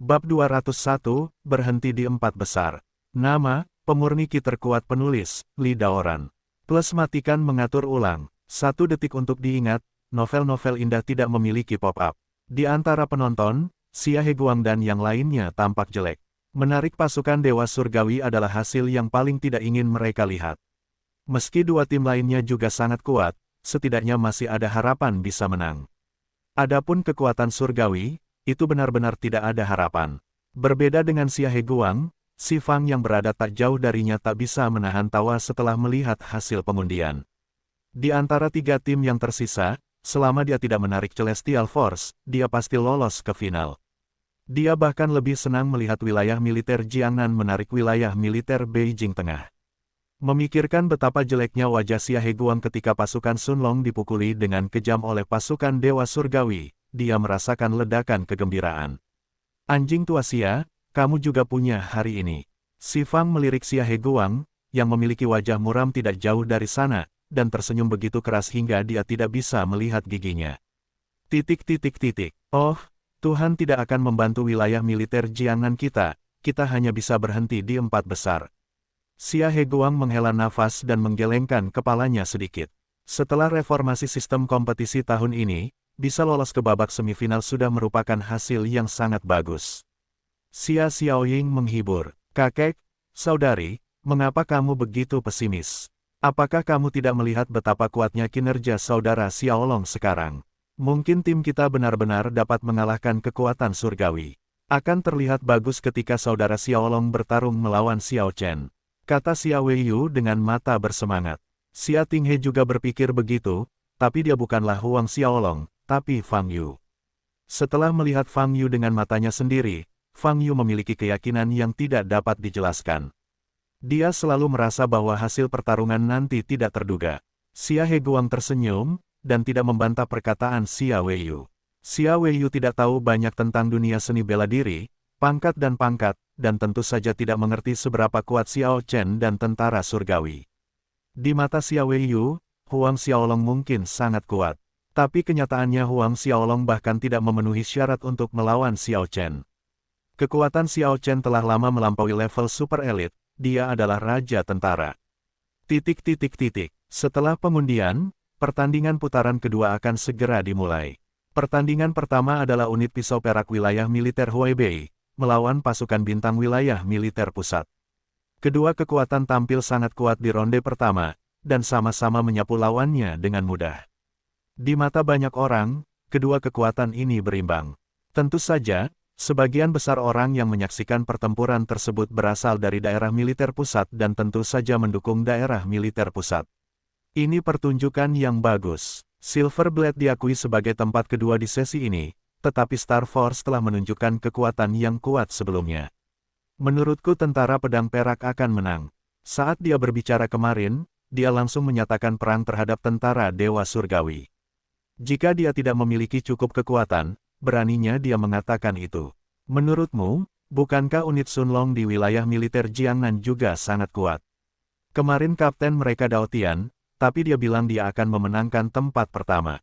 Bab 201, berhenti di 4 besar. Nama, pemurni ki terkuat penulis, Li Daoran. Plus matikan mengatur ulang. 1 detik untuk diingat, novel-novel indah tidak memiliki pop-up. Di antara penonton, Xia Heguang dan yang lainnya tampak jelek. Menarik pasukan Dewa Surgawi adalah hasil yang paling tidak ingin mereka lihat. Meski dua tim lainnya juga sangat kuat, setidaknya masih ada harapan bisa menang. Adapun kekuatan surgawi, itu benar-benar tidak ada harapan. Berbeda dengan Xia Heguang, si Fang yang berada tak jauh darinya tak bisa menahan tawa setelah melihat hasil pengundian. Di antara 3 tim yang tersisa, selama dia tidak menarik Celestial Force, dia pasti lolos ke final. Dia bahkan lebih senang melihat wilayah militer Jiangnan menarik wilayah militer Beijing Tengah. Memikirkan betapa jeleknya wajah Xia Heguang ketika pasukan Sun Long dipukuli dengan kejam oleh pasukan Dewa Surgawi, dia merasakan ledakan kegembiraan. Anjing tua Xia, kamu juga punya hari ini. Si Fang melirik Xia Heguang, yang memiliki wajah muram tidak jauh dari sana, dan tersenyum begitu keras hingga dia tidak bisa melihat giginya. Oh, Tuhan tidak akan membantu wilayah militer Jiangnan kita hanya bisa berhenti di 4 besar. Xia Heguang menghela nafas dan menggelengkan kepalanya sedikit. Setelah reformasi sistem kompetisi tahun ini, bisa lolos ke babak semifinal sudah merupakan hasil yang sangat bagus. Xia Xiaoying menghibur. Kakek, saudari, mengapa kamu begitu pesimis? Apakah kamu tidak melihat betapa kuatnya kinerja saudara Xiaolong sekarang? Mungkin tim kita benar-benar dapat mengalahkan kekuatan surgawi. Akan terlihat bagus ketika saudara Xiaolong bertarung melawan Xiao Chen, kata Xia Weiyu dengan mata bersemangat. Xia Tinghe juga berpikir begitu, tapi dia bukanlah Huang Xiaolong, tapi Fang Yu. Setelah melihat Fang Yu dengan matanya sendiri, Fang Yu memiliki keyakinan yang tidak dapat dijelaskan. Dia selalu merasa bahwa hasil pertarungan nanti tidak terduga. Xia Heguang tersenyum, dan tidak membantah perkataan Xia Weiyu. Xia Weiyu tidak tahu banyak tentang dunia seni bela diri, pangkat, dan tentu saja tidak mengerti seberapa kuat Xiao Chen dan tentara surgawi. Di mata Xia Weiyu, Huang Xiaolong mungkin sangat kuat. Tapi kenyataannya Huang Xiaolong bahkan tidak memenuhi syarat untuk melawan Xiao Chen. Kekuatan Xiao Chen telah lama melampaui level super elit, dia adalah raja tentara. Setelah pengundian, pertandingan putaran kedua akan segera dimulai. Pertandingan pertama adalah unit pisau perak wilayah militer Huaibei, melawan pasukan bintang wilayah militer pusat. Kedua kekuatan tampil sangat kuat di ronde pertama, dan sama-sama menyapu lawannya dengan mudah. Di mata banyak orang, kedua kekuatan ini berimbang. Tentu saja, sebagian besar orang yang menyaksikan pertempuran tersebut berasal dari daerah militer pusat dan tentu saja mendukung daerah militer pusat. Ini pertunjukan yang bagus. Silver Blade diakui sebagai tempat kedua di sesi ini, tetapi Star Force telah menunjukkan kekuatan yang kuat sebelumnya. Menurutku tentara pedang perak akan menang. Saat dia berbicara kemarin, dia langsung menyatakan perang terhadap tentara Dewa Surgawi. Jika dia tidak memiliki cukup kekuatan, beraninya dia mengatakan itu. Menurutmu, bukankah unit Sun Long di wilayah militer Jiangnan juga sangat kuat? Kemarin kapten mereka Dao Tian, tapi dia bilang dia akan memenangkan tempat pertama.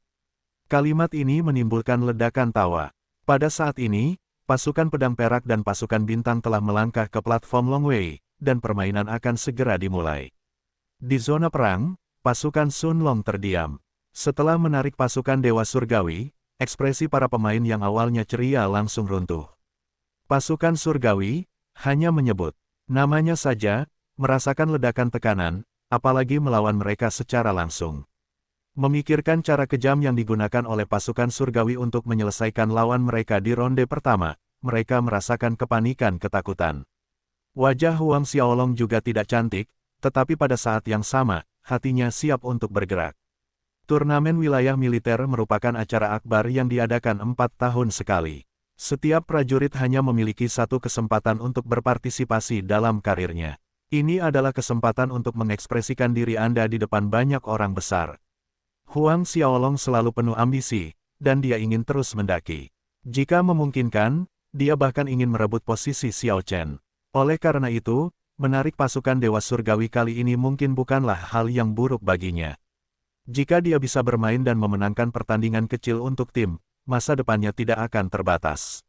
Kalimat ini menimbulkan ledakan tawa. Pada saat ini, pasukan pedang perak dan pasukan bintang telah melangkah ke platform Longwei, dan permainan akan segera dimulai. Di zona perang, pasukan Sun Long terdiam. Setelah menarik pasukan Dewa Surgawi, ekspresi para pemain yang awalnya ceria langsung runtuh. Pasukan Surgawi hanya menyebut namanya saja, merasakan ledakan tekanan, apalagi melawan mereka secara langsung. Memikirkan cara kejam yang digunakan oleh pasukan Surgawi untuk menyelesaikan lawan mereka di ronde pertama, mereka merasakan kepanikan ketakutan. Wajah Huang Xiaolong juga tidak cantik, tetapi pada saat yang sama, hatinya siap untuk bergerak. Turnamen wilayah militer merupakan acara akbar yang diadakan 4 tahun sekali. Setiap prajurit hanya memiliki 1 kesempatan untuk berpartisipasi dalam karirnya. Ini adalah kesempatan untuk mengekspresikan diri Anda di depan banyak orang besar. Huang Xiaolong selalu penuh ambisi, dan dia ingin terus mendaki. Jika memungkinkan, dia bahkan ingin merebut posisi Xiao Chen. Oleh karena itu, menarik pasukan Dewa Surgawi kali ini mungkin bukanlah hal yang buruk baginya. Jika dia bisa bermain dan memenangkan pertandingan kecil untuk tim, masa depannya tidak akan terbatas.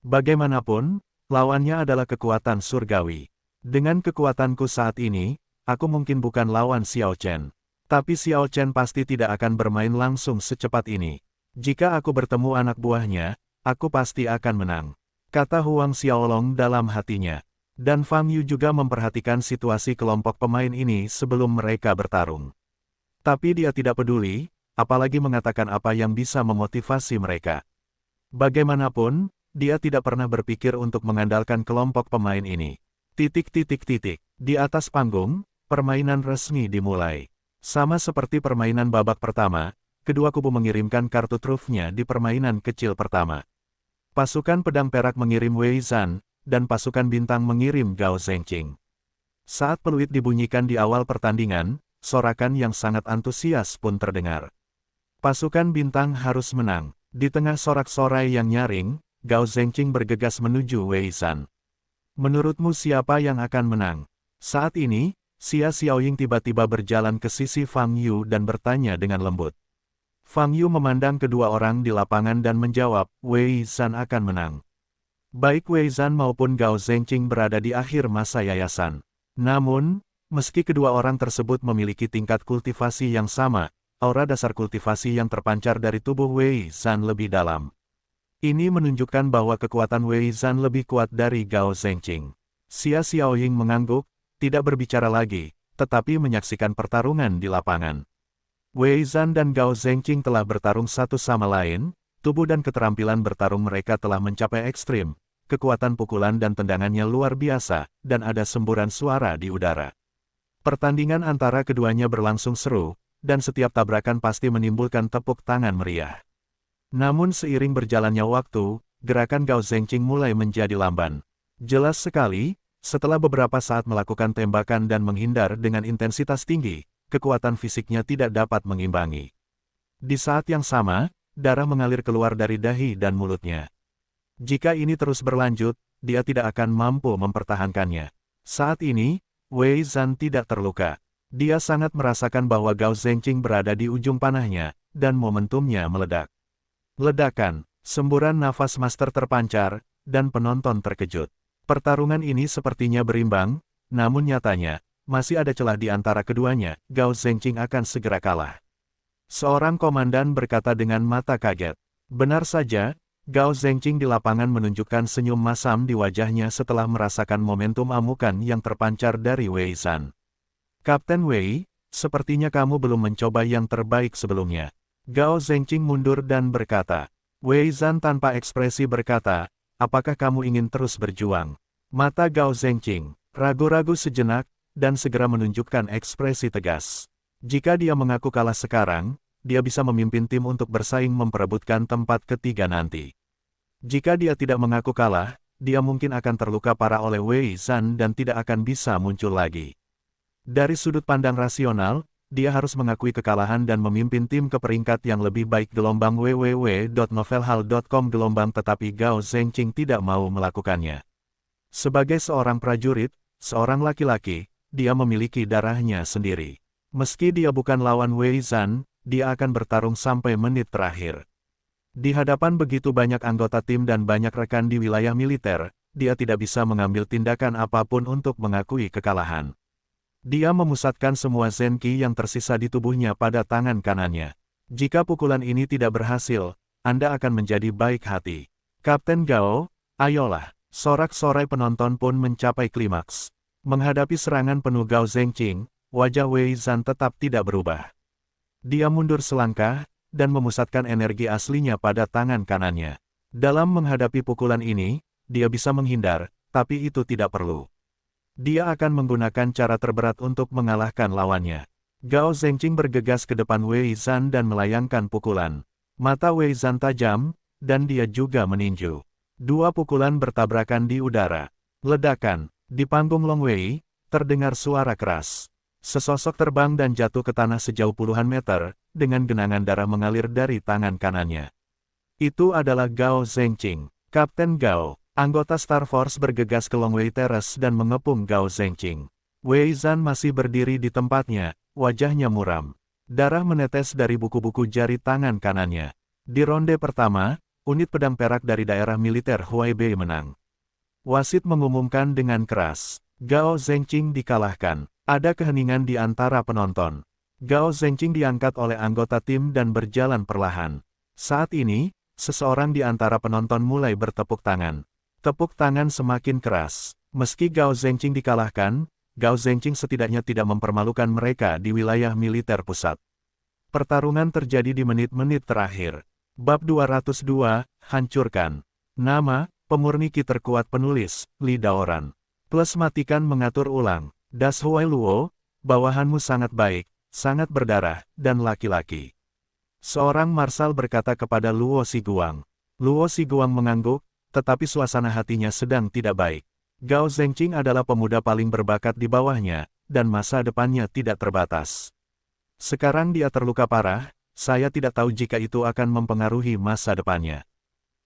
Bagaimanapun, lawannya adalah kekuatan surgawi. Dengan kekuatanku saat ini, aku mungkin bukan lawan Xiao Chen. Tapi Xiao Chen pasti tidak akan bermain langsung secepat ini. Jika aku bertemu anak buahnya, aku pasti akan menang, kata Huang Xiaolong dalam hatinya. Dan Fang Yu juga memperhatikan situasi kelompok pemain ini sebelum mereka bertarung. Tapi dia tidak peduli, apalagi mengatakan apa yang bisa memotivasi mereka. Bagaimanapun, dia tidak pernah berpikir untuk mengandalkan kelompok pemain ini. Di atas panggung, permainan resmi dimulai. Sama seperti permainan babak pertama, kedua kubu mengirimkan kartu trufnya di permainan kecil pertama. Pasukan pedang perak mengirim Wei Zhan, dan pasukan bintang mengirim Gao Zhengqing. Saat peluit dibunyikan di awal pertandingan, sorakan yang sangat antusias pun terdengar. Pasukan bintang harus menang. Di tengah sorak-sorai yang nyaring, Gao Zhengqing bergegas menuju Wei Zhan. Menurutmu siapa yang akan menang? Saat ini, Xia Xiaoying tiba-tiba berjalan ke sisi Fang Yu dan bertanya dengan lembut. Fang Yu memandang kedua orang di lapangan dan menjawab, Wei Zhan akan menang. Baik Wei Zhan maupun Gao Zhengqing berada di akhir masa yayasan. Namun, meski kedua orang tersebut memiliki tingkat kultivasi yang sama, aura dasar kultivasi yang terpancar dari tubuh Wei Zhan lebih dalam. Ini menunjukkan bahwa kekuatan Wei Zhan lebih kuat dari Gao Zhengqing. Xia Xiaoying mengangguk, tidak berbicara lagi, tetapi menyaksikan pertarungan di lapangan. Wei Zhan dan Gao Zhengqing telah bertarung satu sama lain, tubuh dan keterampilan bertarung mereka telah mencapai ekstrim. Kekuatan pukulan dan tendangannya luar biasa, dan ada semburan suara di udara. Pertandingan antara keduanya berlangsung seru, dan setiap tabrakan pasti menimbulkan tepuk tangan meriah. Namun seiring berjalannya waktu, gerakan Gao Zhengqing mulai menjadi lamban. Jelas sekali, setelah beberapa saat melakukan tembakan dan menghindar dengan intensitas tinggi, kekuatan fisiknya tidak dapat mengimbangi. Di saat yang sama, darah mengalir keluar dari dahi dan mulutnya. Jika ini terus berlanjut, dia tidak akan mampu mempertahankannya. Saat ini, Wei Zhan tidak terluka. Dia sangat merasakan bahwa Gao Zhengqing berada di ujung panahnya, dan momentumnya meledak. Ledakan, semburan nafas master terpancar, dan penonton terkejut. Pertarungan ini sepertinya berimbang, namun nyatanya, masih ada celah di antara keduanya, Gao Zhengqing akan segera kalah. Seorang komandan berkata dengan mata kaget. Benar saja, Gao Zhengqing di lapangan menunjukkan senyum masam di wajahnya setelah merasakan momentum amukan yang terpancar dari Wei Zhan. Kapten Wei, sepertinya kamu belum mencoba yang terbaik sebelumnya. Gao Zhengqing mundur dan berkata. Wei Zhan tanpa ekspresi berkata, apakah kamu ingin terus berjuang? Mata Gao Zhengqing ragu-ragu sejenak, dan segera menunjukkan ekspresi tegas. Jika dia mengaku kalah sekarang, dia bisa memimpin tim untuk bersaing memperebutkan tempat ketiga nanti. Jika dia tidak mengaku kalah, dia mungkin akan terluka parah oleh Wei Zhan dan tidak akan bisa muncul lagi. Dari sudut pandang rasional, dia harus mengakui kekalahan dan memimpin tim ke peringkat yang lebih baik gelombang www.novelhal.com gelombang tetapi Gao Zhengqing tidak mau melakukannya. Sebagai seorang prajurit, seorang laki-laki, dia memiliki darahnya sendiri. Meski dia bukan lawan Wei Zhan, dia akan bertarung sampai menit terakhir. Di hadapan begitu banyak anggota tim dan banyak rekan di wilayah militer, dia tidak bisa mengambil tindakan apapun untuk mengakui kekalahan. Dia memusatkan semua Zenki yang tersisa di tubuhnya pada tangan kanannya. Jika pukulan ini tidak berhasil, Anda akan menjadi baik hati. Kapten Gao, ayolah. Sorak-sorai penonton pun mencapai klimaks. Menghadapi serangan penuh Gao Zhengqing, wajah Wei Zhan tetap tidak berubah. Dia mundur selangkah, dan memusatkan energi aslinya pada tangan kanannya. Dalam menghadapi pukulan ini, dia bisa menghindar, tapi itu tidak perlu. Dia akan menggunakan cara terberat untuk mengalahkan lawannya. Gao Zhengqing bergegas ke depan Wei Zhan dan melayangkan pukulan. Mata Wei Zhan tajam, dan dia juga meninju. Dua pukulan bertabrakan di udara. Ledakan, di panggung Long Wei, terdengar suara keras. Sesosok terbang dan jatuh ke tanah sejauh puluhan meter, dengan genangan darah mengalir dari tangan kanannya. Itu adalah Gao Zhengqing. Kapten Gao, anggota Star Force bergegas ke Long Wei Terrace dan mengepung Gao Zhengqing. Wei Zhan masih berdiri di tempatnya, wajahnya muram. Darah menetes dari buku-buku jari tangan kanannya. Di ronde pertama, unit pedang perak dari daerah militer Huaibei menang. Wasit mengumumkan dengan keras, Gao Zhengqing dikalahkan. Ada keheningan di antara penonton. Gao Zhengqing diangkat oleh anggota tim dan berjalan perlahan. Saat ini, seseorang di antara penonton mulai bertepuk tangan. Tepuk tangan semakin keras. Meski Gao Zhengqing dikalahkan, Gao Zhengqing setidaknya tidak mempermalukan mereka di wilayah militer pusat. Pertarungan terjadi di menit-menit terakhir. Bab 202, hancurkan. Nama, pemurni ki terkuat penulis, Li Daoran. Plus matikan mengatur ulang. Das Huai Luo, bawahanmu sangat baik, sangat berdarah, dan laki-laki. Seorang marsal berkata kepada Luo Siguang. Luo Siguang mengangguk, tetapi suasana hatinya sedang tidak baik. Gao Zhengqing adalah pemuda paling berbakat di bawahnya, dan masa depannya tidak terbatas. Sekarang dia terluka parah, saya tidak tahu jika itu akan mempengaruhi masa depannya.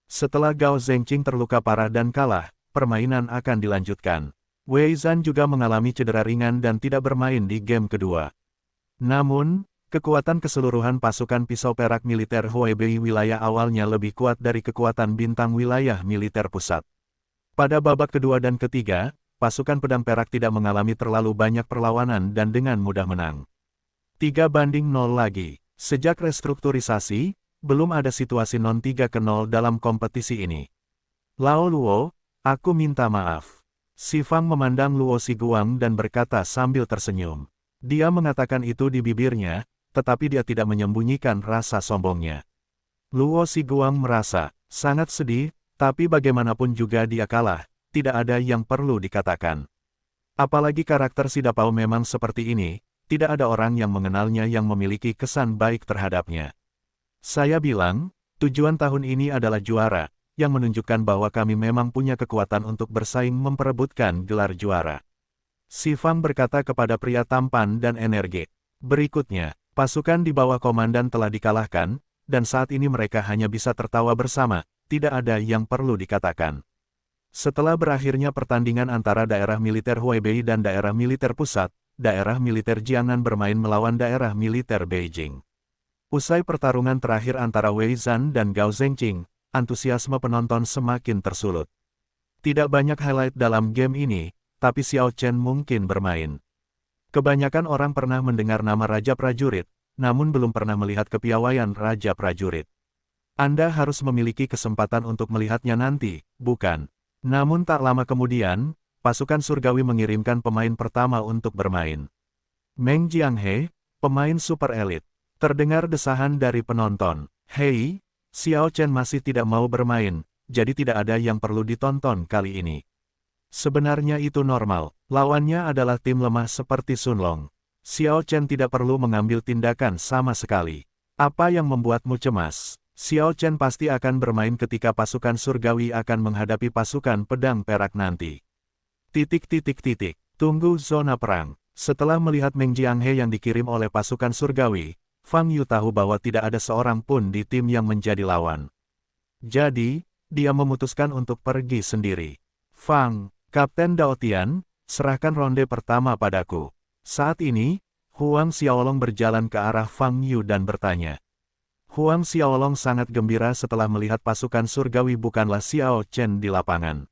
Setelah Gao Zhengqing terluka parah dan kalah, permainan akan dilanjutkan. Wei Zhan juga mengalami cedera ringan dan tidak bermain di game kedua. Namun, kekuatan keseluruhan pasukan pisau perak militer Huaibei wilayah awalnya lebih kuat dari kekuatan bintang wilayah militer pusat. Pada babak kedua dan ketiga, pasukan pedang perak tidak mengalami terlalu banyak perlawanan dan dengan mudah menang. 3-0 lagi. Sejak restrukturisasi, belum ada situasi non-3-0 dalam kompetisi ini. Lao Luo, aku minta maaf. Si Fang memandang Luo Siguang dan berkata sambil tersenyum. Dia mengatakan itu di bibirnya, tetapi dia tidak menyembunyikan rasa sombongnya. Luo Siguang merasa sangat sedih, tapi bagaimanapun juga dia kalah, tidak ada yang perlu dikatakan. Apalagi karakter si Dapao memang seperti ini, tidak ada orang yang mengenalnya yang memiliki kesan baik terhadapnya. Saya bilang, tujuan tahun ini adalah juara, yang menunjukkan bahwa kami memang punya kekuatan untuk bersaing memperebutkan gelar juara. Si Fang berkata kepada pria tampan dan energi. Berikutnya, pasukan di bawah komandan telah dikalahkan, dan saat ini mereka hanya bisa tertawa bersama, tidak ada yang perlu dikatakan. Setelah berakhirnya pertandingan antara daerah militer Huaibei dan daerah militer pusat, daerah militer Jiangnan bermain melawan daerah militer Beijing. Usai pertarungan terakhir antara Wei Zhan dan Gao Zhengqing, antusiasme penonton semakin tersulut. Tidak banyak highlight dalam game ini, tapi Xiao Chen mungkin bermain. Kebanyakan orang pernah mendengar nama Raja Prajurit, namun belum pernah melihat kepiawaian Raja Prajurit. Anda harus memiliki kesempatan untuk melihatnya nanti, bukan? Namun tak lama kemudian, pasukan surgawi mengirimkan pemain pertama untuk bermain. Meng Jianghe, pemain super elit. Terdengar desahan dari penonton. Hei, Xiao Chen masih tidak mau bermain, jadi tidak ada yang perlu ditonton kali ini. Sebenarnya itu normal, lawannya adalah tim lemah seperti Sunlong. Xiao Chen tidak perlu mengambil tindakan sama sekali. Apa yang membuatmu cemas? Xiao Chen pasti akan bermain ketika pasukan surgawi akan menghadapi pasukan pedang perak nanti. Tunggu zona perang. Setelah melihat Meng Jianghe yang dikirim oleh pasukan surgawi, Fang Yu tahu bahwa tidak ada seorang pun di tim yang menjadi lawan. Jadi, dia memutuskan untuk pergi sendiri. Fang, Kapten Dao Tian, serahkan ronde pertama padaku. Saat ini, Huang Xiaolong berjalan ke arah Fang Yu dan bertanya. Huang Xiaolong sangat gembira setelah melihat pasukan surgawi bukanlah Xiao Chen di lapangan.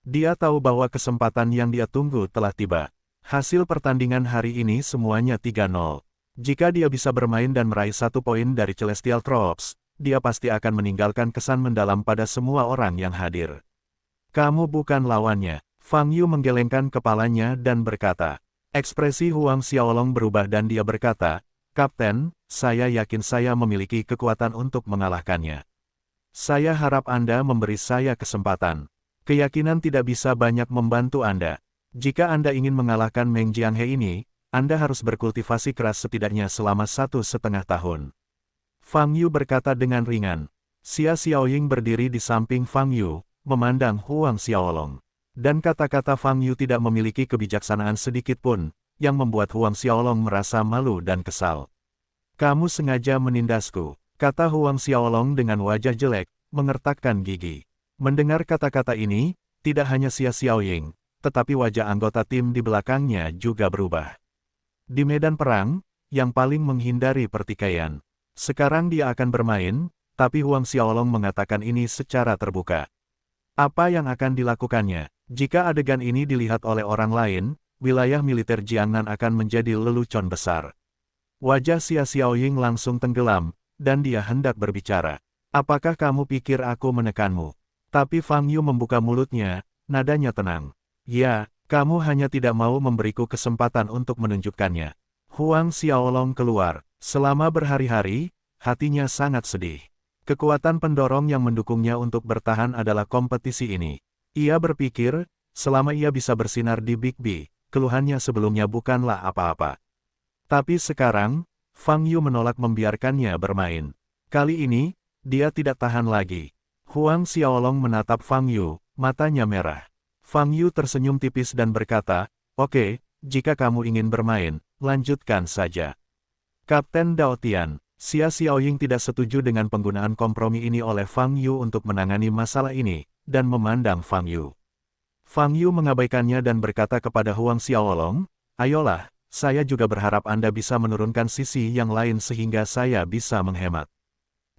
Dia tahu bahwa kesempatan yang dia tunggu telah tiba. Hasil pertandingan hari ini semuanya 3-0. Jika dia bisa bermain dan meraih 1 poin dari Celestial Troops, dia pasti akan meninggalkan kesan mendalam pada semua orang yang hadir. Kamu bukan lawannya. Fang Yu menggelengkan kepalanya dan berkata. Ekspresi Huang Xiaolong berubah dan dia berkata, Kapten, saya yakin saya memiliki kekuatan untuk mengalahkannya. Saya harap Anda memberi saya kesempatan. Keyakinan tidak bisa banyak membantu Anda. Jika Anda ingin mengalahkan Meng Jianghe ini, Anda harus berkultivasi keras setidaknya selama 1,5 tahun. Fang Yu berkata dengan ringan. Xia Xiaoying berdiri di samping Fang Yu, memandang Huang Xiaolong. Dan kata-kata Fang Yu tidak memiliki kebijaksanaan sedikit pun, yang membuat Huang Xiaolong merasa malu dan kesal. Kamu sengaja menindasku, kata Huang Xiaolong dengan wajah jelek, mengertakkan gigi. Mendengar kata-kata ini, tidak hanya Xia Xiaoying, tetapi wajah anggota tim di belakangnya juga berubah. Di medan perang, yang paling menghindari pertikaian. Sekarang dia akan bermain, tapi Huang Xiaolong mengatakan ini secara terbuka. Apa yang akan dilakukannya? Jika adegan ini dilihat oleh orang lain, wilayah militer Jiangnan akan menjadi lelucon besar. Wajah Xia Xiaoying langsung tenggelam, dan dia hendak berbicara. Apakah kamu pikir aku menekanmu? Tapi Fang Yu membuka mulutnya, nadanya tenang. Ya, kamu hanya tidak mau memberiku kesempatan untuk menunjukkannya. Huang Xiaolong keluar. Selama berhari-hari, hatinya sangat sedih. Kekuatan pendorong yang mendukungnya untuk bertahan adalah kompetisi ini. Ia berpikir, selama ia bisa bersinar di Big B, keluhannya sebelumnya bukanlah apa-apa. Tapi sekarang, Fang Yu menolak membiarkannya bermain. Kali ini, dia tidak tahan lagi. Huang Xiaolong menatap Fang Yu, matanya merah. Fang Yu tersenyum tipis dan berkata, "Oke, jika kamu ingin bermain, lanjutkan saja." Kapten Dao Tian, Xia Xiaoying tidak setuju dengan penggunaan kompromi ini oleh Fang Yu untuk menangani masalah ini, dan memandang Fang Yu. Fang Yu mengabaikannya dan berkata kepada Huang Xiaolong, "Ayolah, saya juga berharap Anda bisa menurunkan sisi yang lain sehingga saya bisa menghemat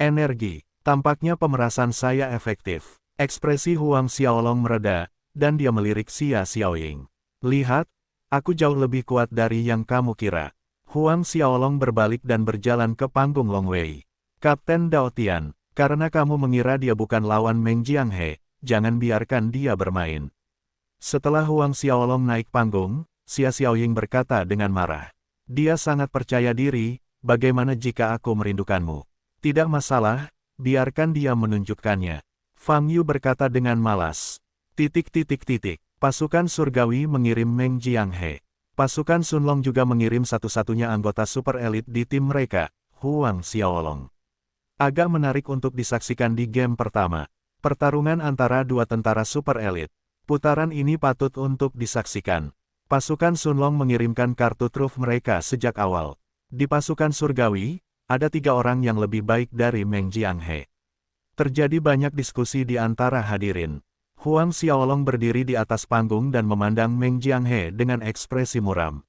energi. Tampaknya pemerasan saya efektif." Ekspresi Huang Xiaolong mereda, dan dia melirik Xia Xiaoying. "Lihat, aku jauh lebih kuat dari yang kamu kira." Huang Xiaolong berbalik dan berjalan ke panggung Long Wei. "Kapten Dao Tian, karena kamu mengira dia bukan lawan Meng Jianghe, jangan biarkan dia bermain." Setelah Huang Xiaolong naik panggung, Xia Xiaoying berkata dengan marah. "Dia sangat percaya diri, bagaimana jika aku merindukanmu?" "Tidak masalah, biarkan dia menunjukkannya." Fang Yu berkata dengan malas. Pasukan surgawi mengirim Meng Jianghe. Pasukan Sunlong juga mengirim satu-satunya anggota super elit di tim mereka, Huang Xiaolong. Agak menarik untuk disaksikan di game pertama. Pertarungan antara dua tentara super elit. Putaran ini patut untuk disaksikan. Pasukan Sunlong mengirimkan kartu truf mereka sejak awal. Di pasukan surgawi, ada 3 orang yang lebih baik dari Meng Jianghe. Terjadi banyak diskusi di antara hadirin. Huang Xiaolong berdiri di atas panggung dan memandang Meng Jianghe dengan ekspresi muram.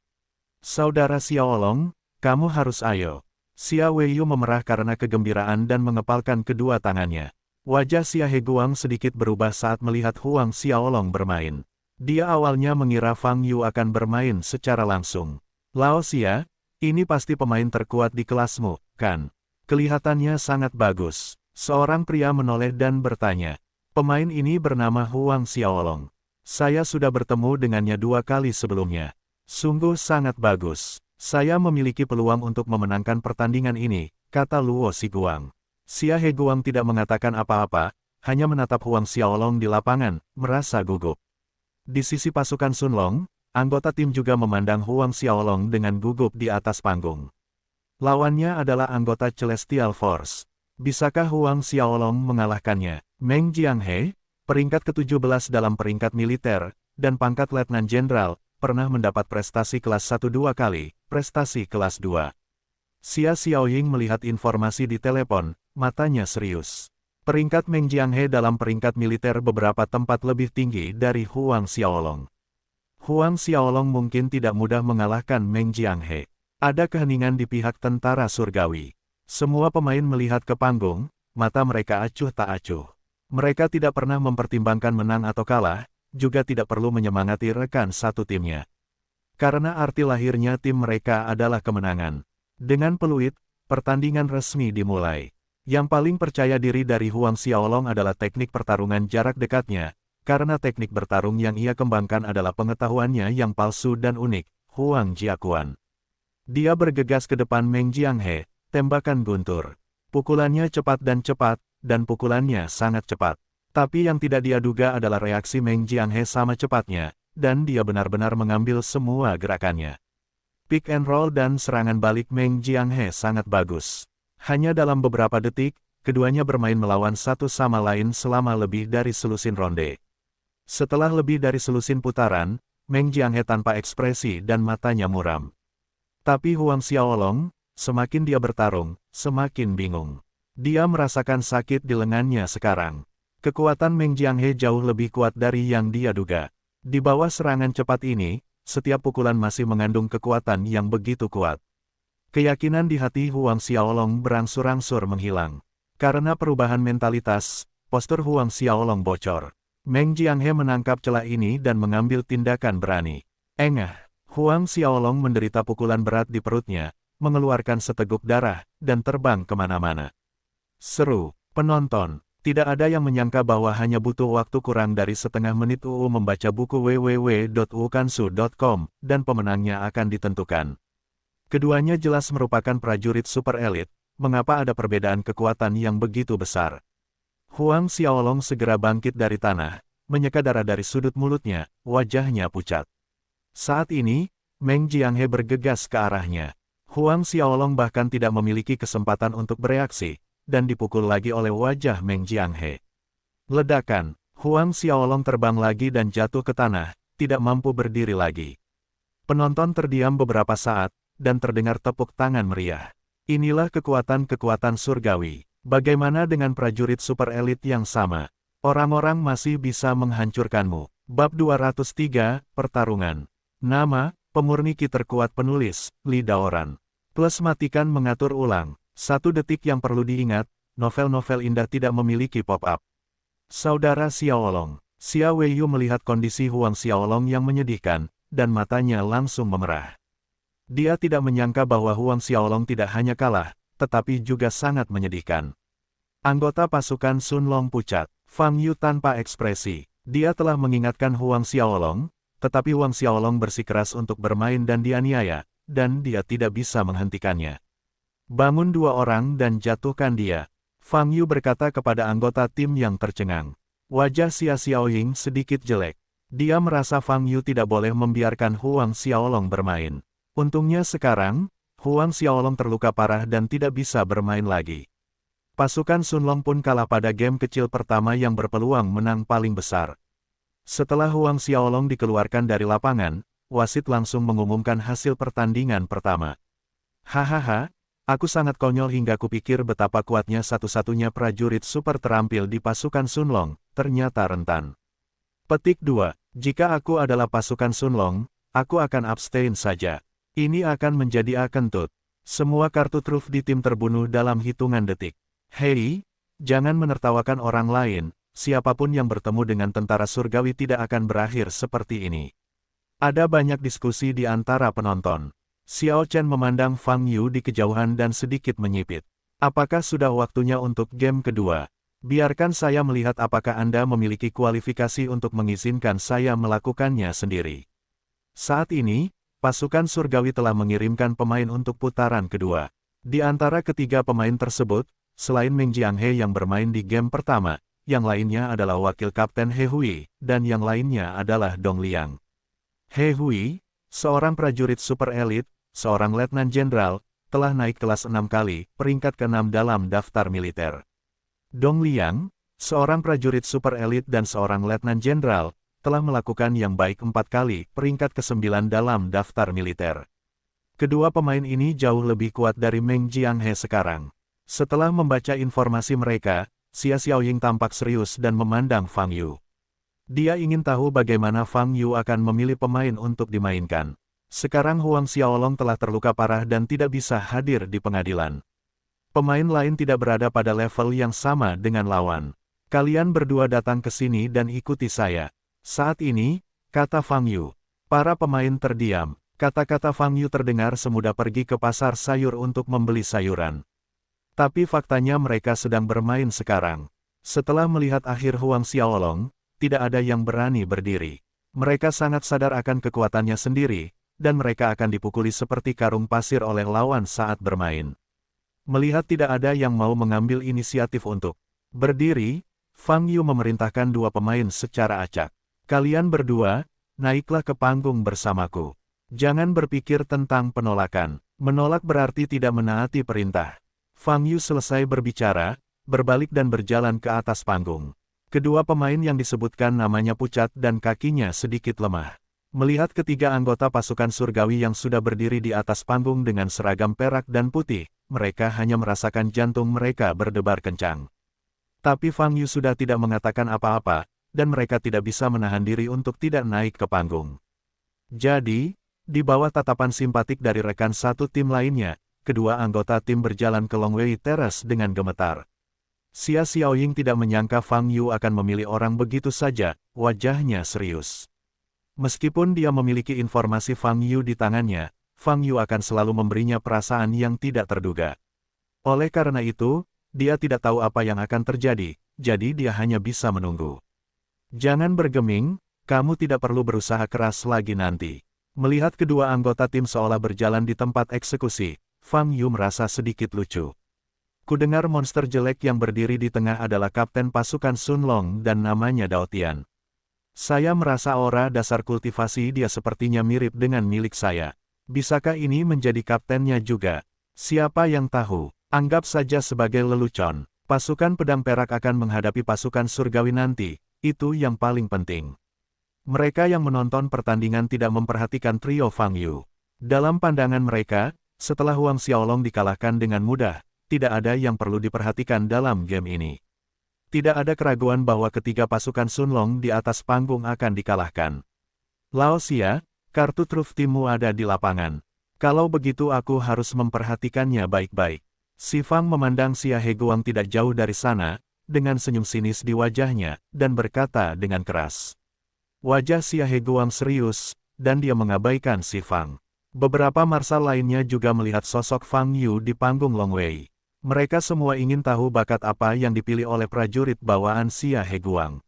"Saudara Xiaolong, kamu harus ayo." Xia Weiyu memerah karena kegembiraan dan mengepalkan kedua tangannya. Wajah Xia Heguang sedikit berubah saat melihat Huang Xiaolong bermain. Dia awalnya mengira Fang Yu akan bermain secara langsung. "Lao Xia, ini pasti pemain terkuat di kelasmu, kan? Kelihatannya sangat bagus." Seorang pria menoleh dan bertanya. "Pemain ini bernama Huang Xiaolong. Saya sudah bertemu dengannya 2 kali sebelumnya. Sungguh sangat bagus. Saya memiliki peluang untuk memenangkan pertandingan ini," kata Luo Xiguang. Xia Heguang tidak mengatakan apa-apa, hanya menatap Huang Xiaolong di lapangan, merasa gugup. Di sisi pasukan Sunlong, anggota tim juga memandang Huang Xiaolong dengan gugup di atas panggung. Lawannya adalah anggota Celestial Force. Bisakah Huang Xiaolong mengalahkannya? Meng Jianghe, peringkat ke-17 dalam peringkat militer, dan pangkat Letnan Jenderal, pernah mendapat prestasi kelas 1 2 kali, prestasi kelas 2. Xia Xiaoying melihat informasi di telepon, matanya serius. Peringkat Meng Jianghe dalam peringkat militer beberapa tempat lebih tinggi dari Huang Xiaolong. Huang Xiaolong mungkin tidak mudah mengalahkan Meng Jianghe. Ada keheningan di pihak tentara surgawi. Semua pemain melihat ke panggung, mata mereka acuh tak acuh. Mereka tidak pernah mempertimbangkan menang atau kalah, juga tidak perlu menyemangati rekan satu timnya. Karena arti lahirnya tim mereka adalah kemenangan. Dengan peluit, pertandingan resmi dimulai. Yang paling percaya diri dari Huang Xiaolong adalah teknik pertarungan jarak dekatnya, karena teknik bertarung yang ia kembangkan adalah pengetahuannya yang palsu dan unik, Huang Jiaquan. Dia bergegas ke depan Meng Jianghe, tembakan guntur. Pukulannya cepat, dan pukulannya sangat cepat. Tapi yang tidak dia duga adalah reaksi Meng Jianghe sama cepatnya, dan dia benar-benar mengambil semua gerakannya. Pick and roll dan serangan balik Meng Jianghe sangat bagus. Hanya dalam beberapa detik, keduanya bermain melawan satu sama lain selama lebih dari selusin ronde. Setelah lebih dari selusin putaran, Meng Jianghe tanpa ekspresi dan matanya muram. Tapi Huang Xiaolong, semakin dia bertarung, semakin bingung. Dia merasakan sakit di lengannya sekarang. Kekuatan Meng Jianghe jauh lebih kuat dari yang dia duga. Di bawah serangan cepat ini, setiap pukulan masih mengandung kekuatan yang begitu kuat. Keyakinan di hati Huang Xiaolong berangsur-angsur menghilang. Karena perubahan mentalitas, postur Huang Xiaolong bocor. Meng Jianghe menangkap celah ini dan mengambil tindakan berani. Engah, Huang Xiaolong menderita pukulan berat di perutnya, mengeluarkan seteguk darah, dan terbang kemana-mana. Seru, penonton. Tidak ada yang menyangka bahwa hanya butuh waktu kurang dari setengah menit UU membaca buku www.uukansu.com, dan pemenangnya akan ditentukan. Keduanya jelas merupakan prajurit super elit, mengapa ada perbedaan kekuatan yang begitu besar? Huang Xiaolong segera bangkit dari tanah, menyeka darah dari sudut mulutnya, wajahnya pucat. Saat ini, Meng Jianghe bergegas ke arahnya. Huang Xiaolong bahkan tidak memiliki kesempatan untuk bereaksi, dan dipukul lagi oleh wajah Meng Jianghe. Ledakan, Huang Xiaolong terbang lagi dan jatuh ke tanah, tidak mampu berdiri lagi. Penonton terdiam beberapa saat, dan terdengar tepuk tangan meriah. Inilah kekuatan-kekuatan surgawi. Bagaimana dengan prajurit super elit yang sama? Orang-orang masih bisa menghancurkanmu. Bab 203, Pertarungan. Nama, pemurni ki terkuat penulis, Li Daoran. Plus matikan mengatur ulang. 1 detik yang perlu diingat, novel-novel indah tidak memiliki pop-up. Saudara Xiaolong. Xia Weiyu melihat kondisi Huang Xiaolong yang menyedihkan, dan matanya langsung memerah. Dia tidak menyangka bahwa Huang Xiaolong tidak hanya kalah, tetapi juga sangat menyedihkan. Anggota pasukan Sun Long pucat. Fang Yu tanpa ekspresi. Dia telah mengingatkan Huang Xiaolong, tetapi Huang Xiaolong bersikeras untuk bermain dan dianiaya, dan dia tidak bisa menghentikannya. Bangun 2 orang dan jatuhkan dia. Fang Yu berkata kepada anggota tim yang tercengang. Wajah Xia Xiaoying sedikit jelek. Dia merasa Fang Yu tidak boleh membiarkan Huang Xiaolong bermain. Untungnya sekarang, Huang Xiaolong terluka parah dan tidak bisa bermain lagi. Pasukan Sun Long pun kalah pada game kecil pertama yang berpeluang menang paling besar. Setelah Huang Xiaolong dikeluarkan dari lapangan, wasit langsung mengumumkan hasil pertandingan pertama. Hahaha. Aku sangat konyol hingga kupikir betapa kuatnya satu-satunya prajurit super terampil di pasukan Sun Long, ternyata rentan. Petik 2. Jika aku adalah pasukan Sun Long, aku akan abstain saja. Ini akan menjadi kentut. Semua kartu truf di tim terbunuh dalam hitungan detik. Hei, jangan menertawakan orang lain, siapapun yang bertemu dengan tentara surgawi tidak akan berakhir seperti ini. Ada banyak diskusi di antara penonton. Xiao Chen memandang Fang Yu di kejauhan dan sedikit menyipit. Apakah sudah waktunya untuk game kedua? Biarkan saya melihat apakah Anda memiliki kualifikasi untuk mengizinkan saya melakukannya sendiri. Saat ini, pasukan surgawi telah mengirimkan pemain untuk putaran kedua. Di antara ketiga pemain tersebut, selain Meng Jianghe yang bermain di game pertama, yang lainnya adalah wakil kapten He Hui, dan yang lainnya adalah Dong Liang. He Hui, seorang prajurit super elit, seorang letnan jenderal, telah naik kelas 6 kali, peringkat ke-6 dalam daftar militer. Dong Liang, seorang prajurit super elit dan seorang letnan jenderal, telah melakukan yang baik 4 kali, peringkat ke-9 dalam daftar militer. Kedua pemain ini jauh lebih kuat dari Meng Jianghe sekarang. Setelah membaca informasi mereka, Xia Xiaoying tampak serius dan memandang Fang Yu. Dia ingin tahu bagaimana Fang Yu akan memilih pemain untuk dimainkan. Sekarang Huang Xiaolong telah terluka parah dan tidak bisa hadir di pengadilan. Pemain lain tidak berada pada level yang sama dengan lawan. Kalian berdua datang ke sini dan ikuti saya. Saat ini, kata Fang Yu. Para pemain terdiam. Kata-kata Fang Yu terdengar semudah pergi ke pasar sayur untuk membeli sayuran. Tapi faktanya mereka sedang bermain sekarang. Setelah melihat akhir Huang Xiaolong, tidak ada yang berani berdiri. Mereka sangat sadar akan kekuatannya sendiri, dan mereka akan dipukuli seperti karung pasir oleh lawan saat bermain. Melihat tidak ada yang mau mengambil inisiatif untuk berdiri, Fang Yu memerintahkan 2 pemain secara acak. Kalian berdua, naiklah ke panggung bersamaku. Jangan berpikir tentang penolakan. Menolak berarti tidak menaati perintah. Fang Yu selesai berbicara, berbalik dan berjalan ke atas panggung. Kedua pemain yang disebutkan namanya pucat dan kakinya sedikit lemah. Melihat ketiga anggota pasukan surgawi yang sudah berdiri di atas panggung dengan seragam perak dan putih, mereka hanya merasakan jantung mereka berdebar kencang. Tapi Fang Yu sudah tidak mengatakan apa-apa, dan mereka tidak bisa menahan diri untuk tidak naik ke panggung. Jadi, di bawah tatapan simpatik dari rekan satu tim lainnya, kedua anggota tim berjalan ke Longwei Terrace dengan gemetar. Xia Xiaoying tidak menyangka Fang Yu akan memilih orang begitu saja, wajahnya serius. Meskipun dia memiliki informasi Fang Yu di tangannya, Fang Yu akan selalu memberinya perasaan yang tidak terduga. Oleh karena itu, dia tidak tahu apa yang akan terjadi, jadi dia hanya bisa menunggu. Jangan bergeming, kamu tidak perlu berusaha keras lagi nanti. Melihat kedua anggota tim seolah berjalan di tempat eksekusi, Fang Yu merasa sedikit lucu. Kudengar monster jelek yang berdiri di tengah adalah kapten pasukan Sun Long dan namanya Dao Tian. Saya merasa aura dasar kultivasi dia sepertinya mirip dengan milik saya. Bisakah ini menjadi kaptennya juga? Siapa yang tahu? Anggap saja sebagai lelucon. Pasukan pedang perak akan menghadapi pasukan surgawi nanti, itu yang paling penting. Mereka yang menonton pertandingan tidak memperhatikan trio Fang Yu. Dalam pandangan mereka, setelah Huang Xiaolong dikalahkan dengan mudah, tidak ada yang perlu diperhatikan dalam game ini. Tidak ada keraguan bahwa ketiga pasukan Sun Long di atas panggung akan dikalahkan. Lao Xia, kartu truf timmu ada di lapangan. Kalau begitu aku harus memperhatikannya baik-baik. Si Fang memandang Xia Heguang tidak jauh dari sana, dengan senyum sinis di wajahnya, dan berkata dengan keras. Wajah Xia Heguang serius, dan dia mengabaikan si Fang. Beberapa marsal lainnya juga melihat sosok Fang Yu di panggung Long Wei. Mereka semua ingin tahu bakat apa yang dipilih oleh prajurit bawaan Xia Heguang.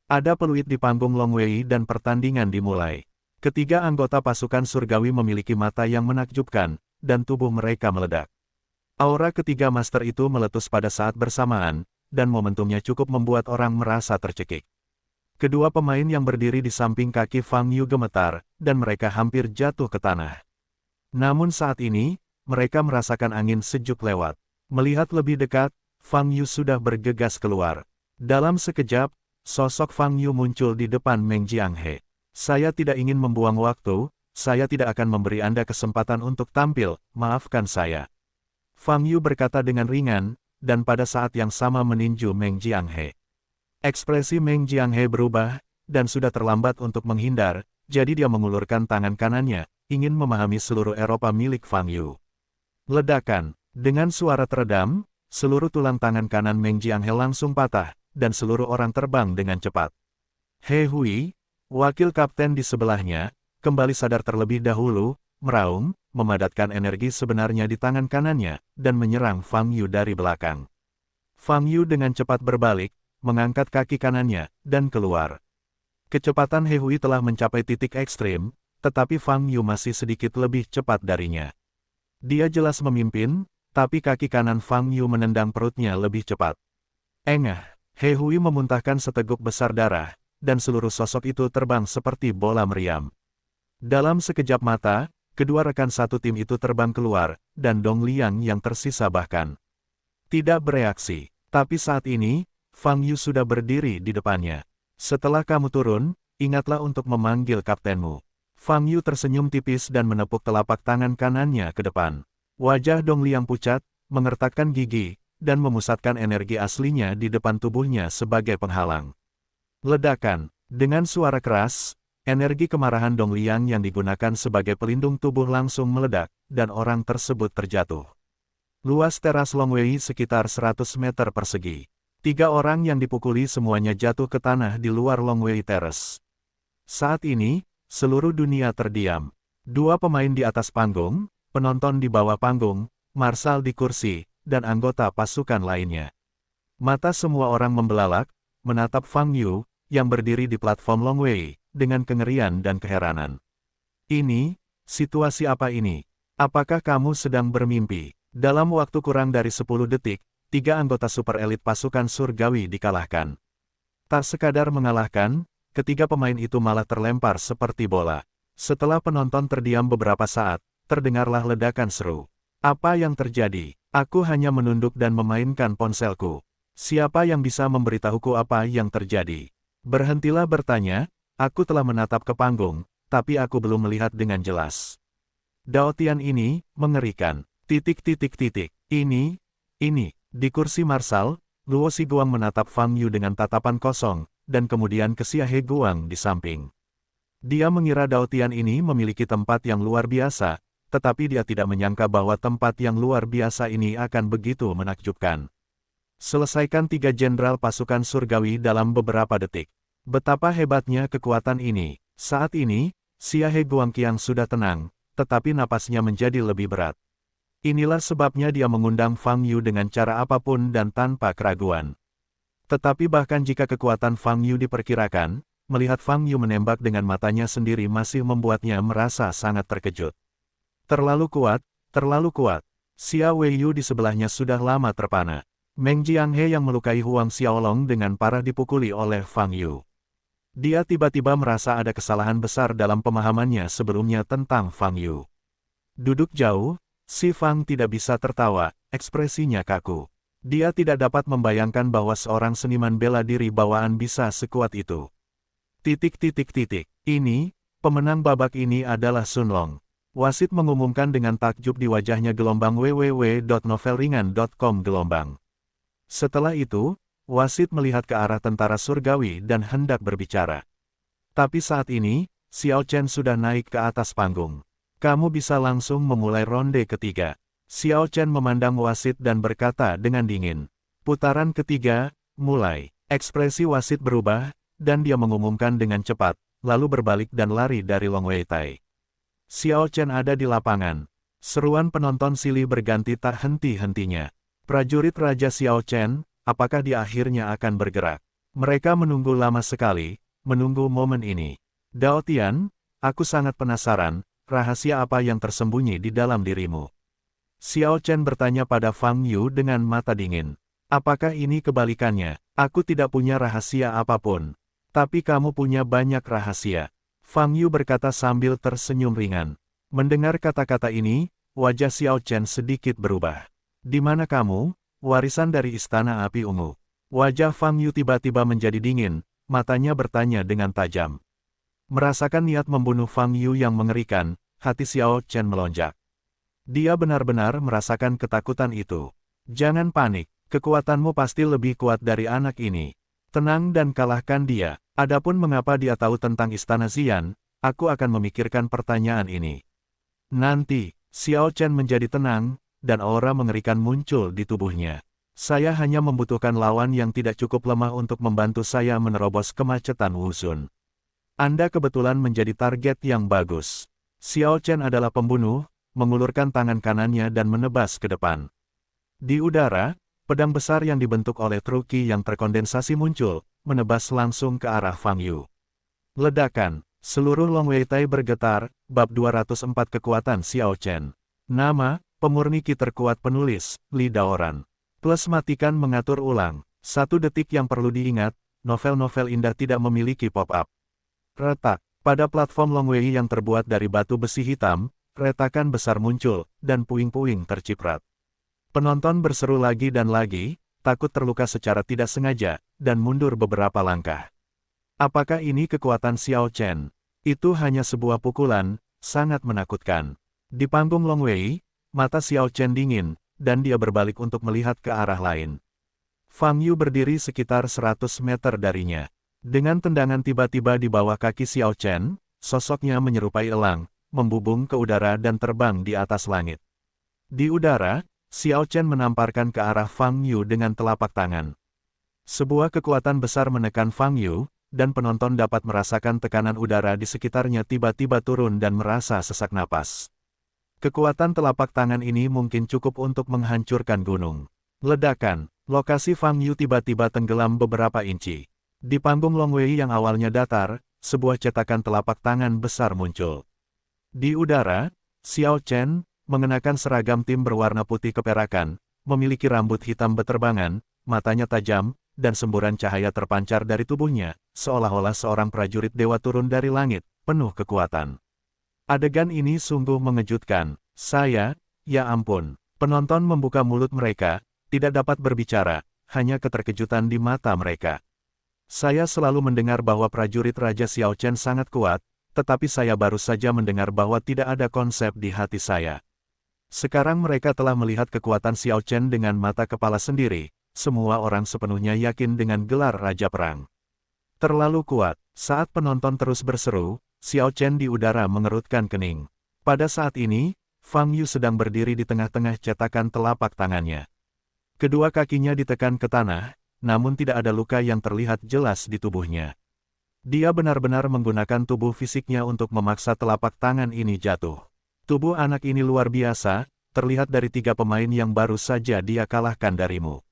Ada peluit di panggung Long Wei dan pertandingan dimulai. Ketiga anggota pasukan surgawi memiliki mata yang menakjubkan, dan tubuh mereka meledak. Aura ketiga master itu meletus pada saat bersamaan, dan momentumnya cukup membuat orang merasa tercekik. Kedua pemain yang berdiri di samping kaki Fang Yu gemetar, dan mereka hampir jatuh ke tanah. Namun saat ini, mereka merasakan angin sejuk lewat. Melihat lebih dekat, Fang Yu sudah bergegas keluar. Dalam sekejap, sosok Fang Yu muncul di depan Meng Jianghe. Saya tidak ingin membuang waktu, saya tidak akan memberi Anda kesempatan untuk tampil, maafkan saya. Fang Yu berkata dengan ringan, dan pada saat yang sama meninju Meng Jianghe. Ekspresi Meng Jianghe berubah, dan sudah terlambat untuk menghindar, jadi dia mengulurkan tangan kanannya, ingin memahami seluruh Eropa milik Fang Yu. Ledakan. Dengan suara teredam, seluruh tulang tangan kanan Meng Jianghe langsung patah, dan seluruh orang terbang dengan cepat. He Hui, wakil kapten di sebelahnya, kembali sadar terlebih dahulu, meraung, memadatkan energi sebenarnya di tangan kanannya, dan menyerang Fang Yu dari belakang. Fang Yu dengan cepat berbalik, mengangkat kaki kanannya, dan keluar. Kecepatan He Hui telah mencapai titik ekstrim, tetapi Fang Yu masih sedikit lebih cepat darinya. Dia jelas memimpin, tapi kaki kanan Fang Yu menendang perutnya lebih cepat. Engah, He Hui memuntahkan seteguk besar darah, dan seluruh sosok itu terbang seperti bola meriam. Dalam sekejap mata, kedua rekan satu tim itu terbang keluar, dan Dong Liang yang tersisa bahkan tidak bereaksi. Tapi saat ini, Fang Yu sudah berdiri di depannya. Setelah kamu turun, ingatlah untuk memanggil kaptenmu. Fang Yu tersenyum tipis dan menepuk telapak tangan kanannya ke depan. Wajah Dong Liang pucat, mengertakkan gigi, dan memusatkan energi aslinya di depan tubuhnya sebagai penghalang. Ledakan. Dengan suara keras, energi kemarahan Dong Liang yang digunakan sebagai pelindung tubuh langsung meledak, dan orang tersebut terjatuh. Luas teras Long Wei sekitar 100 meter persegi. 3 orang yang dipukuli semuanya jatuh ke tanah di luar Long Wei Terrace. Saat ini, seluruh dunia terdiam. 2 pemain di atas panggung, penonton di bawah panggung, marsal di kursi, dan anggota pasukan lainnya. Mata semua orang membelalak, menatap Fang Yu, yang berdiri di platform Long Wei, dengan kengerian dan keheranan. Ini, situasi apa ini? Apakah kamu sedang bermimpi? Dalam waktu kurang dari 10 detik, 3 anggota super elit pasukan surgawi dikalahkan. Tak sekadar mengalahkan, ketiga pemain itu malah terlempar seperti bola. Setelah penonton terdiam beberapa saat, terdengarlah ledakan seru. Apa yang terjadi? Aku hanya menunduk dan memainkan ponselku. Siapa yang bisa memberitahuku apa yang terjadi? Berhentilah bertanya, aku telah menatap ke panggung, tapi aku belum melihat dengan jelas. Dao Tian ini, mengerikan. Ini. Di kursi marsal, Luo Xiguang menatap Fang Yu dengan tatapan kosong, dan kemudian ke Xia Heguang di samping. Dia mengira Dao Tian ini memiliki tempat yang luar biasa, tetapi dia tidak menyangka bahwa tempat yang luar biasa ini akan begitu menakjubkan. Selesaikan 3 jenderal pasukan surgawi dalam beberapa detik. Betapa hebatnya kekuatan ini. Saat ini, Xia He Guangqiang sudah tenang, tetapi napasnya menjadi lebih berat. Inilah sebabnya dia mengundang Fang Yu dengan cara apapun dan tanpa keraguan. Tetapi bahkan jika kekuatan Fang Yu diperkirakan, melihat Fang Yu menembak dengan matanya sendiri masih membuatnya merasa sangat terkejut. Terlalu kuat, terlalu kuat. Xia Weiyu di sebelahnya sudah lama terpana. Meng Jianghe yang melukai Huang Xiaolong dengan parah dipukuli oleh Fang Yu. Dia tiba-tiba merasa ada kesalahan besar dalam pemahamannya sebelumnya tentang Fang Yu. Duduk jauh, si Fang tidak bisa tertawa, ekspresinya kaku. Dia tidak dapat membayangkan bahwa seorang seniman bela diri bawaan bisa sekuat itu. Ini, pemenang babak ini adalah Sun Long. Wasit mengumumkan dengan takjub di wajahnya gelombang www.novelringan.com gelombang. Setelah itu, wasit melihat ke arah tentara surgawi dan hendak berbicara. Tapi saat ini, Xiao Chen sudah naik ke atas panggung. Kamu bisa langsung memulai ronde ketiga. Xiao Chen memandang wasit dan berkata dengan dingin. Putaran ketiga, mulai. Ekspresi wasit berubah, dan dia mengumumkan dengan cepat, lalu berbalik dan lari dari Long Wei Tai. Xiao Chen ada di lapangan. Seruan penonton silih berganti tak henti-hentinya. Prajurit Raja Xiao Chen, apakah dia akhirnya akan bergerak? Mereka menunggu lama sekali, menunggu momen ini. Dao Tian, aku sangat penasaran, rahasia apa yang tersembunyi di dalam dirimu? Xiao Chen bertanya pada Fang Yu dengan mata dingin. Apakah ini kebalikannya? Aku tidak punya rahasia apapun. Tapi kamu punya banyak rahasia. Fang Yu berkata sambil tersenyum ringan. Mendengar kata-kata ini, wajah Xiao Chen sedikit berubah. Di mana kamu, warisan dari Istana Api Ungu? Wajah Fang Yu tiba-tiba menjadi dingin, matanya bertanya dengan tajam. Merasakan niat membunuh Fang Yu yang mengerikan, hati Xiao Chen melonjak. Dia benar-benar merasakan ketakutan itu. Jangan panik, kekuatanmu pasti lebih kuat dari anak ini. Tenang dan kalahkan dia. Adapun mengapa dia tahu tentang Istana Xian, aku akan memikirkan pertanyaan ini. Nanti, Xiao Chen menjadi tenang, dan aura mengerikan muncul di tubuhnya. Saya hanya membutuhkan lawan yang tidak cukup lemah untuk membantu saya menerobos kemacetan Wusun. Anda kebetulan menjadi target yang bagus. Xiao Chen adalah pembunuh, mengulurkan tangan kanannya dan menebas ke depan. Di udara, pedang besar yang dibentuk oleh truki yang terkondensasi muncul, menebas langsung ke arah Fang Yu. Ledakan, seluruh Long Wei Tai bergetar, bab 204 kekuatan Xiao Chen. Nama, pemurni ki terkuat penulis, Li Daoran. Plus matikan mengatur ulang. 1 detik yang perlu diingat, novel-novel indah tidak memiliki pop-up. Retak. Pada platform Long Wei yang terbuat dari batu besi hitam, retakan besar muncul, dan puing-puing terciprat. Penonton berseru lagi dan lagi, takut terluka secara tidak sengaja, dan mundur beberapa langkah. Apakah ini kekuatan Xiao Chen? Itu hanya sebuah pukulan, sangat menakutkan. Di panggung Long Wei, mata Xiao Chen dingin, dan dia berbalik untuk melihat ke arah lain. Fang Yu berdiri sekitar 100 meter darinya. Dengan tendangan tiba-tiba di bawah kaki Xiao Chen, sosoknya menyerupai elang, membubung ke udara dan terbang di atas langit. Di udara, Xiao Chen menamparkan ke arah Fang Yu dengan telapak tangan. Sebuah kekuatan besar menekan Fang Yu, dan penonton dapat merasakan tekanan udara di sekitarnya tiba-tiba turun dan merasa sesak napas. Kekuatan telapak tangan ini mungkin cukup untuk menghancurkan gunung. Ledakan, lokasi Fang Yu tiba-tiba tenggelam beberapa inci. Di panggung Long Wei yang awalnya datar, sebuah cetakan telapak tangan besar muncul. Di udara, Xiao Chen, mengenakan seragam tim berwarna putih keperakan, memiliki rambut hitam beterbangan, matanya tajam, dan semburan cahaya terpancar dari tubuhnya, seolah-olah seorang prajurit dewa turun dari langit, penuh kekuatan. Adegan ini sungguh mengejutkan. Ya ampun. Penonton membuka mulut mereka, tidak dapat berbicara, hanya keterkejutan di mata mereka. Saya selalu mendengar bahwa prajurit Raja Xiao Chen sangat kuat, tetapi saya baru saja mendengar bahwa tidak ada konsep di hati saya. Sekarang mereka telah melihat kekuatan Xiao Chen dengan mata kepala sendiri, semua orang sepenuhnya yakin dengan gelar Raja Perang. Terlalu kuat. Saat penonton terus berseru, Xiao Chen di udara mengerutkan kening. Pada saat ini, Fang Yu sedang berdiri di tengah-tengah cetakan telapak tangannya. Kedua kakinya ditekan ke tanah, namun tidak ada luka yang terlihat jelas di tubuhnya. Dia benar-benar menggunakan tubuh fisiknya untuk memaksa telapak tangan ini jatuh. Tubuh anak ini luar biasa, terlihat dari 3 pemain yang baru saja dia kalahkan darimu.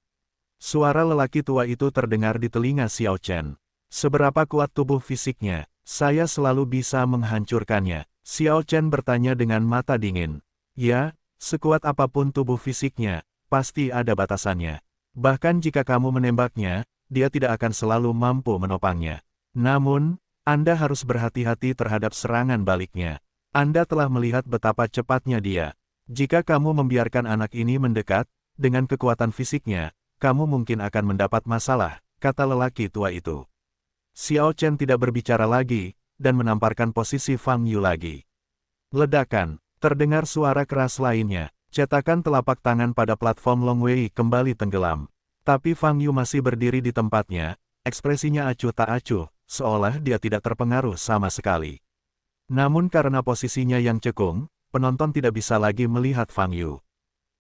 Suara lelaki tua itu terdengar di telinga Xiao Chen. Seberapa kuat tubuh fisiknya, saya selalu bisa menghancurkannya. Xiao Chen bertanya dengan mata dingin. Ya, sekuat apapun tubuh fisiknya, pasti ada batasannya. Bahkan jika kamu menembaknya, dia tidak akan selalu mampu menopangnya. Namun, Anda harus berhati-hati terhadap serangan baliknya. Anda telah melihat betapa cepatnya dia. Jika kamu membiarkan anak ini mendekat, dengan kekuatan fisiknya, kamu mungkin akan mendapat masalah, kata lelaki tua itu. Xiao Chen tidak berbicara lagi, dan menamparkan posisi Fang Yu lagi. Ledakan, terdengar suara keras lainnya, cetakan telapak tangan pada platform Long Wei kembali tenggelam. Tapi Fang Yu masih berdiri di tempatnya, ekspresinya acuh tak acuh, seolah dia tidak terpengaruh sama sekali. Namun karena posisinya yang cekung, penonton tidak bisa lagi melihat Fang Yu.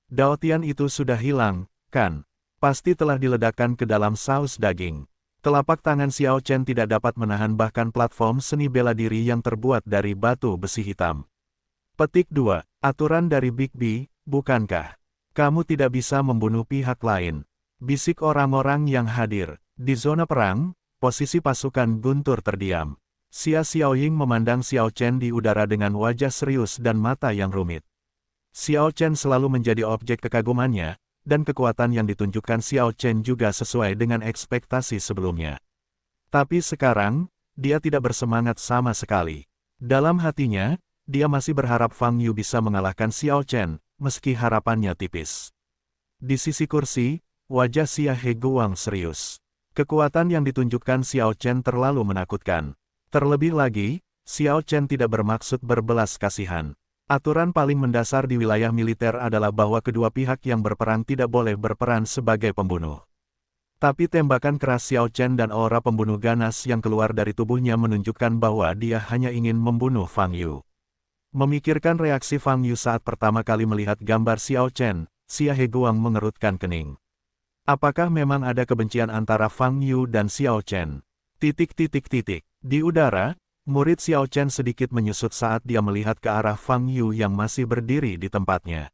Daotian itu sudah hilang, kan? Pasti telah diledakkan ke dalam saus daging. Telapak tangan Xiao Chen tidak dapat menahan bahkan platform seni bela diri yang terbuat dari batu besi hitam. Petik 2. Aturan dari Big B, bukankah? Kamu tidak bisa membunuh pihak lain. Bisik orang-orang yang hadir. Di zona perang, posisi pasukan guntur terdiam. Xia Xiaoying memandang Xiao Chen di udara dengan wajah serius dan mata yang rumit. Xiao Chen selalu menjadi objek kekagumannya, dan kekuatan yang ditunjukkan Xiao Chen juga sesuai dengan ekspektasi sebelumnya. Tapi sekarang, dia tidak bersemangat sama sekali. Dalam hatinya, dia masih berharap Fang Yu bisa mengalahkan Xiao Chen, meski harapannya tipis. Di sisi kursi, wajah Xia Heguang serius. Kekuatan yang ditunjukkan Xiao Chen terlalu menakutkan. Terlebih lagi, Xiao Chen tidak bermaksud berbelas kasihan. Aturan paling mendasar di wilayah militer adalah bahwa kedua pihak yang berperang tidak boleh berperan sebagai pembunuh. Tapi tembakan keras Xiao Chen dan aura pembunuh ganas yang keluar dari tubuhnya menunjukkan bahwa dia hanya ingin membunuh Fang Yu. Memikirkan reaksi Fang Yu saat pertama kali melihat gambar Xiao Chen, Xia Heguang mengerutkan kening. Apakah memang ada kebencian antara Fang Yu dan Xiao Chen? Di udara, murid Xiao Chen sedikit menyusut saat dia melihat ke arah Fang Yu yang masih berdiri di tempatnya.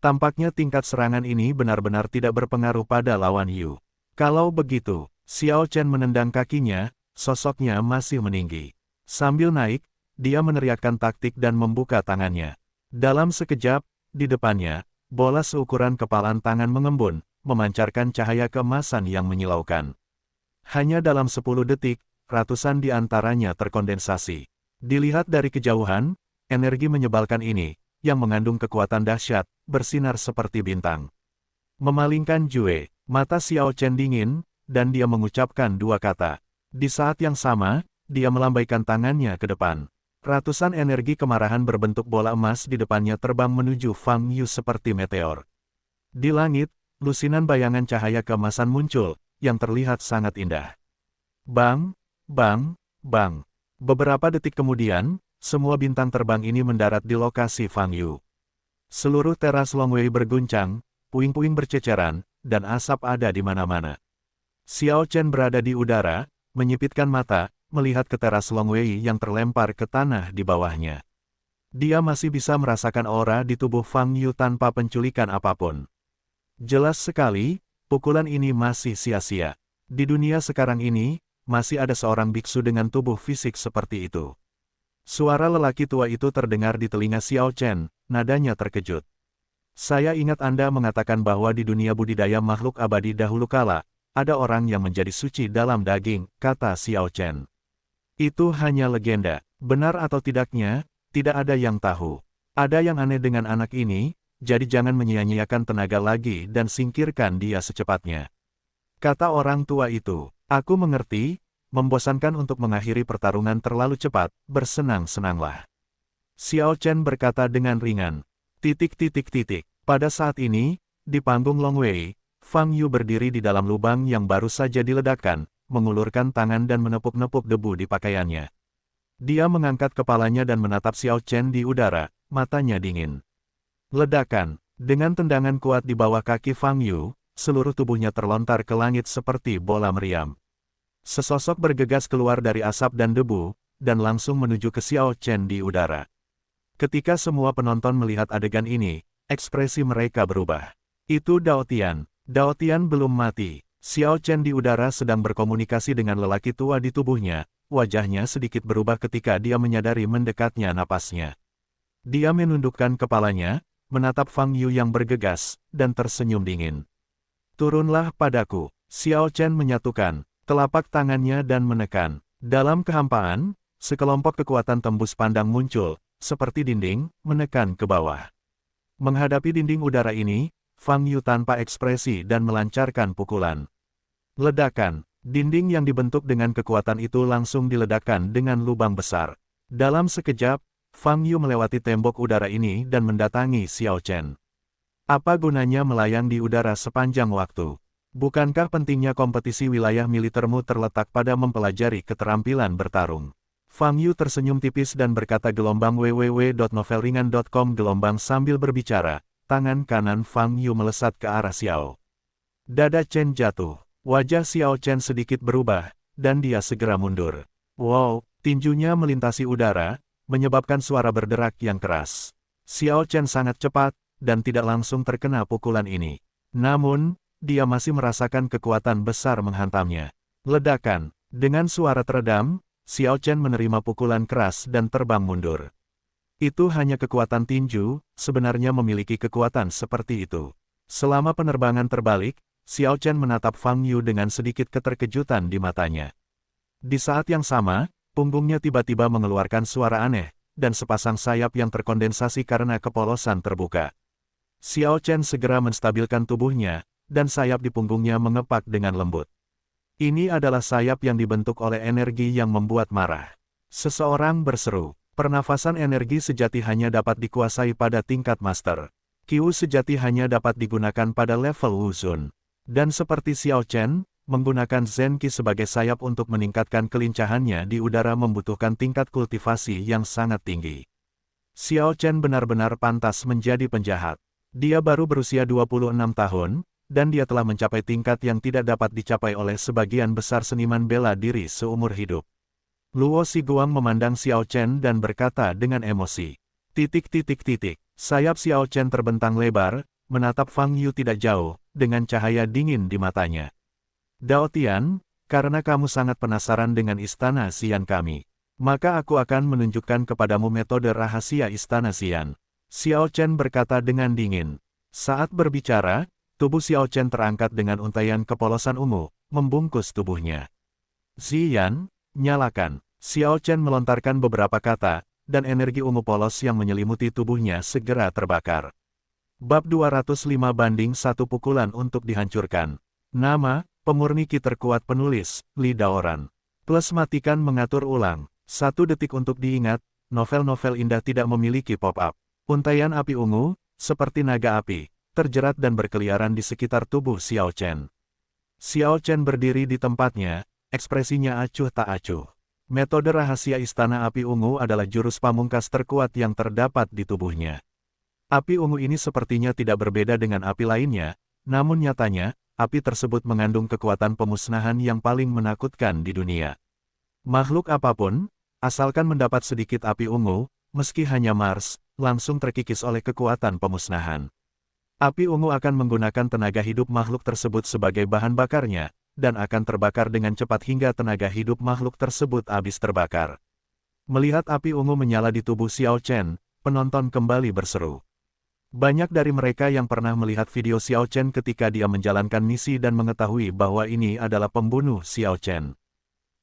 Tampaknya tingkat serangan ini benar-benar tidak berpengaruh pada lawan Yu. Kalau begitu, Xiao Chen menendang kakinya, sosoknya masih meninggi. Sambil naik, dia meneriakkan taktik dan membuka tangannya. Dalam sekejap, di depannya, bola seukuran kepalan tangan mengembun, memancarkan cahaya keemasan yang menyilaukan. Hanya dalam 10 detik, ratusan di antaranya terkondensasi. Dilihat dari kejauhan, energi menyebalkan ini, yang mengandung kekuatan dahsyat, bersinar seperti bintang. Memalingkan Jue, mata Xiao Chen dingin, dan dia mengucapkan 2 kata. Di saat yang sama, dia melambaikan tangannya ke depan. Ratusan energi kemarahan berbentuk bola emas di depannya terbang menuju Fang Yu seperti meteor. Di langit, lusinan bayangan cahaya keemasan muncul, yang terlihat sangat indah. Bang! Bang, bang. Beberapa detik kemudian, semua bintang terbang ini mendarat di lokasi Fang Yu. Seluruh teras Long Wei berguncang, puing-puing berceceran, dan asap ada di mana-mana. Xiao Chen berada di udara, menyipitkan mata, melihat ke teras Long Wei yang terlempar ke tanah di bawahnya. Dia masih bisa merasakan aura di tubuh Fang Yu tanpa penculikan apapun. Jelas sekali, pukulan ini masih sia-sia. Di dunia sekarang ini, masih ada seorang biksu dengan tubuh fisik seperti itu. Suara lelaki tua itu terdengar di telinga Xiao Chen, nadanya terkejut. Saya ingat Anda mengatakan bahwa di dunia budidaya makhluk abadi dahulu kala, ada orang yang menjadi suci dalam daging, kata Xiao Chen. Itu hanya legenda, benar atau tidaknya, tidak ada yang tahu. Ada yang aneh dengan anak ini, jadi jangan menyia-nyiakan tenaga lagi dan singkirkan dia secepatnya. Kata orang tua itu. Aku mengerti, membosankan untuk mengakhiri pertarungan terlalu cepat, bersenang-senanglah. Xiao Chen berkata dengan ringan. Pada saat ini, di panggung Long Wei, Fang Yu berdiri di dalam lubang yang baru saja diledakkan, mengulurkan tangan dan menepuk-nepuk debu di pakaiannya. Dia mengangkat kepalanya dan menatap Xiao Chen di udara, matanya dingin. Ledakan. Dengan tendangan kuat di bawah kaki Fang Yu, seluruh tubuhnya terlontar ke langit seperti bola meriam. Sesosok bergegas keluar dari asap dan debu, dan langsung menuju ke Xiao Chen di udara. Ketika semua penonton melihat adegan ini, ekspresi mereka berubah. Itu Dao Tian. Dao Tian belum mati. Xiao Chen di udara sedang berkomunikasi dengan lelaki tua di tubuhnya. Wajahnya sedikit berubah ketika dia menyadari mendekatnya napasnya. Dia menundukkan kepalanya, menatap Fang Yu yang bergegas, dan tersenyum dingin. Turunlah padaku. Xiao Chen menyatukan telapak tangannya dan menekan. Dalam kehampaan, sekelompok kekuatan tembus pandang muncul, seperti dinding, menekan ke bawah. Menghadapi dinding udara ini, Fang Yu tanpa ekspresi dan melancarkan pukulan. Ledakan. Dinding yang dibentuk dengan kekuatan itu langsung diledakkan dengan lubang besar. Dalam sekejap, Fang Yu melewati tembok udara ini dan mendatangi Xiao Chen. Apa gunanya melayang di udara sepanjang waktu? Bukankah pentingnya kompetisi wilayah militermu terletak pada mempelajari keterampilan bertarung? Fang Yu tersenyum tipis dan berkata gelombang www.novelringan.com gelombang sambil berbicara, tangan kanan Fang Yu melesat ke arah Xiao. Dada Chen jatuh. Wajah Xiao Chen sedikit berubah, dan dia segera mundur. Wow, tinjunya melintasi udara, menyebabkan suara berderak yang keras. Xiao Chen sangat cepat, dan tidak langsung terkena pukulan ini. Namun, dia masih merasakan kekuatan besar menghantamnya. Ledakan. Dengan suara teredam, Xiao Chen menerima pukulan keras dan terbang mundur. Itu hanya kekuatan tinju, sebenarnya memiliki kekuatan seperti itu. Selama penerbangan terbalik, Xiao Chen menatap Fang Yu dengan sedikit keterkejutan di matanya. Di saat yang sama, punggungnya tiba-tiba mengeluarkan suara aneh, dan sepasang sayap yang terkondensasi karena kepolosan terbuka. Xiao Chen segera menstabilkan tubuhnya, dan sayap di punggungnya mengepak dengan lembut. Ini adalah sayap yang dibentuk oleh energi yang membuat marah. Seseorang berseru, pernafasan energi sejati hanya dapat dikuasai pada tingkat master. Qi sejati hanya dapat digunakan pada level Wuzun. Dan seperti Xiao Chen, menggunakan Zen Qi sebagai sayap untuk meningkatkan kelincahannya di udara membutuhkan tingkat kultivasi yang sangat tinggi. Xiao Chen benar-benar pantas menjadi penjahat. Dia baru berusia 26 tahun, dan dia telah mencapai tingkat yang tidak dapat dicapai oleh sebagian besar seniman bela diri seumur hidup. Luo Xiguang memandang Xiao Chen dan berkata dengan emosi. Sayap Xiao Chen terbentang lebar, menatap Fang Yu tidak jauh, dengan cahaya dingin di matanya. Dao Tian, karena kamu sangat penasaran dengan istana Xian kami, maka aku akan menunjukkan kepadamu metode rahasia istana Xian. Xiao Chen berkata dengan dingin. Saat berbicara, tubuh Xiao Chen terangkat dengan untaian kepolosan ungu, membungkus tubuhnya. Xian, nyalakan. Xiao Chen melontarkan beberapa kata, dan energi ungu polos yang menyelimuti tubuhnya segera terbakar. Bab 205/1 pukulan untuk dihancurkan. Nama, pemurni Qi terkuat penulis, Li Daoran. Plus matikan mengatur ulang. 1 detik untuk diingat, novel-novel indah tidak memiliki pop-up. Untaian api ungu, seperti naga api, terjerat dan berkeliaran di sekitar tubuh Xiao Chen. Xiao Chen berdiri di tempatnya, ekspresinya acuh tak acuh. Metode rahasia istana api ungu adalah jurus pamungkas terkuat yang terdapat di tubuhnya. Api ungu ini sepertinya tidak berbeda dengan api lainnya, namun nyatanya, api tersebut mengandung kekuatan pemusnahan yang paling menakutkan di dunia. Makhluk apapun, asalkan mendapat sedikit api ungu, meski hanya Mars, langsung terkikis oleh kekuatan pemusnahan. Api ungu akan menggunakan tenaga hidup makhluk tersebut sebagai bahan bakarnya, dan akan terbakar dengan cepat hingga tenaga hidup makhluk tersebut habis terbakar. Melihat api ungu menyala di tubuh Xiao Chen, penonton kembali berseru. Banyak dari mereka yang pernah melihat video Xiao Chen ketika dia menjalankan misi dan mengetahui bahwa ini adalah pembunuh Xiao Chen.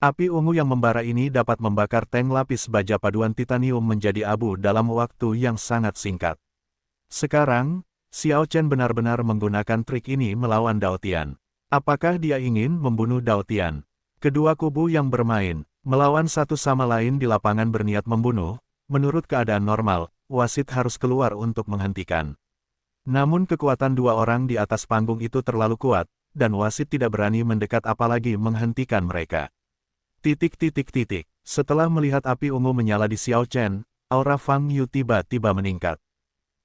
Api ungu yang membara ini dapat membakar tank lapis baja paduan titanium menjadi abu dalam waktu yang sangat singkat. Sekarang, Xiao Chen benar-benar menggunakan trik ini melawan Dao Tian. Apakah dia ingin membunuh Dao Tian? Kedua kubu yang bermain, melawan satu sama lain di lapangan berniat membunuh, menurut keadaan normal, wasit harus keluar untuk menghentikan. Namun kekuatan dua orang di atas panggung itu terlalu kuat, dan wasit tidak berani mendekat apalagi menghentikan mereka. Setelah melihat api ungu menyala di Xiao Chen, aura Fang Yu tiba-tiba meningkat.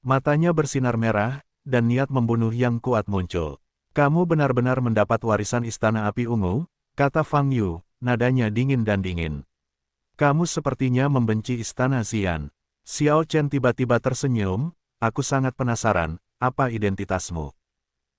Matanya bersinar merah, dan niat membunuh yang kuat muncul. Kamu benar-benar mendapat warisan Istana Api Ungu, kata Fang Yu, nadanya dingin dan dingin. Kamu sepertinya membenci Istana Xian. Xiao Chen tiba-tiba tersenyum, aku sangat penasaran, apa identitasmu?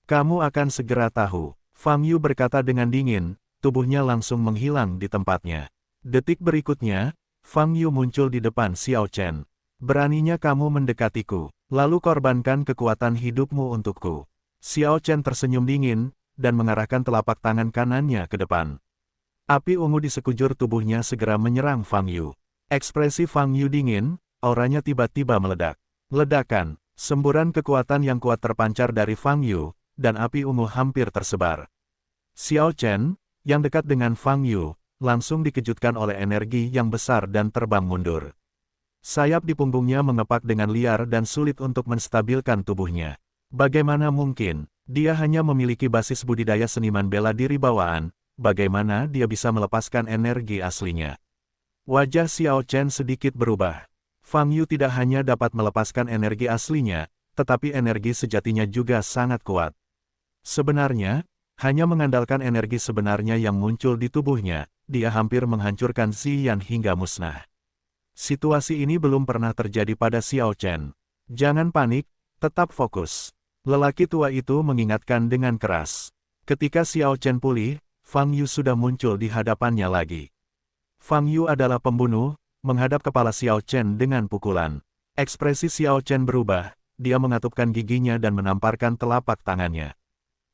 Kamu akan segera tahu. Fang Yu berkata dengan dingin, tubuhnya langsung menghilang di tempatnya. Detik berikutnya, Fang Yu muncul di depan Xiao Chen. Beraninya kamu mendekatiku, lalu korbankan kekuatan hidupmu untukku. Xiao Chen tersenyum dingin, dan mengarahkan telapak tangan kanannya ke depan. Api ungu di sekujur tubuhnya segera menyerang Fang Yu. Ekspresi Fang Yu dingin, auranya tiba-tiba meledak. Ledakan, semburan kekuatan yang kuat terpancar dari Fang Yu, dan api ungu hampir tersebar. Xiao Chen, yang dekat dengan Fang Yu, langsung dikejutkan oleh energi yang besar dan terbang mundur. Sayap di punggungnya mengepak dengan liar dan sulit untuk menstabilkan tubuhnya. Bagaimana mungkin, dia hanya memiliki basis budidaya seniman bela diri bawaan, bagaimana dia bisa melepaskan energi aslinya? Wajah Xiao Chen sedikit berubah. Fang Yu tidak hanya dapat melepaskan energi aslinya, tetapi energi sejatinya juga sangat kuat. Sebenarnya, hanya mengandalkan energi sebenarnya yang muncul di tubuhnya, dia hampir menghancurkan Xian hingga musnah. Situasi ini belum pernah terjadi pada Xiao Chen. Jangan panik, tetap fokus. Lelaki tua itu mengingatkan dengan keras. Ketika Xiao Chen pulih, Fang Yu sudah muncul di hadapannya lagi. Fang Yu adalah pembunuh, menghadap kepala Xiao Chen dengan pukulan. Ekspresi Xiao Chen berubah, dia mengatupkan giginya dan menamparkan telapak tangannya.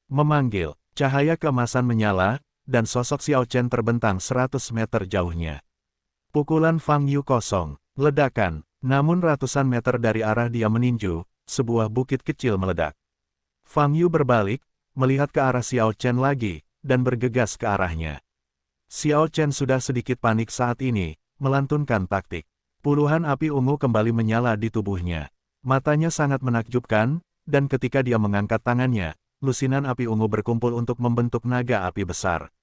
Memanggil, cahaya keemasan menyala, dan sosok Xiao Chen terbentang 100 meter jauhnya. Pukulan Fang Yu kosong, ledakan, namun ratusan meter dari arah dia meninju, sebuah bukit kecil meledak. Fang Yu berbalik, melihat ke arah Xiao Chen lagi, dan bergegas ke arahnya. Xiao Chen sudah sedikit panik saat ini, melantunkan taktik. Puluhan api ungu kembali menyala di tubuhnya. Matanya sangat menakjubkan, dan ketika dia mengangkat tangannya, lusinan api ungu berkumpul untuk membentuk naga api besar.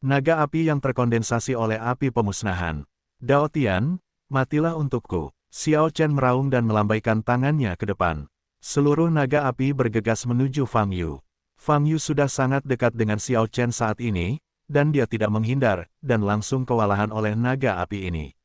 Naga api yang terkondensasi oleh api pemusnahan. Dao Tian, matilah untukku. Xiao Chen meraung dan melambaikan tangannya ke depan. Seluruh naga api bergegas menuju Fang Yu. Fang Yu sudah sangat dekat dengan Xiao Chen saat ini, dan dia tidak menghindar, dan langsung kewalahan oleh naga api ini.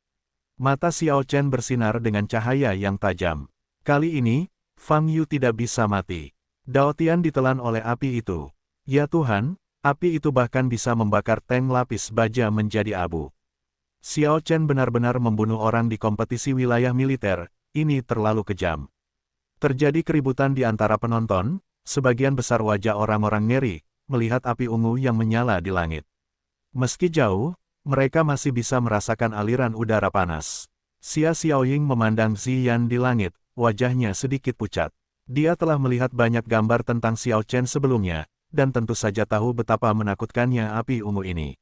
Mata Xiao Chen bersinar dengan cahaya yang tajam. Kali ini, Fang Yu tidak bisa mati. Dao Tian ditelan oleh api itu. Ya Tuhan, api itu bahkan bisa membakar tank lapis baja menjadi abu. Xiao Chen benar-benar membunuh orang di kompetisi wilayah militer, ini terlalu kejam. Terjadi keributan di antara penonton, sebagian besar wajah orang-orang ngeri, melihat api ungu yang menyala di langit. Meski jauh, mereka masih bisa merasakan aliran udara panas. Xia Xiaoying memandang Ziyan di langit, wajahnya sedikit pucat. Dia telah melihat banyak gambar tentang Xiao Chen sebelumnya, dan tentu saja tahu betapa menakutkannya api ungu ini.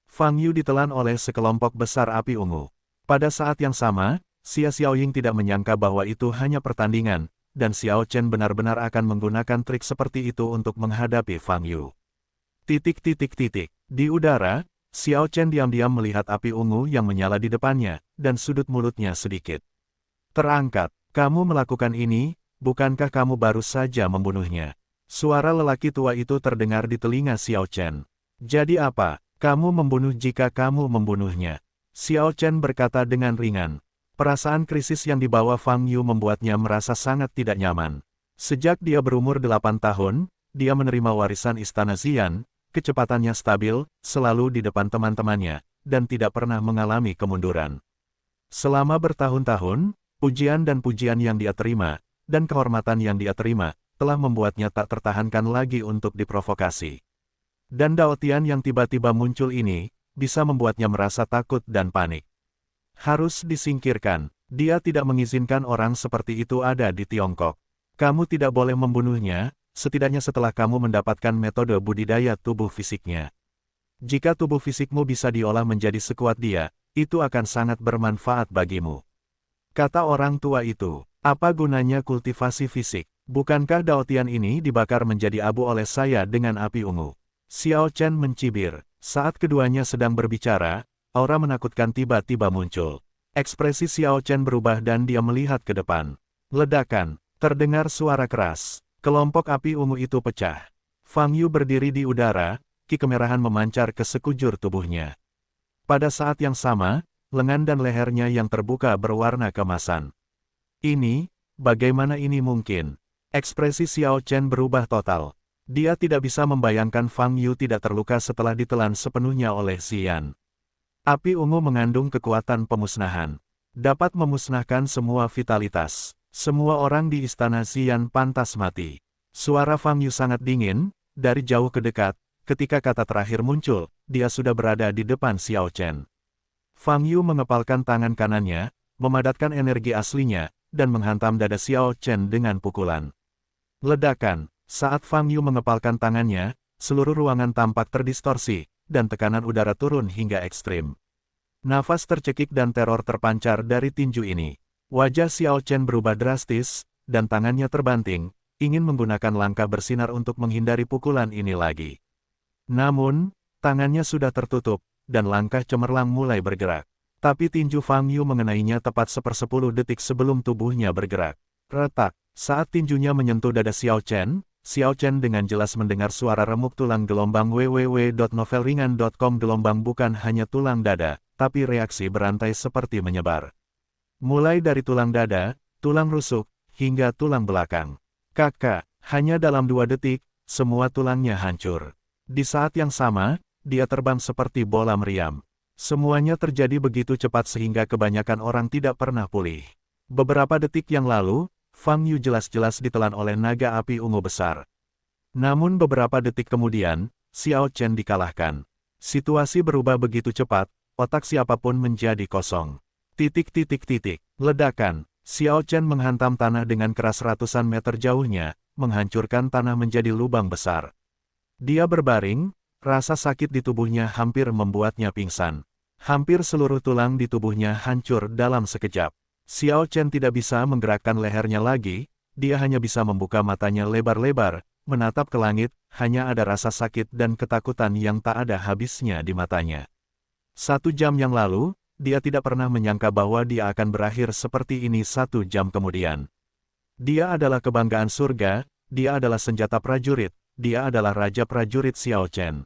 Fang Yu ditelan oleh sekelompok besar api ungu. Pada saat yang sama, Xia Xiaoying tidak menyangka bahwa itu hanya pertandingan, dan Xiao Chen benar-benar akan menggunakan trik seperti itu untuk menghadapi Fang Yu. Di udara, Xiao Chen diam-diam melihat api ungu yang menyala di depannya, dan sudut mulutnya sedikit terangkat. Kamu melakukan ini, bukankah kamu baru saja membunuhnya? Suara lelaki tua itu terdengar di telinga Xiao Chen. Jadi apa? Kamu membunuh jika kamu membunuhnya. Xiao Chen berkata dengan ringan. Perasaan krisis yang dibawa Fang Yu membuatnya merasa sangat tidak nyaman. Sejak dia berumur 8 tahun, dia menerima warisan Istana Xian, kecepatannya stabil, selalu di depan teman-temannya, dan tidak pernah mengalami kemunduran. Selama bertahun-tahun, pujian dan pujian yang dia terima, dan kehormatan yang dia terima, telah membuatnya tak tertahankan lagi untuk diprovokasi. Dan Dao Tian yang tiba-tiba muncul ini, bisa membuatnya merasa takut dan panik. Harus disingkirkan, dia tidak mengizinkan orang seperti itu ada di Tiongkok. Kamu tidak boleh membunuhnya, setidaknya setelah kamu mendapatkan metode budidaya tubuh fisiknya. Jika tubuh fisikmu bisa diolah menjadi sekuat dia, itu akan sangat bermanfaat bagimu. Kata orang tua itu, apa gunanya kultivasi fisik? Bukankah Dao Tian ini dibakar menjadi abu oleh saya dengan api ungu? Xiao Chen mencibir. Saat keduanya sedang berbicara, aura menakutkan tiba-tiba muncul. Ekspresi Xiao Chen berubah dan dia melihat ke depan. Ledakan. Terdengar suara keras. Kelompok api ungu itu pecah. Fang Yu berdiri di udara, ki kemerahan memancar ke sekujur tubuhnya. Pada saat yang sama, lengan dan lehernya yang terbuka berwarna keemasan. Ini, bagaimana ini mungkin? Ekspresi Xiao Chen berubah total. Dia tidak bisa membayangkan Fang Yu tidak terluka setelah ditelan sepenuhnya oleh Xian. Api ungu mengandung kekuatan pemusnahan. Dapat memusnahkan semua vitalitas. Semua orang di istana Xian pantas mati. Suara Fang Yu sangat dingin, dari jauh ke dekat, ketika kata terakhir muncul, dia sudah berada di depan Xiao Chen. Fang Yu mengepalkan tangan kanannya, memadatkan energi aslinya, dan menghantam dada Xiao Chen dengan pukulan. Ledakan, saat Fang Yu mengepalkan tangannya, seluruh ruangan tampak terdistorsi, dan tekanan udara turun hingga ekstrim. Nafas tercekik dan teror terpancar dari tinju ini. Wajah Xiao Chen berubah drastis, dan tangannya terbanting, ingin menggunakan langkah bersinar untuk menghindari pukulan ini lagi. Namun, tangannya sudah tertutup, dan langkah cemerlang mulai bergerak. Tapi tinju Fang Yu mengenainya tepat 1/10 detik sebelum tubuhnya bergerak. Retak, saat tinjunya menyentuh dada Xiao Chen dengan jelas mendengar suara remuk tulang gelombang www.novelringan.com. Gelombang bukan hanya tulang dada, tapi reaksi berantai seperti menyebar. Mulai dari tulang dada, tulang rusuk, hingga tulang belakang. Kakak, hanya dalam 2 detik, semua tulangnya hancur. Di saat yang sama, dia terbang seperti bola meriam. Semuanya terjadi begitu cepat sehingga kebanyakan orang tidak pernah pulih. Beberapa detik yang lalu, Fang Yu jelas-jelas ditelan oleh naga api ungu besar. Namun beberapa detik kemudian, Xiao Chen dikalahkan. Situasi berubah begitu cepat, otak siapapun menjadi kosong. Ledakan. Xiao Chen menghantam tanah dengan keras ratusan meter jauhnya, menghancurkan tanah menjadi lubang besar. Dia berbaring, rasa sakit di tubuhnya hampir membuatnya pingsan. Hampir seluruh tulang di tubuhnya hancur dalam sekejap. Xiao Chen tidak bisa menggerakkan lehernya lagi, dia hanya bisa membuka matanya lebar-lebar, menatap ke langit, hanya ada rasa sakit dan ketakutan yang tak ada habisnya di matanya. 1 jam yang lalu, dia tidak pernah menyangka bahwa dia akan berakhir seperti ini 1 jam kemudian. Dia adalah kebanggaan surga, dia adalah senjata prajurit, dia adalah raja prajurit Xiao Chen.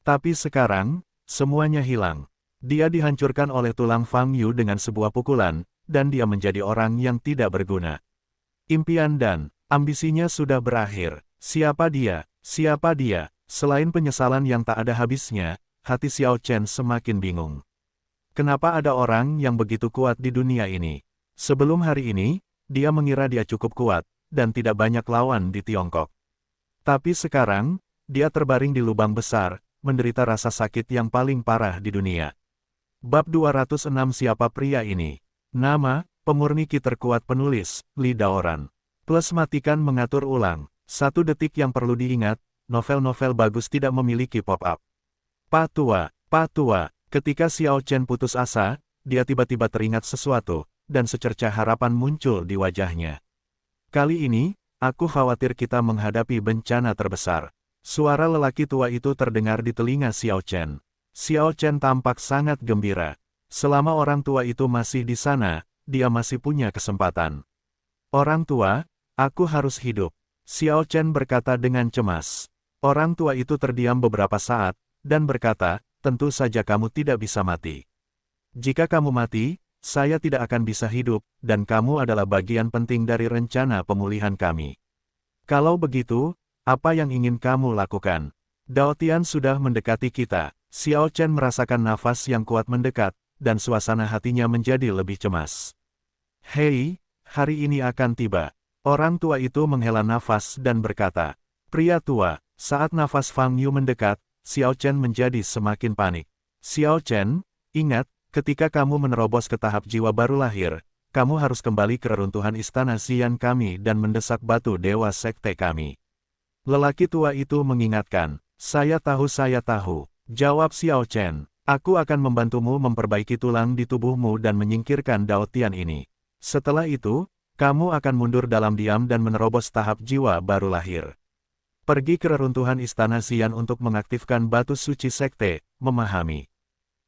Tapi sekarang, semuanya hilang. Dia dihancurkan oleh tulang Fang Yu dengan sebuah pukulan, dan dia menjadi orang yang tidak berguna. Impian dan ambisinya sudah berakhir. Siapa dia? Siapa dia? Selain penyesalan yang tak ada habisnya, hati Xiao Chen semakin bingung. Kenapa ada orang yang begitu kuat di dunia ini? Sebelum hari ini, dia mengira dia cukup kuat, dan tidak banyak lawan di Tiongkok. Tapi sekarang, dia terbaring di lubang besar, menderita rasa sakit yang paling parah di dunia. Bab 206. Siapa pria ini? Nama, pemurni ki terkuat penulis, Li Daoran. Plus matikan mengatur ulang. 1 detik yang perlu diingat, novel-novel bagus tidak memiliki pop-up. Pak Tua. Ketika Xiao Chen putus asa, dia tiba-tiba teringat sesuatu, dan secercah harapan muncul di wajahnya. Kali ini, aku khawatir kita menghadapi bencana terbesar. Suara lelaki tua itu terdengar di telinga Xiao Chen. Xiao Chen tampak sangat gembira. Selama orang tua itu masih di sana, dia masih punya kesempatan. Orang tua, aku harus hidup. Xiao Chen berkata dengan cemas. Orang tua itu terdiam beberapa saat, dan berkata, tentu saja kamu tidak bisa mati. Jika kamu mati, saya tidak akan bisa hidup, dan kamu adalah bagian penting dari rencana pemulihan kami. Kalau begitu, apa yang ingin kamu lakukan? Dao Tian sudah mendekati kita. Xiao Chen merasakan nafas yang kuat mendekat, dan suasana hatinya menjadi lebih cemas. Hei, hari ini akan tiba. Orang tua itu menghela nafas dan berkata, pria tua. Saat nafas Fang Yu mendekat, Xiao Chen menjadi semakin panik. Xiao Chen, ingat, ketika kamu menerobos ke tahap jiwa baru lahir, kamu harus kembali ke reruntuhan istana Xian kami dan mendesak batu dewa sekte kami. Lelaki tua itu mengingatkan, saya tahu, jawab Xiao Chen. Aku akan membantumu memperbaiki tulang di tubuhmu dan menyingkirkan Dao Tian ini. Setelah itu, kamu akan mundur dalam diam dan menerobos tahap jiwa baru lahir. Pergi ke reruntuhan istana Xian untuk mengaktifkan batu suci sekte, memahami.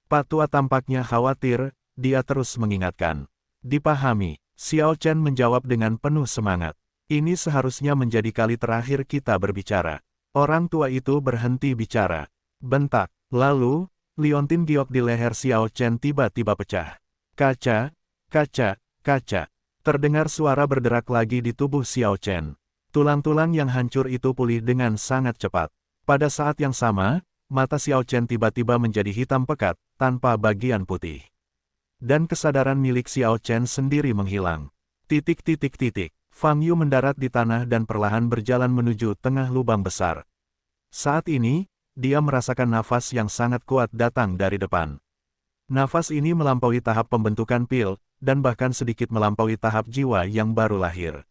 Pak Tua tampaknya khawatir, dia terus mengingatkan. Dipahami, Xiao Chen menjawab dengan penuh semangat. Ini seharusnya menjadi kali terakhir kita berbicara. Orang tua itu berhenti bicara. Bentak. Lalu, liontin giok di leher Xiao Chen tiba-tiba pecah. Kaca, kaca, kaca. Terdengar suara berderak lagi di tubuh Xiao Chen. Tulang-tulang yang hancur itu pulih dengan sangat cepat. Pada saat yang sama, mata Xiao Chen tiba-tiba menjadi hitam pekat, tanpa bagian putih. Dan kesadaran milik Xiao Chen sendiri menghilang. Titik. Fang Yu mendarat di tanah dan perlahan berjalan menuju tengah lubang besar. Saat ini, dia merasakan nafas yang sangat kuat datang dari depan. Nafas ini melampaui tahap pembentukan pil, dan bahkan sedikit melampaui tahap jiwa yang baru lahir.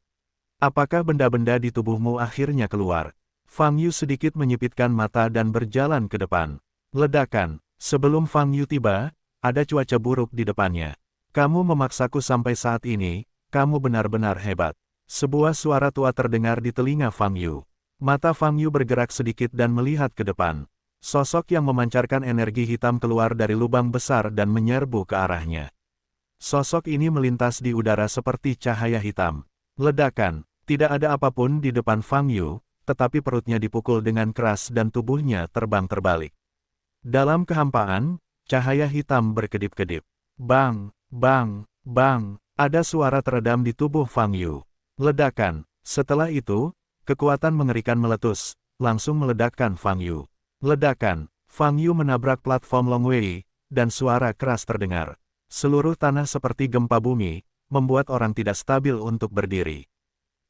Apakah benda-benda di tubuhmu akhirnya keluar? Fang Yu sedikit menyipitkan mata dan berjalan ke depan. Ledakan. Sebelum Fang Yu tiba, ada cuaca buruk di depannya. Kamu memaksaku sampai saat ini, kamu benar-benar hebat. Sebuah suara tua terdengar di telinga Fang Yu. Mata Fang Yu bergerak sedikit dan melihat ke depan. Sosok yang memancarkan energi hitam keluar dari lubang besar dan menyerbu ke arahnya. Sosok ini melintas di udara seperti cahaya hitam. Ledakan. Tidak ada apapun di depan Fang Yu, tetapi perutnya dipukul dengan keras dan tubuhnya terbang terbalik. Dalam kehampaan, cahaya hitam berkedip-kedip. Bang, bang, bang. Ada suara teredam di tubuh Fang Yu. Ledakan. Setelah itu, kekuatan mengerikan meletus, langsung meledakkan Fang Yu. Ledakan. Fang Yu menabrak platform Long Wei, dan suara keras terdengar. Seluruh tanah seperti gempa bumi, membuat orang tidak stabil untuk berdiri.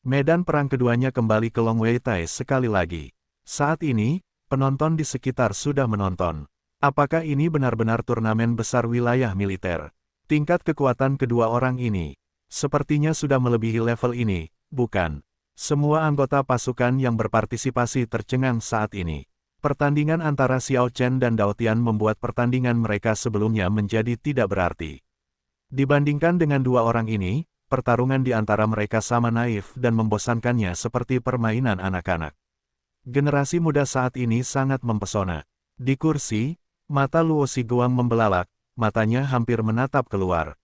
Medan perang keduanya kembali ke Long Wei Tai sekali lagi. Saat ini, penonton di sekitar sudah menonton. Apakah ini benar-benar turnamen besar wilayah militer? Tingkat kekuatan kedua orang ini sepertinya sudah melebihi level ini, bukan? Semua anggota pasukan yang berpartisipasi tercengang saat ini. Pertandingan antara Xiao Chen dan Dao Tian membuat pertandingan mereka sebelumnya menjadi tidak berarti. Dibandingkan dengan dua orang ini, pertarungan di antara mereka sama naif dan membosankannya seperti permainan anak-anak. Generasi muda saat ini sangat mempesona. Di kursi, mata Luo Xiguang membelalak, matanya hampir menatap keluar.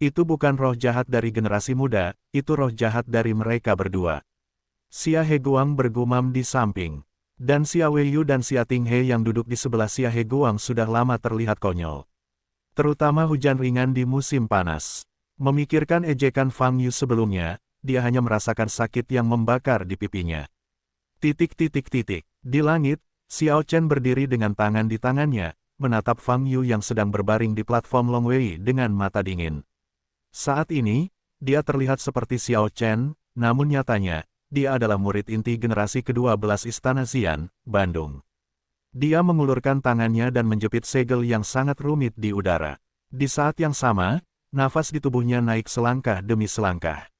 Itu bukan roh jahat dari generasi muda, itu roh jahat dari mereka berdua. Xia Heguang bergumam di samping. Dan Xia Weiyu dan Xia Tinghe yang duduk di sebelah Xia Heguang sudah lama terlihat konyol. Terutama hujan ringan di musim panas. Memikirkan ejekan Fang Yu sebelumnya, dia hanya merasakan sakit yang membakar di pipinya. Di langit, Xiao Chen berdiri dengan tangan di tangannya, menatap Fang Yu yang sedang berbaring di platform Long Wei dengan mata dingin. Saat ini, dia terlihat seperti Xiao Chen, namun nyatanya, dia adalah murid inti generasi ke-12 Istana Xian, Bandung. Dia mengulurkan tangannya dan menjepit segel yang sangat rumit di udara. Di saat yang sama, nafas di tubuhnya naik selangkah demi selangkah.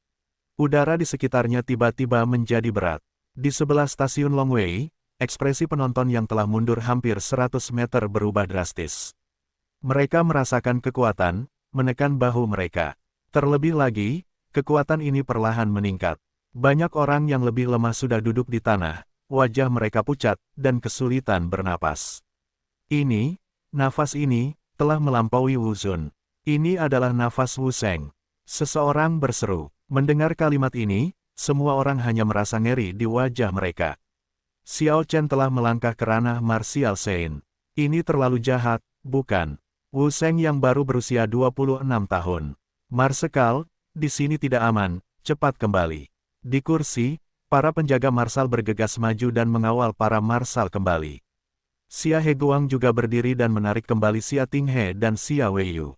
Udara di sekitarnya tiba-tiba menjadi berat. Di sebelah stasiun Long Wei, ekspresi penonton yang telah mundur hampir 100 meter berubah drastis. Mereka merasakan kekuatan, menekan bahu mereka. Terlebih lagi, kekuatan ini perlahan meningkat. Banyak orang yang lebih lemah sudah duduk di tanah, wajah mereka pucat, dan kesulitan bernapas. Nafas ini, telah melampaui Wu Zun. Ini adalah nafas Wu Sheng. Seseorang berseru. Mendengar kalimat ini, semua orang hanya merasa ngeri di wajah mereka. Xiao Chen telah melangkah ke ranah martial Sein. Ini terlalu jahat, bukan? Wu Sheng yang baru berusia 26 tahun. Marsekal, di sini tidak aman, cepat kembali. Di kursi, para penjaga marsal bergegas maju dan mengawal para marsal kembali. Xia Heguang juga berdiri dan menarik kembali Xia Tinghe dan Xia Weiyu.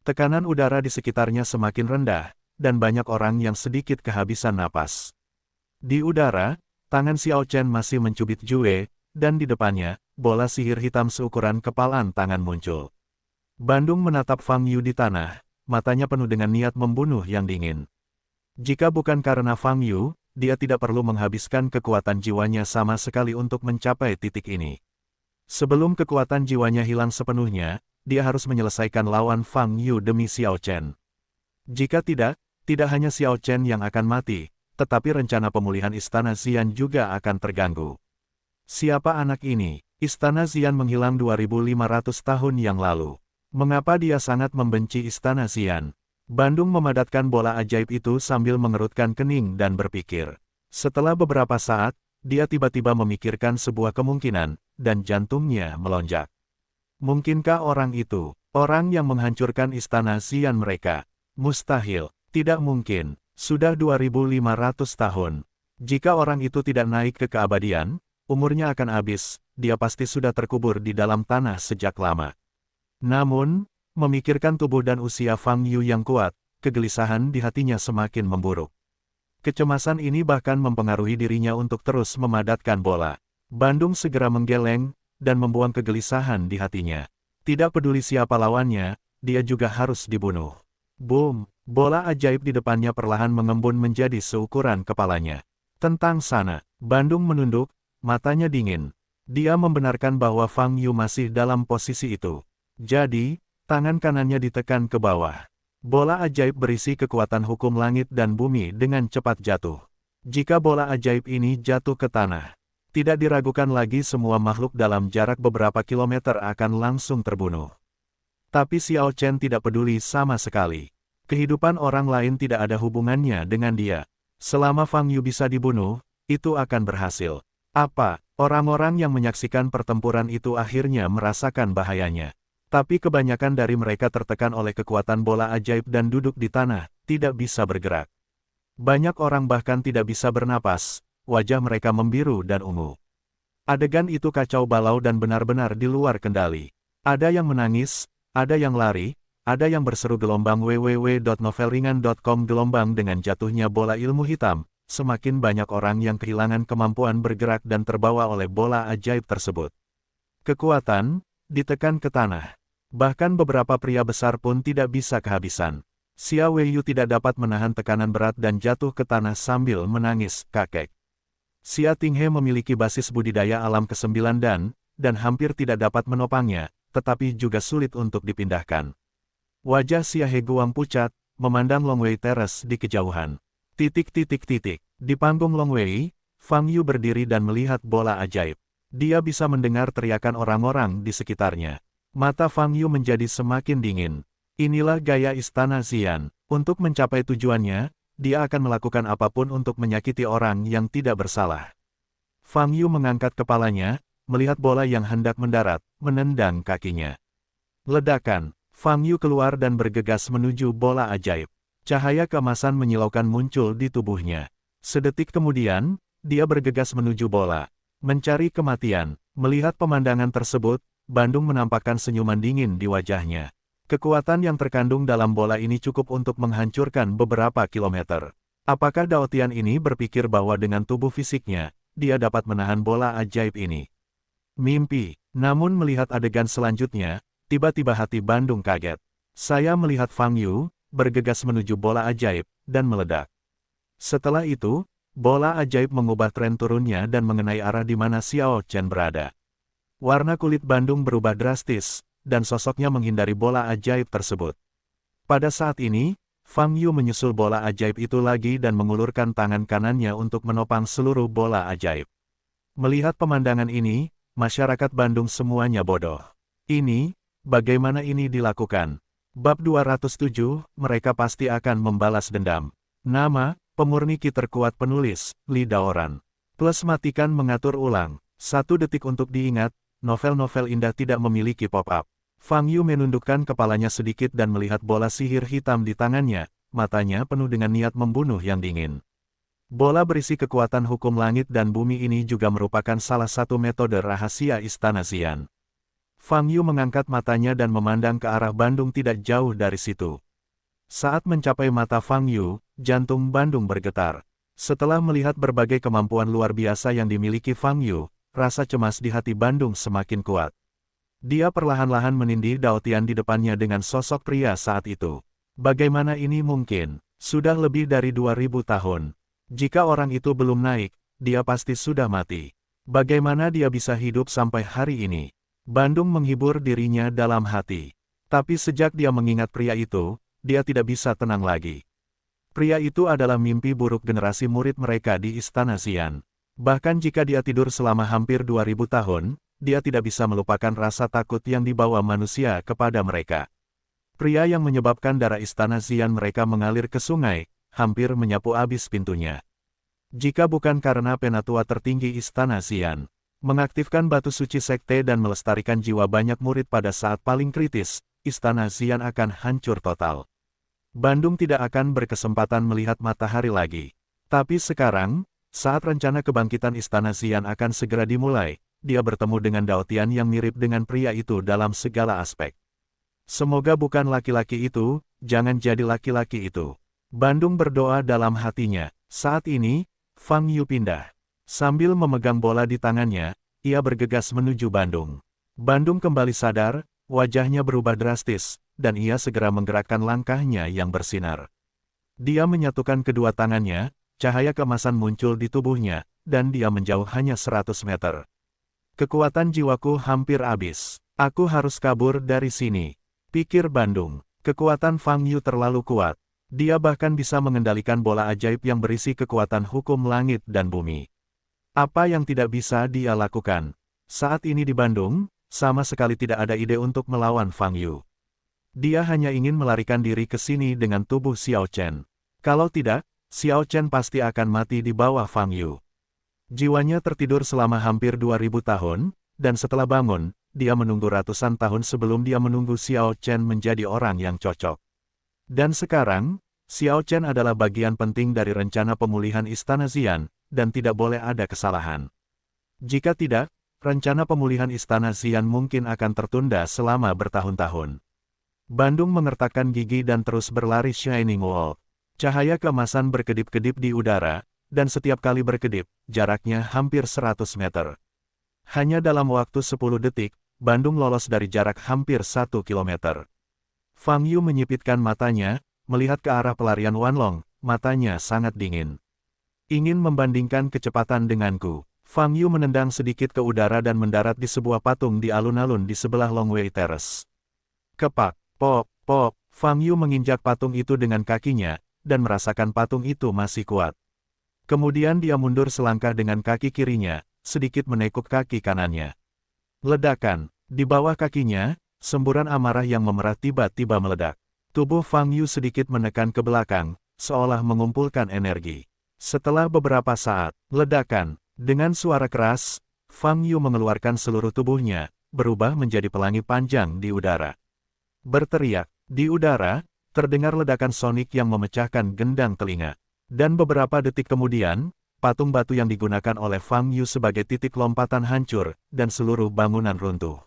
Tekanan udara di sekitarnya semakin rendah, dan banyak orang yang sedikit kehabisan napas. Di udara, tangan Xiao Chen masih mencubit Jue, dan di depannya, bola sihir hitam seukuran kepalan tangan muncul. Bandung menatap Fang Yu di tanah. Matanya penuh dengan niat membunuh yang dingin. Jika bukan karena Fang Yu, dia tidak perlu menghabiskan kekuatan jiwanya sama sekali untuk mencapai titik ini. Sebelum kekuatan jiwanya hilang sepenuhnya, dia harus menyelesaikan lawan Fang Yu demi Xiao Chen. Jika tidak hanya Xiao Chen yang akan mati, tetapi rencana pemulihan Istana Xian juga akan terganggu. Siapa anak ini? Istana Xian menghilang 2500 tahun yang lalu. Mengapa dia sangat membenci Istana Xian? Bandung memadatkan bola ajaib itu sambil mengerutkan kening dan berpikir. Setelah beberapa saat, dia tiba-tiba memikirkan sebuah kemungkinan, dan jantungnya melonjak. Mungkinkah orang itu, orang yang menghancurkan istana Xian mereka? Mustahil, tidak mungkin, sudah 2500 tahun. Jika orang itu tidak naik ke keabadian, umurnya akan habis, dia pasti sudah terkubur di dalam tanah sejak lama. Namun, memikirkan tubuh dan usia Fang Yu yang kuat, kegelisahan di hatinya semakin memburuk. Kecemasan ini bahkan mempengaruhi dirinya untuk terus memadatkan bola. Bandung segera menggeleng, dan membuang kegelisahan di hatinya. Tidak peduli siapa lawannya, dia juga harus dibunuh. Boom! Bola ajaib di depannya perlahan mengembun menjadi seukuran kepalanya. Tentang sana, Bandung menunduk, matanya dingin. Dia membenarkan bahwa Fang Yu masih dalam posisi itu. Jadi, tangan kanannya ditekan ke bawah. Bola ajaib berisi kekuatan hukum langit dan bumi dengan cepat jatuh. Jika bola ajaib ini jatuh ke tanah, tidak diragukan lagi semua makhluk dalam jarak beberapa kilometer akan langsung terbunuh. Tapi Xiao Chen tidak peduli sama sekali. Kehidupan orang lain tidak ada hubungannya dengan dia. Selama Fang Yu bisa dibunuh, itu akan berhasil. Apa? Orang-orang yang menyaksikan pertempuran itu akhirnya merasakan bahayanya. Tapi kebanyakan dari mereka tertekan oleh kekuatan bola ajaib dan duduk di tanah, tidak bisa bergerak. Banyak orang bahkan tidak bisa bernapas, wajah mereka membiru dan ungu. Adegan itu kacau balau dan benar-benar di luar kendali. Ada yang menangis, ada yang lari, ada yang berseru gelombang www.novelringan.com gelombang dengan jatuhnya bola ilmu hitam, semakin banyak orang yang kehilangan kemampuan bergerak dan terbawa oleh bola ajaib tersebut. Kekuatan, ditekan ke tanah. Bahkan beberapa pria besar pun tidak bisa kehabisan. Xia Weiyu tidak dapat menahan tekanan berat dan jatuh ke tanah sambil menangis, kakek. Xia Tinghe memiliki basis budidaya alam ke-9 dan hampir tidak dapat menopangnya, tetapi juga sulit untuk dipindahkan. Wajah Xia Heguang pucat, memandang Longwei Terrace di kejauhan. Di panggung Longwei, Fang Yu berdiri dan melihat bola ajaib. Dia bisa mendengar teriakan orang-orang di sekitarnya. Mata Fang Yu menjadi semakin dingin. Inilah gaya istana Xian. Untuk mencapai tujuannya, dia akan melakukan apapun untuk menyakiti orang yang tidak bersalah. Fang Yu mengangkat kepalanya, melihat bola yang hendak mendarat, menendang kakinya. Ledakan, Fang Yu keluar dan bergegas menuju bola ajaib. Cahaya keemasan menyilaukan muncul di tubuhnya. Sedetik kemudian, dia bergegas menuju bola. Mencari kematian. Melihat pemandangan tersebut, Bandung menampakkan senyuman dingin di wajahnya. Kekuatan yang terkandung dalam bola ini cukup untuk menghancurkan beberapa kilometer. Apakah Dao Tian ini berpikir bahwa dengan tubuh fisiknya, dia dapat menahan bola ajaib ini? Mimpi. Namun melihat adegan selanjutnya, tiba-tiba hati Bandung kaget. Saya melihat Fang Yu, bergegas menuju bola ajaib, dan meledak. Setelah itu, bola ajaib mengubah tren turunnya dan mengenai arah di mana Xiao Chen berada. Warna kulit Bandung berubah drastis, dan sosoknya menghindari bola ajaib tersebut. Pada saat ini, Fang Yu menyusul bola ajaib itu lagi dan mengulurkan tangan kanannya untuk menopang seluruh bola ajaib. Melihat pemandangan ini, masyarakat Bandung semuanya bodoh. Bagaimana ini dilakukan? Bab 207, mereka pasti akan membalas dendam. Nama, pemurni ki terkuat penulis, Li Daoran. Plus matikan mengatur ulang. 1 detik untuk diingat. Novel-novel indah tidak memiliki pop-up. Fang Yu menundukkan kepalanya sedikit dan melihat bola sihir hitam di tangannya, matanya penuh dengan niat membunuh yang dingin. Bola berisi kekuatan hukum langit dan bumi ini juga merupakan salah satu metode rahasia Istana Xian. Fang Yu mengangkat matanya dan memandang ke arah Bandung tidak jauh dari situ. Saat mencapai mata Fang Yu, jantung Bandung bergetar. Setelah melihat berbagai kemampuan luar biasa yang dimiliki Fang Yu, rasa cemas di hati Bandung semakin kuat. Dia perlahan-lahan menindih Dao Tian di depannya dengan sosok pria saat itu. Bagaimana ini mungkin? Sudah lebih dari 2000 tahun. Jika orang itu belum naik, dia pasti sudah mati. Bagaimana dia bisa hidup sampai hari ini? Bandung menghibur dirinya dalam hati. Tapi sejak dia mengingat pria itu, dia tidak bisa tenang lagi. Pria itu adalah mimpi buruk generasi murid mereka di Istana Xian. Bahkan jika dia tidur selama hampir 2000 tahun, dia tidak bisa melupakan rasa takut yang dibawa manusia kepada mereka. Pria yang menyebabkan darah istana Xian mereka mengalir ke sungai, hampir menyapu habis pintunya. Jika bukan karena penatua tertinggi istana Xian mengaktifkan batu suci sekte dan melestarikan jiwa banyak murid pada saat paling kritis, istana Xian akan hancur total. Bandung tidak akan berkesempatan melihat matahari lagi. Tapi sekarang, saat rencana kebangkitan istana Xian akan segera dimulai, dia bertemu dengan Dao Tian yang mirip dengan pria itu dalam segala aspek. Semoga bukan laki-laki itu, jangan jadi laki-laki itu. Bandung berdoa dalam hatinya. Saat ini, Fang Yu pindah. Sambil memegang bola di tangannya, ia bergegas menuju Bandung. Bandung kembali sadar, wajahnya berubah drastis, dan ia segera menggerakkan langkahnya yang bersinar. Dia menyatukan kedua tangannya, cahaya keemasan muncul di tubuhnya, dan dia menjauh hanya 100 meter. Kekuatan jiwaku hampir habis. Aku harus kabur dari sini, pikir Bandung. Kekuatan Fang Yu terlalu kuat. Dia bahkan bisa mengendalikan bola ajaib yang berisi kekuatan hukum langit dan bumi. Apa yang tidak bisa dia lakukan? Saat ini di Bandung, sama sekali tidak ada ide untuk melawan Fang Yu. Dia hanya ingin melarikan diri ke sini dengan tubuh Xiao Chen. Kalau tidak, Xiao Chen pasti akan mati di bawah Fang Yu. Jiwanya tertidur selama hampir 2000 tahun, dan setelah bangun, dia menunggu ratusan tahun sebelum dia menunggu Xiao Chen menjadi orang yang cocok. Dan sekarang, Xiao Chen adalah bagian penting dari rencana pemulihan Istana Xian, dan tidak boleh ada kesalahan. Jika tidak, rencana pemulihan Istana Xian mungkin akan tertunda selama bertahun-tahun. Bandung mengertakkan gigi dan terus berlari Shining Wall. Cahaya keemasan berkedip-kedip di udara, dan setiap kali berkedip, jaraknya hampir 100 meter. Hanya dalam waktu 10 detik, Bandung lolos dari jarak hampir 1 kilometer. Fang Yu menyipitkan matanya, melihat ke arah pelarian Wanlong, matanya sangat dingin. Ingin membandingkan kecepatan denganku. Fang Yu menendang sedikit ke udara dan mendarat di sebuah patung di alun-alun di sebelah Longwei Terrace. Kepak, pop, pop, Fang Yu menginjak patung itu dengan kakinya, dan merasakan patung itu masih kuat. Kemudian dia mundur selangkah dengan kaki kirinya, sedikit menekuk kaki kanannya. Ledakan, di bawah kakinya, semburan amarah yang memerah tiba-tiba meledak. Tubuh Fang Yu sedikit menekan ke belakang, seolah mengumpulkan energi. Setelah beberapa saat, ledakan, dengan suara keras, Fang Yu mengeluarkan seluruh tubuhnya, berubah menjadi pelangi panjang di udara. Berteriak, di udara, terdengar ledakan sonik yang memecahkan gendang telinga. Dan beberapa detik kemudian, patung batu yang digunakan oleh Fang Yu sebagai titik lompatan hancur, dan seluruh bangunan runtuh.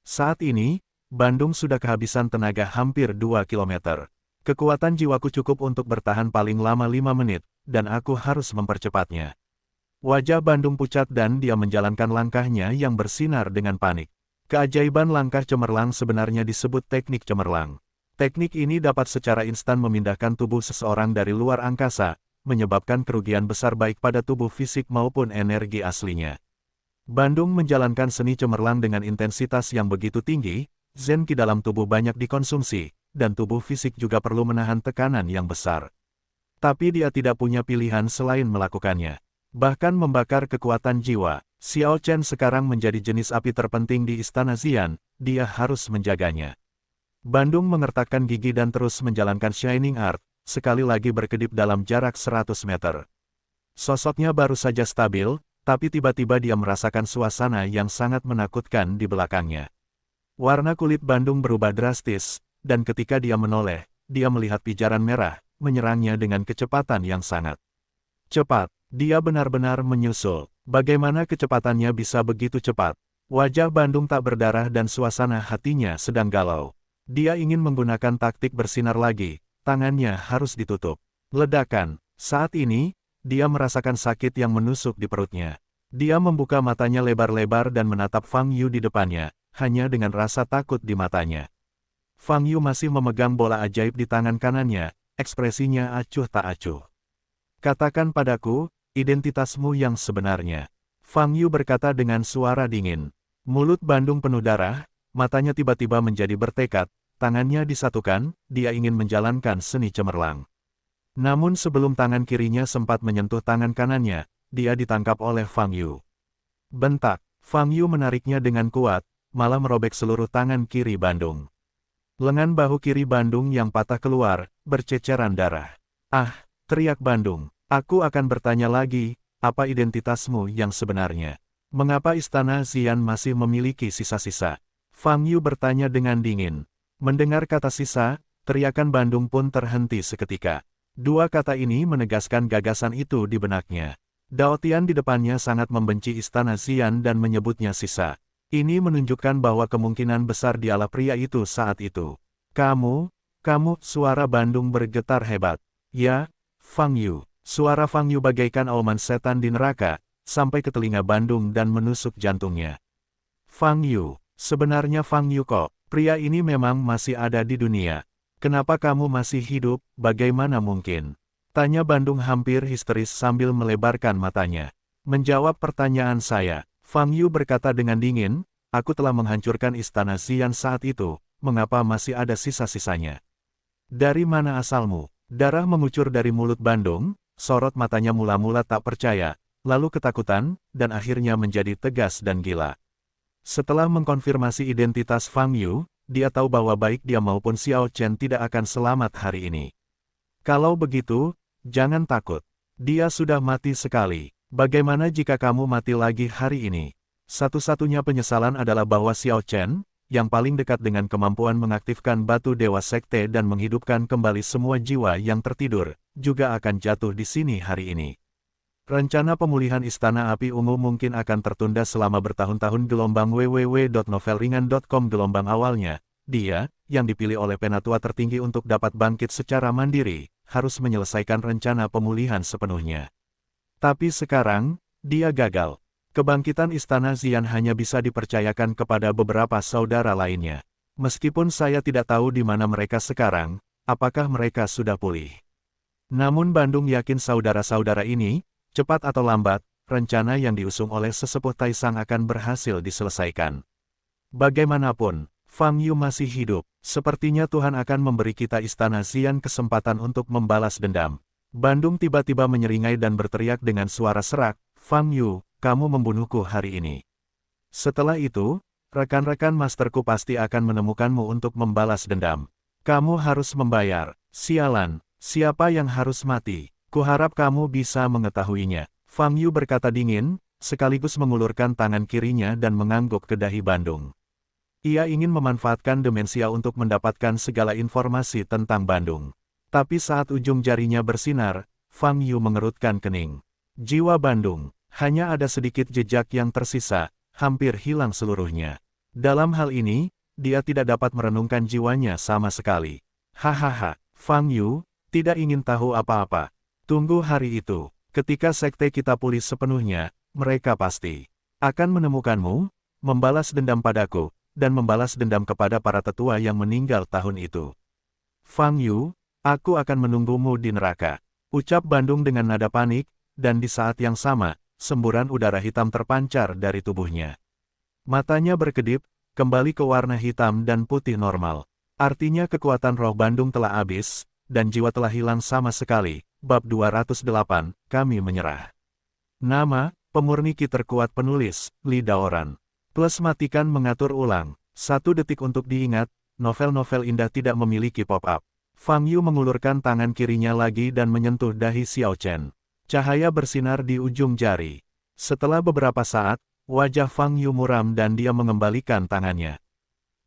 Saat ini, Bandung sudah kehabisan tenaga hampir 2 kilometer. Kekuatan jiwaku cukup untuk bertahan paling lama 5 menit, dan aku harus mempercepatnya. Wajah Bandung pucat dan dia menjalankan langkahnya yang bersinar dengan panik. Keajaiban langkah cemerlang sebenarnya disebut teknik cemerlang. Teknik ini dapat secara instan memindahkan tubuh seseorang dari luar angkasa, menyebabkan kerugian besar baik pada tubuh fisik maupun energi aslinya. Bandung menjalankan seni cemerlang dengan intensitas yang begitu tinggi, Zen Qi dalam tubuh banyak dikonsumsi, dan tubuh fisik juga perlu menahan tekanan yang besar. Tapi dia tidak punya pilihan selain melakukannya. Bahkan membakar kekuatan jiwa, Xiao Chen sekarang menjadi jenis api terpenting di Istana Xian, dia harus menjaganya. Bandung mengertakkan gigi dan terus menjalankan Shining Art, sekali lagi berkedip dalam jarak 100 meter. Sosoknya baru saja stabil, tapi tiba-tiba dia merasakan suasana yang sangat menakutkan di belakangnya. Warna kulit Bandung berubah drastis, dan ketika dia menoleh, dia melihat pijaran merah, menyerangnya dengan kecepatan yang sangat cepat. Dia benar-benar menyusul. Bagaimana kecepatannya bisa begitu cepat? Wajah Bandung tak berdarah dan suasana hatinya sedang galau. Dia ingin menggunakan taktik bersinar lagi, tangannya harus ditutup. Ledakan. Saat ini, dia merasakan sakit yang menusuk di perutnya. Dia membuka matanya lebar-lebar dan menatap Fang Yu di depannya, hanya dengan rasa takut di matanya. Fang Yu masih memegang bola ajaib di tangan kanannya, ekspresinya acuh tak acuh. Katakan padaku, identitasmu yang sebenarnya. Fang Yu berkata dengan suara dingin. Mulut Bandung penuh darah, matanya tiba-tiba menjadi bertekad, tangannya disatukan, dia ingin menjalankan seni cemerlang. Namun sebelum tangan kirinya sempat menyentuh tangan kanannya, dia ditangkap oleh Fang Yu. Bentak, Fang Yu menariknya dengan kuat, malah merobek seluruh tangan kiri Bandung. Lengan bahu kiri Bandung yang patah keluar, berceceran darah. "Ah!" teriak Bandung. "Aku akan bertanya lagi, apa identitasmu yang sebenarnya? Mengapa Istana Xian masih memiliki sisa-sisa?" Fang Yu bertanya dengan dingin. Mendengar kata sisa, teriakan Bandung pun terhenti seketika. Dua kata ini menegaskan gagasan itu di benaknya. Dao Tian di depannya sangat membenci Istana Xian dan menyebutnya sisa. Ini menunjukkan bahwa kemungkinan besar dialah pria itu saat itu. Kamu, suara Bandung bergetar hebat. "Ya, Fang Yu." Suara Fang Yu bagaikan auman setan di neraka, sampai ke telinga Bandung dan menusuk jantungnya. "Fang Yu, sebenarnya Fang Yu kok, pria ini memang masih ada di dunia. Kenapa kamu masih hidup, bagaimana mungkin?" Tanya Bandung hampir histeris sambil melebarkan matanya. "Menjawab pertanyaan saya." Fang Yu berkata dengan dingin, "Aku telah menghancurkan Istana Xian saat itu, mengapa masih ada sisa-sisanya?" "Dari mana asalmu?" Darah mengucur dari mulut Bandung, sorot matanya mula-mula tak percaya, lalu ketakutan, dan akhirnya menjadi tegas dan gila. Setelah mengkonfirmasi identitas Fang Yu, dia tahu bahwa baik dia maupun Xiao Chen tidak akan selamat hari ini. "Kalau begitu, jangan takut. Dia sudah mati sekali. Bagaimana jika kamu mati lagi hari ini?" Satu-satunya penyesalan adalah bahwa Xiao Chen, yang paling dekat dengan kemampuan mengaktifkan batu Dewa Sekte dan menghidupkan kembali semua jiwa yang tertidur, juga akan jatuh di sini hari ini. Rencana pemulihan Istana Api Ungu mungkin akan tertunda selama bertahun-tahun. Gelombang www.novelringan.com. Gelombang awalnya, dia, yang dipilih oleh penatua tertinggi untuk dapat bangkit secara mandiri, harus menyelesaikan rencana pemulihan sepenuhnya. Tapi sekarang, dia gagal. Kebangkitan Istana Xian hanya bisa dipercayakan kepada beberapa saudara lainnya. Meskipun saya tidak tahu di mana mereka sekarang, apakah mereka sudah pulih. Namun Bandung yakin saudara-saudara ini, cepat atau lambat, rencana yang diusung oleh sesepuh Taisang akan berhasil diselesaikan. Bagaimanapun, Fang Yu masih hidup. Sepertinya Tuhan akan memberi kita Istana Xian kesempatan untuk membalas dendam. Bandung tiba-tiba menyeringai dan berteriak dengan suara serak, "Fang Yu, kamu membunuhku hari ini. Setelah itu, rekan-rekan masterku pasti akan menemukanmu untuk membalas dendam. Kamu harus membayar." "Sialan, siapa yang harus mati? Kuharap kamu bisa mengetahuinya." Fang Yu berkata dingin, sekaligus mengulurkan tangan kirinya dan mengangguk ke dahi Bandung. Ia ingin memanfaatkan demensia untuk mendapatkan segala informasi tentang Bandung. Tapi saat ujung jarinya bersinar, Fang Yu mengerutkan kening. Jiwa Bandung, hanya ada sedikit jejak yang tersisa, hampir hilang seluruhnya. Dalam hal ini, dia tidak dapat merenungkan jiwanya sama sekali. Hahaha, Fang Yu, tidak ingin tahu apa-apa. Tunggu hari itu, ketika sekte kita pulih sepenuhnya, mereka pasti akan menemukanmu, membalas dendam padaku, dan membalas dendam kepada para tetua yang meninggal tahun itu. Fang Yu, aku akan menunggumu di neraka. Ucap Bandung dengan nada panik, dan di saat yang sama, semburan udara hitam terpancar dari tubuhnya. Matanya berkedip, kembali ke warna hitam dan putih normal. Artinya kekuatan roh Bandung telah habis, dan jiwa telah hilang sama sekali. Bab 208, Kami Menyerah. Nama, pemurni ki terkuat penulis, Li Daoran. Plus matikan mengatur ulang. 1 detik untuk diingat, novel-novel indah tidak memiliki pop-up. Fang Yu mengulurkan tangan kirinya lagi dan menyentuh dahi Xiao Chen. Cahaya bersinar di ujung jari. Setelah beberapa saat, wajah Fang Yu muram dan dia mengembalikan tangannya.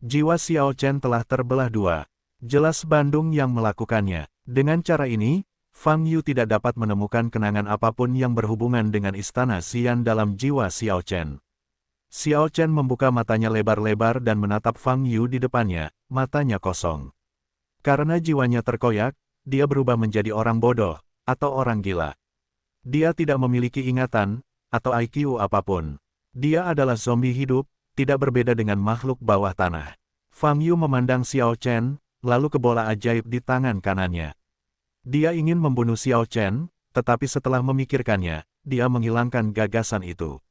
Jiwa Xiao Chen telah terbelah dua. Jelas Bandung yang melakukannya. Dengan cara ini, Fang Yu tidak dapat menemukan kenangan apapun yang berhubungan dengan Istana Xian dalam jiwa Xiao Chen. Xiao Chen membuka matanya lebar-lebar dan menatap Fang Yu di depannya, matanya kosong. Karena jiwanya terkoyak, dia berubah menjadi orang bodoh, atau orang gila. Dia tidak memiliki ingatan, atau IQ apapun. Dia adalah zombie hidup, tidak berbeda dengan makhluk bawah tanah. Fang Yu memandang Xiao Chen, lalu ke bola ajaib di tangan kanannya. Dia ingin membunuh Xiao Chen, tetapi setelah memikirkannya, dia menghilangkan gagasan itu.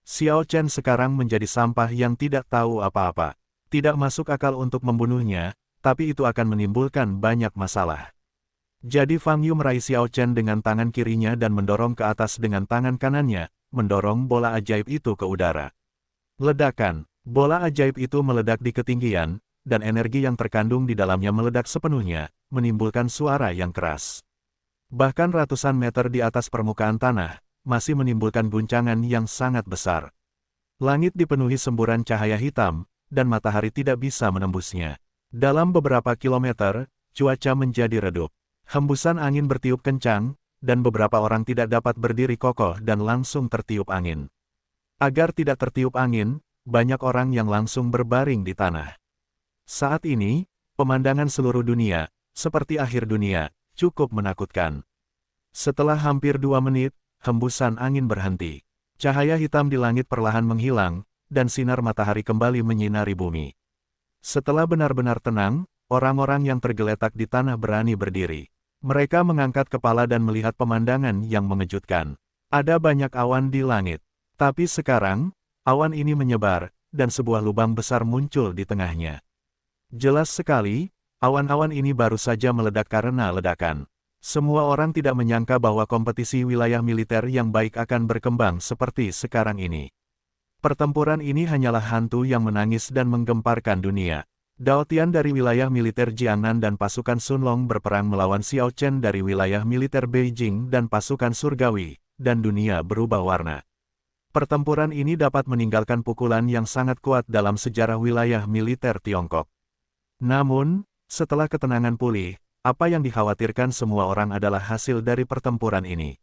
Xiao Chen sekarang menjadi sampah yang tidak tahu apa-apa. Tidak masuk akal untuk membunuhnya, tapi itu akan menimbulkan banyak masalah. Jadi Fang Yu meraih Xiao Chen dengan tangan kirinya dan mendorong ke atas dengan tangan kanannya, mendorong bola ajaib itu ke udara. Ledakan, bola ajaib itu meledak di ketinggian, dan energi yang terkandung di dalamnya meledak sepenuhnya, menimbulkan suara yang keras. Bahkan ratusan meter di atas permukaan tanah, masih menimbulkan guncangan yang sangat besar. Langit dipenuhi semburan cahaya hitam, dan matahari tidak bisa menembusnya. Dalam beberapa kilometer, cuaca menjadi redup. Hembusan angin bertiup kencang, dan beberapa orang tidak dapat berdiri kokoh dan langsung tertiup angin. Agar tidak tertiup angin, banyak orang yang langsung berbaring di tanah. Saat ini, pemandangan seluruh dunia, seperti akhir dunia, cukup menakutkan. Setelah hampir 2 menit, hembusan angin berhenti. Cahaya hitam di langit perlahan menghilang, dan sinar matahari kembali menyinari bumi. Setelah benar-benar tenang, orang-orang yang tergeletak di tanah berani berdiri. Mereka mengangkat kepala dan melihat pemandangan yang mengejutkan. Ada banyak awan di langit. Tapi sekarang, awan ini menyebar, dan sebuah lubang besar muncul di tengahnya. Jelas sekali, awan-awan ini baru saja meledak karena ledakan. Semua orang tidak menyangka bahwa kompetisi wilayah militer yang baik akan berkembang seperti sekarang ini. Pertempuran ini hanyalah hantu yang menangis dan menggemparkan dunia. Dao Tian dari wilayah militer Jiangnan dan pasukan Sunlong berperang melawan Xiao Chen dari wilayah militer Beijing dan pasukan surgawi, dan dunia berubah warna. Pertempuran ini dapat meninggalkan pukulan yang sangat kuat dalam sejarah wilayah militer Tiongkok. Namun, setelah ketenangan pulih, apa yang dikhawatirkan semua orang adalah hasil dari pertempuran ini.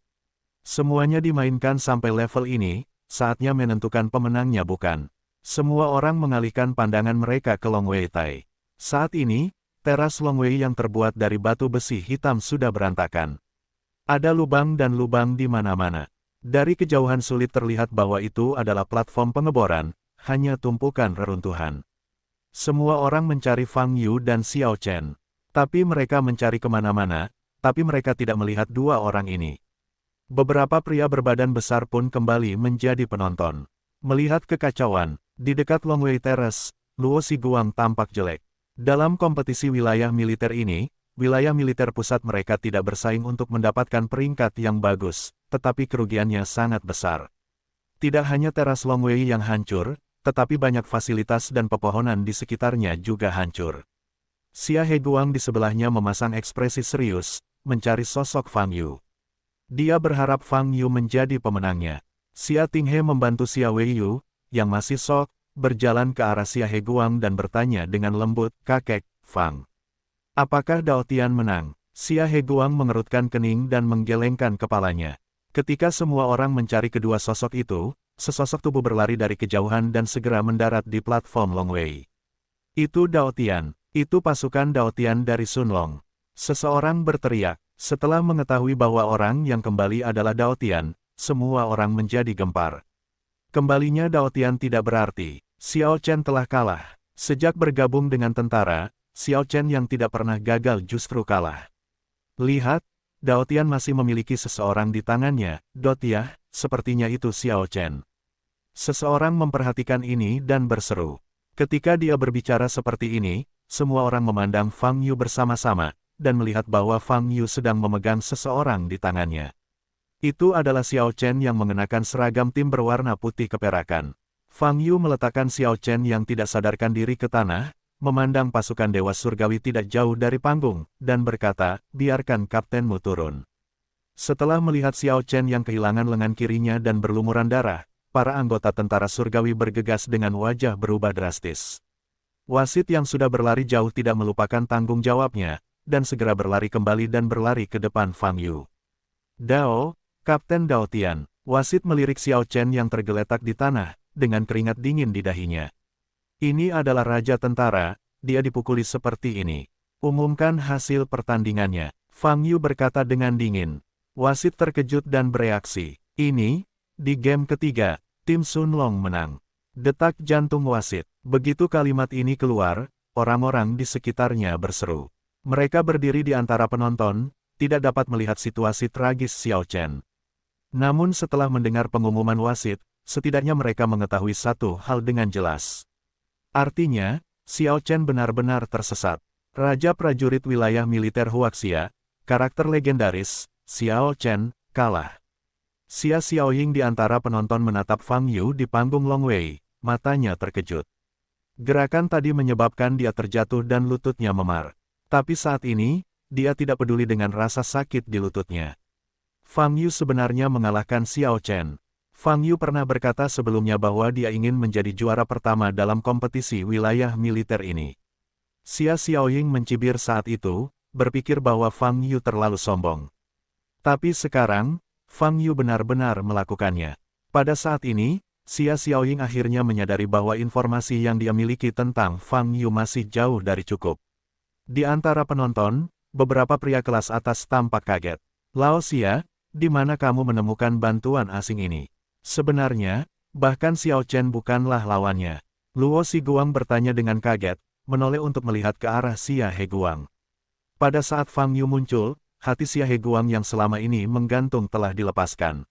Semuanya dimainkan sampai level ini, saatnya menentukan pemenangnya bukan. Semua orang mengalihkan pandangan mereka ke Longwei Tai. Saat ini, teras Longwei yang terbuat dari batu besi hitam sudah berantakan. Ada lubang dan lubang di mana-mana. Dari kejauhan sulit terlihat bahwa itu adalah platform pengeboran, hanya tumpukan reruntuhan. Semua orang mencari Fang Yu dan Xiao Chen. Tapi mereka mencari kemana-mana, tapi mereka tidak melihat dua orang ini. Beberapa pria berbadan besar pun kembali menjadi penonton. Melihat kekacauan, di dekat Longwei Terrace, Luo Siguang tampak jelek. Dalam kompetisi wilayah militer ini, wilayah militer pusat mereka tidak bersaing untuk mendapatkan peringkat yang bagus, tetapi kerugiannya sangat besar. Tidak hanya teras Longwei yang hancur, tetapi banyak fasilitas dan pepohonan di sekitarnya juga hancur. Xia Heguang di sebelahnya memasang ekspresi serius, mencari sosok Fang Yu. Dia berharap Fang Yu menjadi pemenangnya. Xia Tinghe membantu Xia Weiyu, yang masih shock, berjalan ke arah Xia Heguang dan bertanya dengan lembut, "Kakek, Fang. Apakah Dao Tian menang?" Xia Heguang mengerutkan kening dan menggelengkan kepalanya. Ketika semua orang mencari kedua sosok itu, sesosok tubuh berlari dari kejauhan dan segera mendarat di platform Longwei. Itu Dao Tian. Itu pasukan Dao Tian dari Sunlong. Seseorang berteriak. Setelah mengetahui bahwa orang yang kembali adalah Dao Tian, semua orang menjadi gempar. Kembalinya Dao Tian tidak berarti Xiao Chen telah kalah. Sejak bergabung dengan tentara, Xiao Chen yang tidak pernah gagal justru kalah. Lihat, Dao Tian masih memiliki seseorang di tangannya. Dotiah, sepertinya itu Xiao Chen. Seseorang memperhatikan ini dan berseru. Ketika dia berbicara seperti ini, semua orang memandang Fang Yu bersama-sama, dan melihat bahwa Fang Yu sedang memegang seseorang di tangannya. Itu adalah Xiao Chen yang mengenakan seragam tim berwarna putih keperakan. Fang Yu meletakkan Xiao Chen yang tidak sadarkan diri ke tanah, memandang pasukan Dewa Surgawi tidak jauh dari panggung, dan berkata, "Biarkan kaptenmu turun." Setelah melihat Xiao Chen yang kehilangan lengan kirinya dan berlumuran darah, para anggota tentara surgawi bergegas dengan wajah berubah drastis. Wasit yang sudah berlari jauh tidak melupakan tanggung jawabnya, dan segera berlari kembali dan berlari ke depan Fang Yu. "Dao, Kapten Dao Tian." Wasit melirik Xiao Chen yang tergeletak di tanah, dengan keringat dingin di dahinya. "Ini adalah raja tentara, dia dipukuli seperti ini. Umumkan hasil pertandingannya." Fang Yu berkata dengan dingin. Wasit terkejut dan bereaksi. "Ini, di game ketiga, tim Sunlong menang." Detak jantung wasit. Begitu kalimat ini keluar, orang-orang di sekitarnya berseru. Mereka berdiri di antara penonton, tidak dapat melihat situasi tragis Xiao Chen. Namun setelah mendengar pengumuman wasit, setidaknya mereka mengetahui satu hal dengan jelas. Artinya, Xiao Chen benar-benar tersesat. Raja prajurit wilayah militer Huaxia, karakter legendaris, Xiao Chen, kalah. Xia Xiaoying di antara penonton menatap Fang Yu di panggung Longwei, matanya terkejut. Gerakan tadi menyebabkan dia terjatuh dan lututnya memar. Tapi saat ini, dia tidak peduli dengan rasa sakit di lututnya. Fang Yu sebenarnya mengalahkan Xiao Chen. Fang Yu pernah berkata sebelumnya bahwa dia ingin menjadi juara pertama dalam kompetisi wilayah militer ini. Xia Xiaoying mencibir saat itu, berpikir bahwa Fang Yu terlalu sombong. Tapi sekarang, Fang Yu benar-benar melakukannya. Pada saat ini, Xia Xiaoying akhirnya menyadari bahwa informasi yang dia miliki tentang Fang Yu masih jauh dari cukup. Di antara penonton, beberapa pria kelas atas tampak kaget. Lao Xia, di mana kamu menemukan bantuan asing ini? Sebenarnya, bahkan Xiao Chen bukanlah lawannya. Luo Xiguang bertanya dengan kaget, menoleh untuk melihat ke arah Xia Heguang. Pada saat Fang Yu muncul, hati Xia Heguang yang selama ini menggantung telah dilepaskan.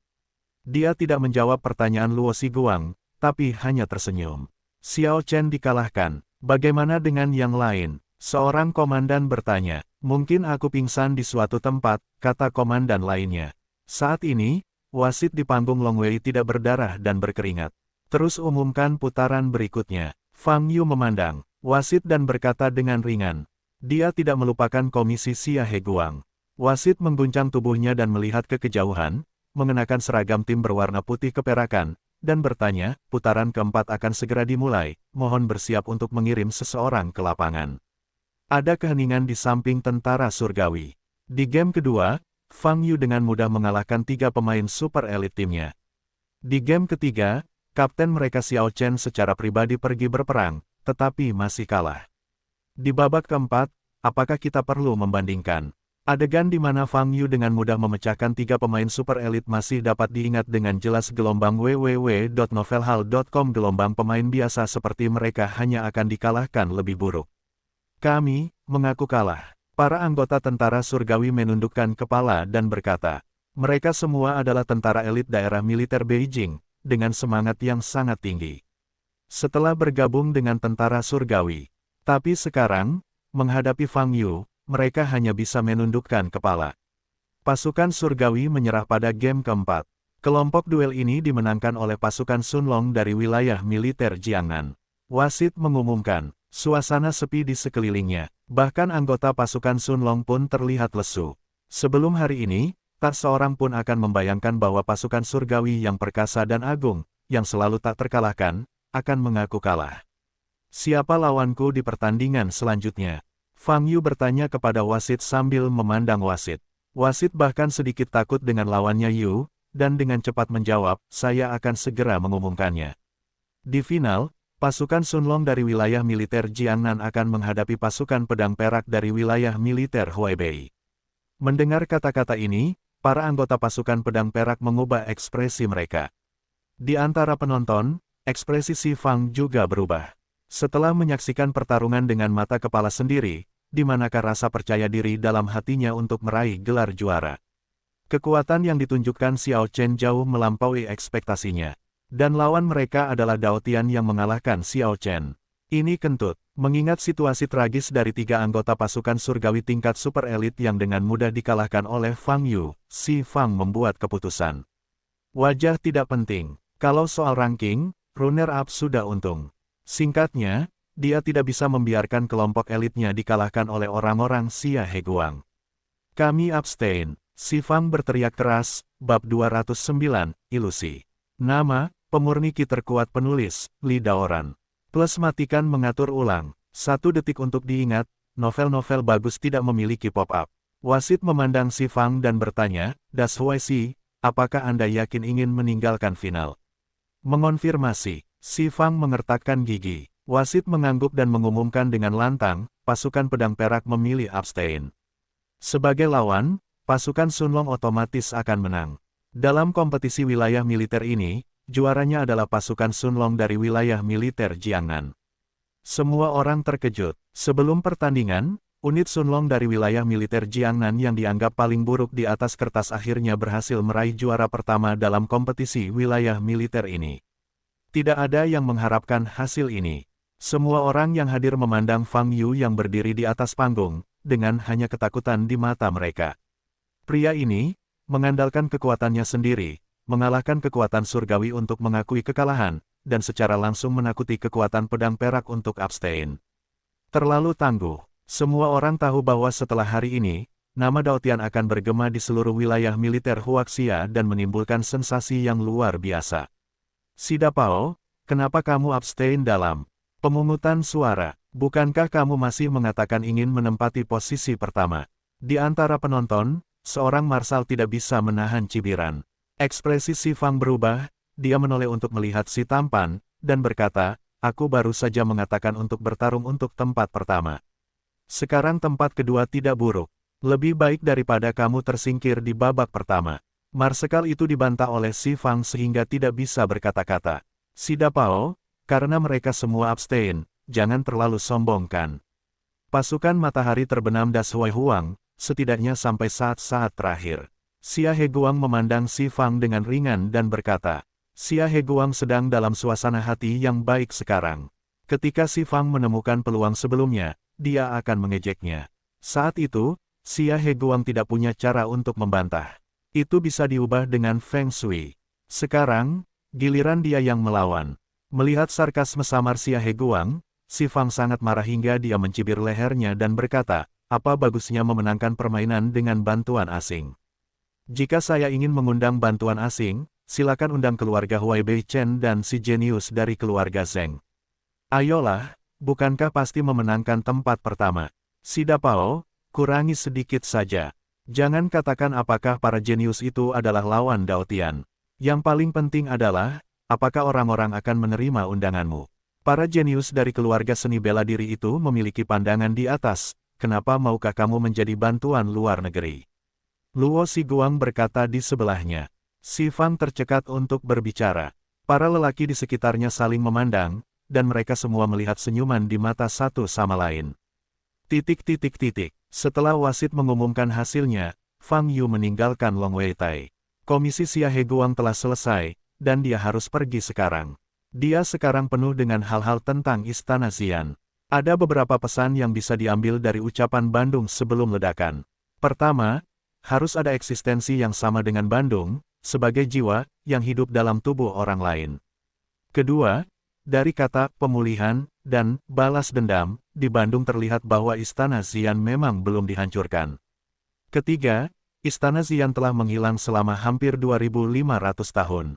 Dia tidak menjawab pertanyaan Luo Xiguang, tapi hanya tersenyum. Xiao Chen dikalahkan, bagaimana dengan yang lain? Seorang komandan bertanya. Mungkin aku pingsan di suatu tempat, kata komandan lainnya. Saat ini, wasit di panggung Longwei tidak berdarah dan berkeringat. Terus umumkan putaran berikutnya. Fang Yu memandang wasit dan berkata dengan ringan. Dia tidak melupakan komisi Xia Heguang. Wasit mengguncang tubuhnya dan melihat ke kejauhan, mengenakan seragam tim berwarna putih keperakan, dan bertanya, putaran keempat akan segera dimulai, mohon bersiap untuk mengirim seseorang ke lapangan. Ada keheningan di samping tentara surgawi. Di game kedua, Fang Yu dengan mudah mengalahkan 3 pemain super elit timnya. Di game ketiga, kapten mereka Xiao Chen secara pribadi pergi berperang, tetapi masih kalah. Di babak keempat, apakah kita perlu membandingkan? Adegan di mana Fang Yu dengan mudah memecahkan 3 pemain super elit masih dapat diingat dengan jelas. Gelombang www.novelhall.com. Gelombang pemain biasa seperti mereka hanya akan dikalahkan lebih buruk. Kami mengaku kalah. Para anggota tentara surgawi menundukkan kepala dan berkata, mereka semua adalah tentara elit daerah militer Beijing, dengan semangat yang sangat tinggi. Setelah bergabung dengan tentara surgawi. Tapi sekarang, menghadapi Fang Yu, mereka hanya bisa menundukkan kepala. Pasukan surgawi menyerah pada game keempat. Kelompok duel ini dimenangkan oleh pasukan Sunlong dari wilayah militer Jiangnan. Wasit mengumumkan, suasana sepi di sekelilingnya, bahkan anggota pasukan Sunlong pun terlihat lesu. Sebelum hari ini, tak seorang pun akan membayangkan bahwa pasukan surgawi yang perkasa dan agung, yang selalu tak terkalahkan, akan mengaku kalah. Siapa lawanku di pertandingan selanjutnya? Fang Yu bertanya kepada wasit sambil memandang wasit. Wasit bahkan sedikit takut dengan lawannya Yu, dan dengan cepat menjawab, saya akan segera mengumumkannya. Di final, pasukan Sunlong dari wilayah militer Jiangnan akan menghadapi pasukan pedang perak dari wilayah militer Huaibei. Mendengar kata-kata ini, para anggota pasukan pedang perak mengubah ekspresi mereka. Di antara penonton, ekspresi si Fang juga berubah. Setelah menyaksikan pertarungan dengan mata kepala sendiri, di manakah rasa percaya diri dalam hatinya untuk meraih gelar juara? Kekuatan yang ditunjukkan Xiao Chen jauh melampaui ekspektasinya. Dan lawan mereka adalah Dao Tian yang mengalahkan Xiao Chen. Ini kentut, mengingat situasi tragis dari 3 anggota pasukan surgawi tingkat super elit yang dengan mudah dikalahkan oleh Fang Yu, si Fang membuat keputusan. Wajah tidak penting. Kalau soal ranking, runner-up sudah untung. Singkatnya, dia tidak bisa membiarkan kelompok elitnya dikalahkan oleh orang-orang Xia Heguang. Kami abstain, si Fang berteriak keras, bab 209, ilusi. Nama, pemurni ki terkuat penulis, Li Daoran. Plus matikan mengatur ulang. 1 detik untuk diingat, novel-novel bagus tidak memiliki pop-up. Wasit memandang si Fang dan bertanya, Das Huaisi, apakah Anda yakin ingin meninggalkan final? Mengonfirmasi, si Fang mengertakkan gigi. Wasit mengangguk dan mengumumkan dengan lantang, pasukan pedang perak memilih abstain. Sebagai lawan, pasukan Sunlong otomatis akan menang. Dalam kompetisi wilayah militer ini, juaranya adalah pasukan Sunlong dari wilayah militer Jiangnan. Semua orang terkejut. Sebelum pertandingan, unit Sunlong dari wilayah militer Jiangnan yang dianggap paling buruk di atas kertas akhirnya berhasil meraih juara pertama dalam kompetisi wilayah militer ini. Tidak ada yang mengharapkan hasil ini. Semua orang yang hadir memandang Fang Yu yang berdiri di atas panggung, dengan hanya ketakutan di mata mereka. Pria ini, mengandalkan kekuatannya sendiri, mengalahkan kekuatan surgawi untuk mengakui kekalahan, dan secara langsung menakuti kekuatan pedang perak untuk abstain. Terlalu tangguh. Semua orang tahu bahwa setelah hari ini, nama Dao Tian akan bergema di seluruh wilayah militer Huaxia dan menimbulkan sensasi yang luar biasa. Sida Pao, kenapa kamu abstain dalam pemungutan suara? Bukankah kamu masih mengatakan ingin menempati posisi pertama? Di antara penonton, seorang marsal tidak bisa menahan cibiran. Ekspresi Si Fang berubah, dia menoleh untuk melihat si tampan, dan berkata, aku baru saja mengatakan untuk bertarung untuk tempat pertama. Sekarang tempat kedua tidak buruk. Lebih baik daripada kamu tersingkir di babak pertama. Marsekal itu dibantah oleh Si Fang sehingga tidak bisa berkata-kata. Sida Pao, karena mereka semua abstain, jangan terlalu sombongkan. Pasukan matahari terbenam Das Huai Huang, setidaknya sampai saat-saat terakhir. Xia Heguang memandang Si Fang dengan ringan dan berkata, Xia Heguang sedang dalam suasana hati yang baik sekarang. Ketika Si Fang menemukan peluang sebelumnya, dia akan mengejeknya. Saat itu, Xia Heguang tidak punya cara untuk membantah. Itu bisa diubah dengan Feng Shui. Sekarang, giliran dia yang melawan. Melihat sarkasme samar Xia Heguang, Si Fang sangat marah hingga dia mencibir lehernya dan berkata, apa bagusnya memenangkan permainan dengan bantuan asing? Jika saya ingin mengundang bantuan asing, silakan undang keluarga Huai Bei Chen dan si jenius dari keluarga Zheng. Ayolah, bukankah pasti memenangkan tempat pertama? Sida Pao, kurangi sedikit saja. Jangan katakan apakah para jenius itu adalah lawan Dao Tian. Yang paling penting adalah, apakah orang-orang akan menerima undanganmu? Para jenius dari keluarga seni bela diri itu memiliki pandangan di atas, kenapa maukah kamu menjadi bantuan luar negeri? Luo Siguang berkata di sebelahnya. Si Fang tercekat untuk berbicara. Para lelaki di sekitarnya saling memandang, dan mereka semua melihat senyuman di mata satu sama lain. Setelah wasit mengumumkan hasilnya, Fang Yu meninggalkan Long Wei Tai. Komisi Xia Heguang telah selesai, dan dia harus pergi sekarang. Dia sekarang penuh dengan hal-hal tentang Istana Xian. Ada beberapa pesan yang bisa diambil dari ucapan Bandung sebelum ledakan. Pertama, harus ada eksistensi yang sama dengan Bandung, sebagai jiwa yang hidup dalam tubuh orang lain. Kedua, dari kata pemulihan dan balas dendam, di Bandung terlihat bahwa Istana Xian memang belum dihancurkan. Ketiga, Istana Xian telah menghilang selama hampir 2.500 tahun.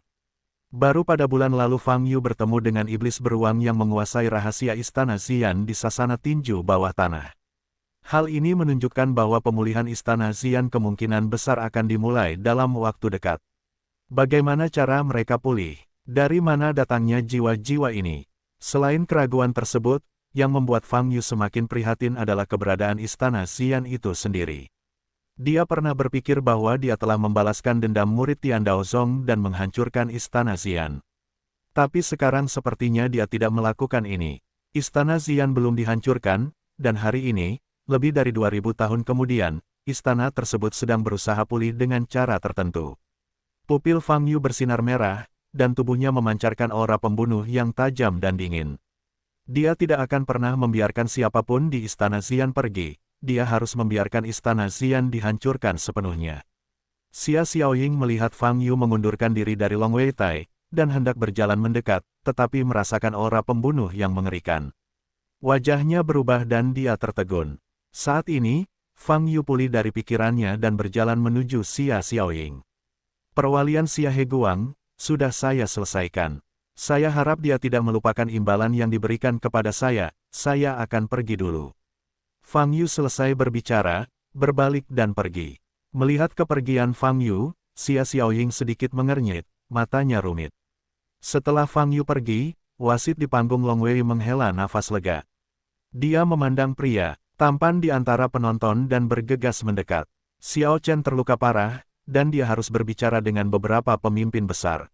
Baru pada bulan lalu Fang Yu bertemu dengan iblis beruang yang menguasai rahasia Istana Xian di sasana tinju bawah tanah. Hal ini menunjukkan bahwa pemulihan Istana Xian kemungkinan besar akan dimulai dalam waktu dekat. Bagaimana cara mereka pulih? Dari mana datangnya jiwa-jiwa ini? Selain keraguan tersebut, yang membuat Fang Yu semakin prihatin adalah keberadaan Istana Xian itu sendiri. Dia pernah berpikir bahwa dia telah membalaskan dendam murid Tian Daozong dan menghancurkan Istana Xian. Tapi sekarang sepertinya dia tidak melakukan ini. Istana Xian belum dihancurkan, dan hari ini, lebih dari 2000 tahun kemudian, istana tersebut sedang berusaha pulih dengan cara tertentu. Pupil Fang Yu bersinar merah, dan tubuhnya memancarkan aura pembunuh yang tajam dan dingin. Dia tidak akan pernah membiarkan siapapun di Istana Xian pergi, dia harus membiarkan Istana Xian dihancurkan sepenuhnya. Xia Xiaoying melihat Fang Yu mengundurkan diri dari Long Wei Tai, dan hendak berjalan mendekat, tetapi merasakan aura pembunuh yang mengerikan. Wajahnya berubah dan dia tertegun. Saat ini, Fang Yu pulih dari pikirannya dan berjalan menuju Xia Xiaoying. Perwalian Xia Heguang, sudah saya selesaikan. Saya harap dia tidak melupakan imbalan yang diberikan kepada saya akan pergi dulu. Fang Yu selesai berbicara, berbalik dan pergi. Melihat kepergian Fang Yu, Xia Xiaoying sedikit mengernyit, matanya rumit. Setelah Fang Yu pergi, wasit di panggung Long Wei menghela nafas lega. Dia memandang pria tampan di antara penonton dan bergegas mendekat. Xiao Chen terluka parah, dan dia harus berbicara dengan beberapa pemimpin besar.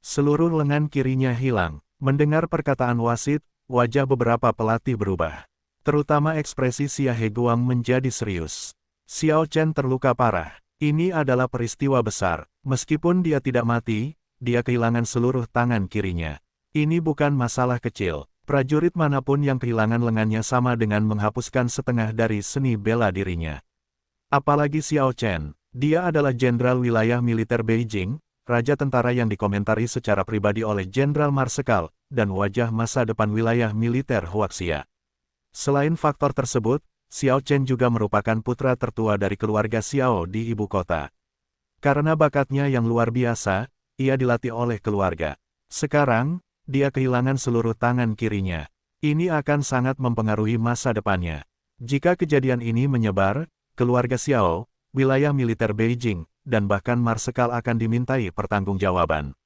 Seluruh lengan kirinya hilang. Mendengar perkataan wasit, wajah beberapa pelatih berubah. Terutama ekspresi Xia Heguang menjadi serius. Xiao Chen terluka parah. Ini adalah peristiwa besar. Meskipun dia tidak mati, dia kehilangan seluruh tangan kirinya. Ini bukan masalah kecil. Prajurit manapun yang kehilangan lengannya sama dengan menghapuskan setengah dari seni bela dirinya. Apalagi Xiao Chen, dia adalah jenderal wilayah militer Beijing, raja tentara yang dikomentari secara pribadi oleh Jenderal Marsekal, dan wajah masa depan wilayah militer Huaxia. Selain faktor tersebut, Xiao Chen juga merupakan putra tertua dari keluarga Xiao di ibu kota. Karena bakatnya yang luar biasa, ia dilatih oleh keluarga. Sekarang, dia kehilangan seluruh tangan kirinya. Ini akan sangat mempengaruhi masa depannya. Jika kejadian ini menyebar, keluarga Xiao, wilayah militer Beijing, dan bahkan Marsekal akan dimintai pertanggungjawaban.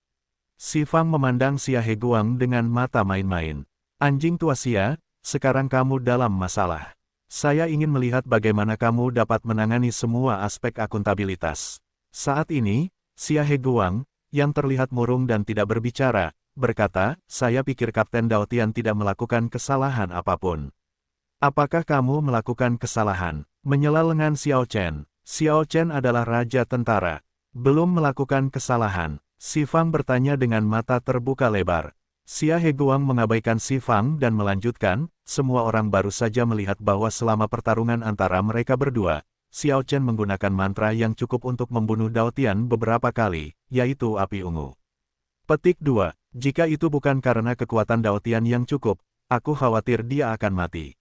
Si Fang memandang Xia Heguang dengan mata main-main. Anjing tua Xia, sekarang kamu dalam masalah. Saya ingin melihat bagaimana kamu dapat menangani semua aspek akuntabilitas. Saat ini, Xia Heguang, yang terlihat murung dan tidak berbicara, berkata, saya pikir Kapten Dao Tian tidak melakukan kesalahan apapun. Apakah kamu melakukan kesalahan? Menyela lengan Xiao Chen. Xiao Chen adalah raja tentara. Belum melakukan kesalahan. Si Fang bertanya dengan mata terbuka lebar. Xia Heguang mengabaikan Si Fang dan melanjutkan, semua orang baru saja melihat bahwa selama pertarungan antara mereka berdua, Xiao Chen menggunakan mantra yang cukup untuk membunuh Dao Tian beberapa kali, yaitu api ungu. Petik 2. Jika itu bukan karena kekuatan Dao Tian yang cukup, aku khawatir dia akan mati.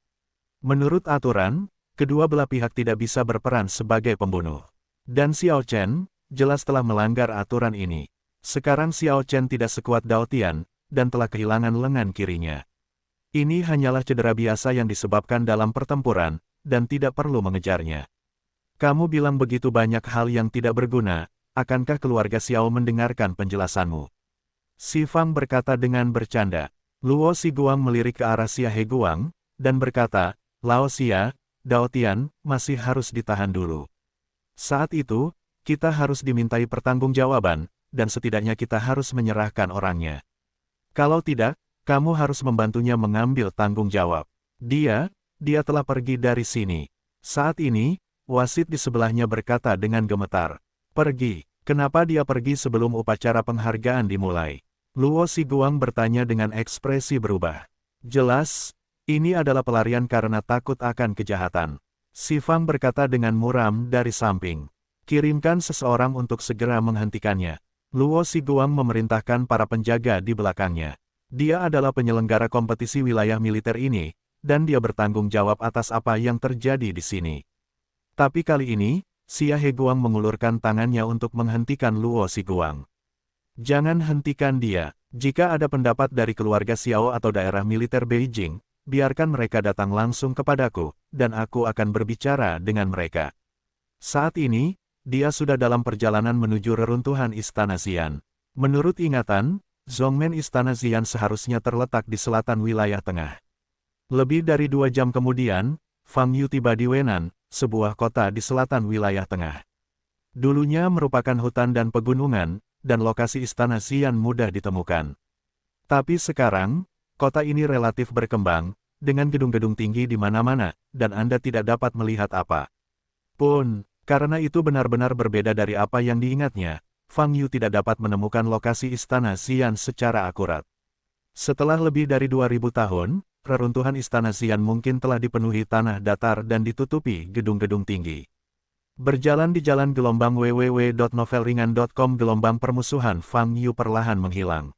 Menurut aturan, kedua belah pihak tidak bisa berperan sebagai pembunuh. Dan Xiao Chen, jelas telah melanggar aturan ini. Sekarang Xiao Chen tidak sekuat Dao Tian, dan telah kehilangan lengan kirinya. Ini hanyalah cedera biasa yang disebabkan dalam pertempuran, dan tidak perlu mengejarnya. Kamu bilang begitu banyak hal yang tidak berguna, akankah keluarga Xiao mendengarkan penjelasanmu? Si Fang berkata dengan bercanda. Luo Xiguang melirik ke arah Xia Heguang, dan berkata, Lao Xia, Dao Tian, masih harus ditahan dulu. Saat itu, kita harus dimintai pertanggungjawaban, dan setidaknya kita harus menyerahkan orangnya. Kalau tidak, kamu harus membantunya mengambil tanggung jawab. Dia telah pergi dari sini. Saat ini, wasit di sebelahnya berkata dengan gemetar. Pergi, kenapa dia pergi sebelum upacara penghargaan dimulai? Luo Xiguang bertanya dengan ekspresi berubah. Jelas, ini adalah pelarian karena takut akan kejahatan. Si Fang berkata dengan muram dari samping. Kirimkan seseorang untuk segera menghentikannya. Luo Xiguang memerintahkan para penjaga di belakangnya. Dia adalah penyelenggara kompetisi wilayah militer ini, dan dia bertanggung jawab atas apa yang terjadi di sini. Tapi kali ini, Xia Heguang mengulurkan tangannya untuk menghentikan Luo Xiguang. Jangan hentikan dia. Jika ada pendapat dari keluarga Xiao atau daerah militer Beijing, biarkan mereka datang langsung kepadaku, dan aku akan berbicara dengan mereka. Saat ini, dia sudah dalam perjalanan menuju reruntuhan Istana Xian. Menurut ingatan, Zhongmen Istana Xian seharusnya terletak di selatan wilayah tengah. Lebih dari 2 jam kemudian, Fang Yu tiba di Wenan, sebuah kota di selatan wilayah tengah. Dulunya merupakan hutan dan pegunungan, dan lokasi Istana Xian mudah ditemukan. Tapi sekarang, kota ini relatif berkembang, dengan gedung-gedung tinggi di mana-mana, dan Anda tidak dapat melihat apa pun. Karena itu benar-benar berbeda dari apa yang diingatnya, Fang Yu tidak dapat menemukan lokasi Istana Xian secara akurat. Setelah lebih dari 2000 tahun, reruntuhan Istana Xian mungkin telah dipenuhi tanah datar dan ditutupi gedung-gedung tinggi. Berjalan di jalan gelombang www.novelringan.com gelombang permusuhan Fang Yu perlahan menghilang.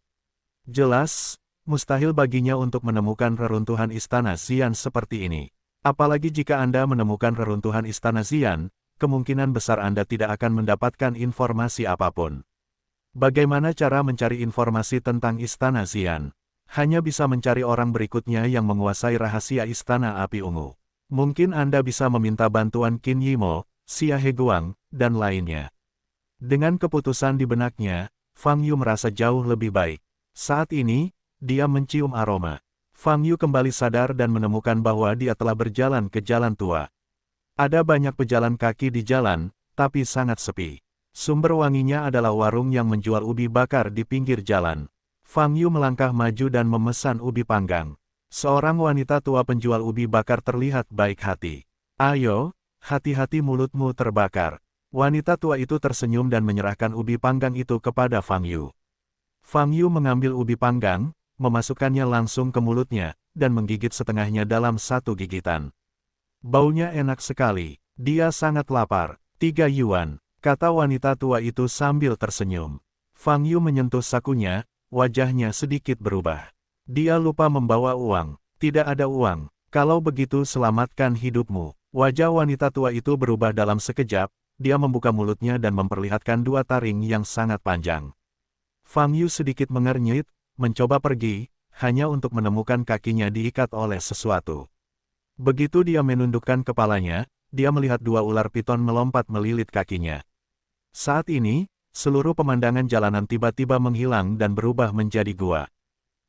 Jelas, mustahil baginya untuk menemukan reruntuhan Istana Xian seperti ini. Apalagi jika Anda menemukan reruntuhan Istana Xian, kemungkinan besar Anda tidak akan mendapatkan informasi apapun. Bagaimana cara mencari informasi tentang Istana Xian? Hanya bisa mencari orang berikutnya yang menguasai rahasia Istana Api Ungu. Mungkin Anda bisa meminta bantuan Qin Yimo, Xia Heguang, dan lainnya. Dengan keputusan di benaknya, Fang Yu merasa jauh lebih baik. Saat ini, dia mencium aroma. Fang Yu kembali sadar dan menemukan bahwa dia telah berjalan ke jalan tua. Ada banyak pejalan kaki di jalan, tapi sangat sepi. Sumber wanginya adalah warung yang menjual ubi bakar di pinggir jalan. Fang Yu melangkah maju dan memesan ubi panggang. Seorang wanita tua penjual ubi bakar terlihat baik hati. Ayo, hati-hati mulutmu terbakar. Wanita tua itu tersenyum dan menyerahkan ubi panggang itu kepada Fang Yu. Fang Yu mengambil ubi panggang, memasukkannya langsung ke mulutnya, dan menggigit setengahnya dalam satu gigitan. Baunya enak sekali. Dia sangat lapar. 3 yuan, kata wanita tua itu sambil tersenyum. Fang Yu menyentuh sakunya, wajahnya sedikit berubah. Dia lupa membawa uang. Tidak ada uang. Kalau begitu selamatkan hidupmu. Wajah wanita tua itu berubah dalam sekejap, dia membuka mulutnya dan memperlihatkan dua taring yang sangat panjang. Fang Yu sedikit mengernyit, mencoba pergi, hanya untuk menemukan kakinya diikat oleh sesuatu. Begitu dia menundukkan kepalanya, dia melihat dua ular piton melompat melilit kakinya. Saat ini, seluruh pemandangan jalanan tiba-tiba menghilang dan berubah menjadi gua.